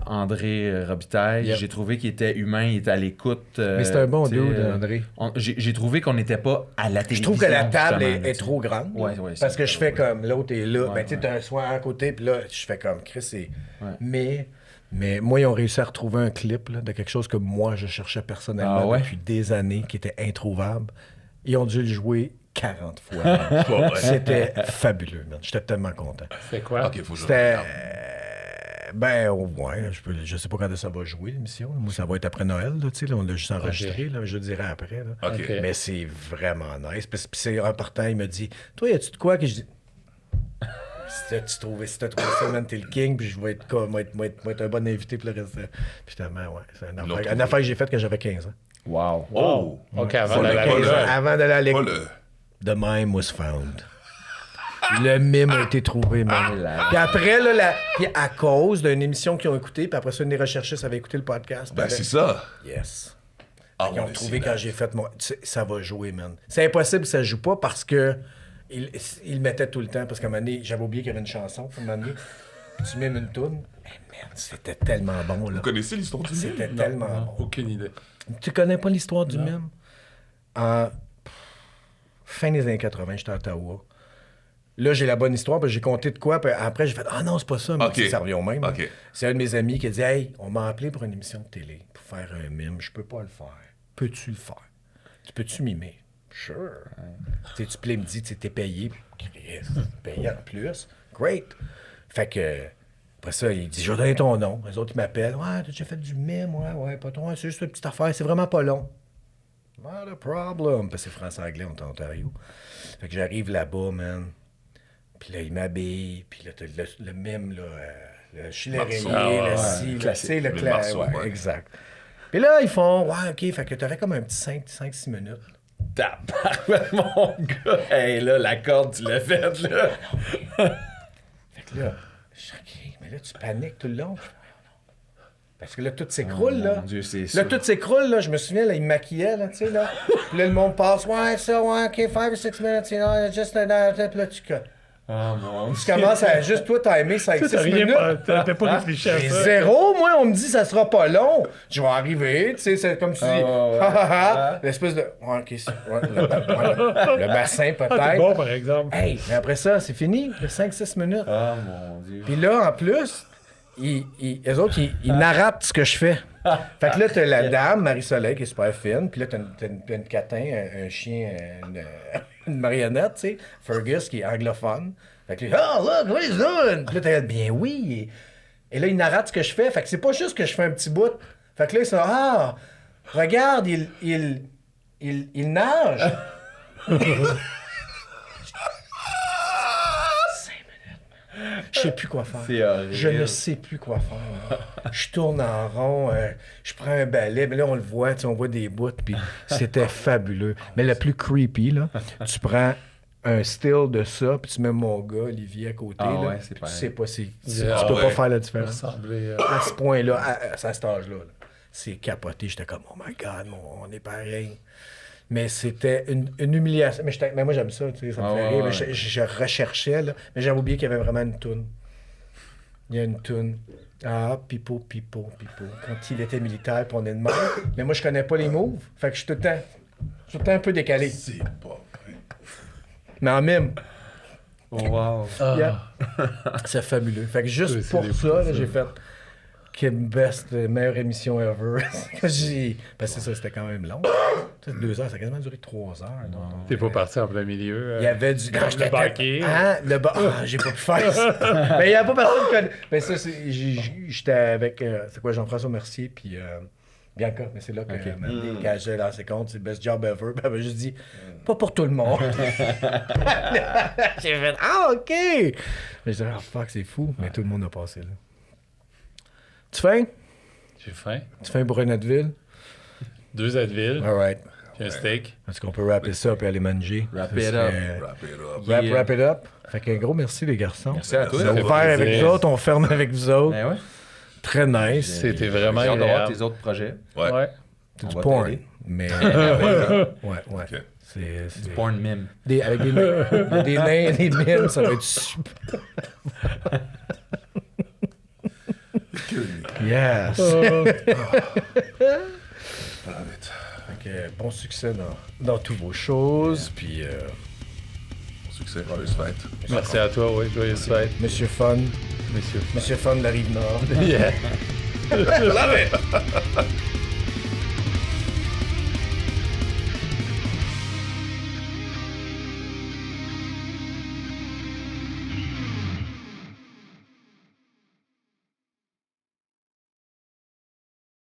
André Robitaille, Yep. j'ai trouvé qu'il était humain, il était à l'écoute. Mais c'est un bon tu sais, dude, André. J'ai trouvé qu'on n'était pas à la Je télévision. trouve que la table justement, est là, tu sais. trop grande. Ouais, ouais, parce c'est- que je fais comme l'autre est là. Ouais, Ben, tu sais, ouais. t'as un soin à côté, puis là, je fais comme Chris. Ouais. Mais moi, ils ont réussi à retrouver un clip là, de quelque chose que moi, je cherchais personnellement Ah ouais? depuis des années, qui était introuvable. Ils ont dû le jouer 40 fois. man. C'était fabuleux, man. J'étais tellement content. C'est quoi? OK, faut que je C'était. regarde. Ben, ouais, je sais pas quand ça va jouer, l'émission. Moi, ça va être après Noël, là, tu sais. Là, on l'a juste enregistré, là, je dirais après. Là. OK. Ok. Mais c'est vraiment nice. Puis c'est en partant, il me dit toi, y a-tu de quoi que je dis si t'as trouvé ça, man, t'es le king, puis je vais être, moi, être un bon invité pour le reste. Puis finalement, ouais. C'est une l'ont affaire, trouvé. une affaire que j'ai faite quand j'avais 15 ans. Wow. Wow! OK, avant Pas d'aller à le- pas l'école. le- Avant d'aller à Pas l'école. le... The mime was found. Le mime a été trouvé, man. là. Puis après, là, puis à cause d'une émission qu'ils ont écoutée, puis après ça, une recherchistes avait écouté le podcast. Ben, puis c'est ça. Yes. Ah, Ils ont ouais, trouvé c'est quand nice. j'ai fait mon. Tu sais, ça va jouer, man. C'est impossible que ça joue pas parce que il le mettait tout le temps. Parce qu'à un moment donné, j'avais oublié qu'il y avait une chanson. À un moment donné, puis tu mets une toune. Mais merde, c'était tellement bon, là. Vous connaissez l'histoire du C'était mime? tellement Non, bon. aucune idée. Tu connais pas l'histoire du mime? En fin des années 80, j'étais à Ottawa. Là, j'ai la bonne histoire, parce que j'ai compté de quoi, puis après, j'ai fait « Ah non, c'est pas ça, mais Ok. ça revient au même. Ok. C'est un de mes amis qui a dit « Hey, on m'a appelé pour une émission de télé, pour faire un mime, je peux pas le faire. Peux-tu le faire? » Tu peux-tu mimer? Sure. Tu sais, il me dit, t'es payé. Chris, payé en plus. Great. Fait que, après ça, il dit, je vais donner ton nom. Les autres, ils m'appellent. Ouais, t'as déjà fait du mime? Ouais, pas toi. C'est juste une petite affaire. C'est vraiment pas long. Not a problem. Parce que c'est français-anglais, on est en Ontario. Fait que j'arrive là-bas, man. Puis là, il m'habille. Puis là, t'as le mime, là, le gilet Marceau. rayé, le ouais, ci, le Le clair. Marceau, Ouais, ouais. exact. Puis là, ils font, ouais, OK, fait que t'aurais comme un petit 5-6 minutes. Tabarouette, mon gars! Hey, là, la corde, tu l'as faite, là! Fait que là, je dis, OK, mais là, tu paniques tout le long. Je fais, parce que là, tout s'écroule, là. Mon Dieu, c'est Là, ça. tout s'écroule, là. Je me souviens, là, il me maquillait, là, tu sais, là. Puis là, le monde passe, ouais, ça, ouais, OK, 5 or 6 minutes, you know, just another. Puis là, Oh, mon tu commences à juste, toi, timer 5-6 T'as rien minutes. t'as pas réfléchi à J'ai ça. zéro, moi, on me dit ça sera pas long. Je vais arriver, tu sais, c'est comme tu dis, ouais. l'espèce de. Ouais, ok, le bassin Ah, t'es peut-être. bon, par exemple. Hey, mais après ça, c'est fini, le 5-6 minutes. Oh, mon Dieu. Puis là, en plus, eux autres, ils narratent ce que je fais. Fait que là, t'as la dame, Marie-Soleil, qui est super fine. Puis là, t'as une catin, un chien, une marionnette, tu sais, Fergus, qui est anglophone. Fait que là, oh, look, what is doing? Puis là, t'as bien oui. Et là, ils narratent ce que je fais. Fait que c'est pas juste que je fais un petit bout. Fait que là, ils sont, ah, regarde, il nage. Je sais plus quoi faire. C'est horrible. Je ne sais plus quoi faire. là. Je tourne en rond, je prends un balai, mais là, on le voit, tu sais, on voit des bouts, puis c'était fabuleux. Mais le plus creepy, là, tu prends un still de ça, puis tu mets mon gars, Olivier, à côté, Ah là, ouais, puis c'est tu pareil. sais pas, tu Ah peux ouais. pas faire la différence. Ressembler, À ce point-là, à cet âge-là, là, c'est capoté. J'étais comme, oh my God, on est pareil. Mais c'était une humiliation. Mais moi, j'aime ça, tu sais, ça me Ah fait ouais, rire. ouais. Mais je recherchais, là. Mais j'avais oublié qu'il y avait vraiment une toune. Il y a une toune. Ah, pipo, pipo, pipo. Quand il était militaire, puis on est de même. Mais moi, je connais pas les moves. Fait que je suis tout le temps un peu décalé. C'est pas vrai. Mais en mime. Oh, wow. Ah. Yeah. C'est fabuleux. Fait que juste Oui, c'est pour des ça, fous, là, ça. j'ai fait quelle best, meilleure émission ever. Parce que ça, c'était quand même long. Tu sais, 2 heures, ça a quasiment duré 3 heures. non? T'es pas parti en plein milieu. Il y avait du... Comme le banquier. Hein? J'ai pas pu faire ça. Mais il n'y a pas personne qui connaît. Mais ça, j'étais avec... c'est quoi, Jean-François Mercier, puis Bianca. Mais c'est là que quand j'ai lancé compte, c'est le best job ever. Puis elle m'a juste dit, pas pour tout le monde. J'ai fait, ah, OK! Mais j'ai dit, ah, fuck, c'est fou. Mais tout le monde a passé là. Tu fais? J'ai faim. Tu fais un Brunetteville? 2 Advil, All right. puis un steak. Est-ce qu'on peut rapper ça et aller manger? Wrap Ça it serait- Wrap it up. Yeah. Wrap it up. Fait qu'un gros merci, les garçons. Merci à toi. On a fait ouvert avec plaisir. vous autres, on ferme avec vous autres. Ben ouais. Très nice. C'était vraiment J'ai hâte de voir agréable. tes autres projets. Ouais. Ouais. C'est On du va porn. t'aider. Mais. ouais. Ok. C'est. Porn mime. Avec des nains et des mimes, ça va être super. Yes. Love it. Fait que, bon succès dans toutes vos choses. Puis, Succès, joyeuse fête. Merci à toi, oui. Joyeuse fête, Monsieur Fun. monsieur. Monsieur Fun de la Rive-Nord. Yeah. Love it!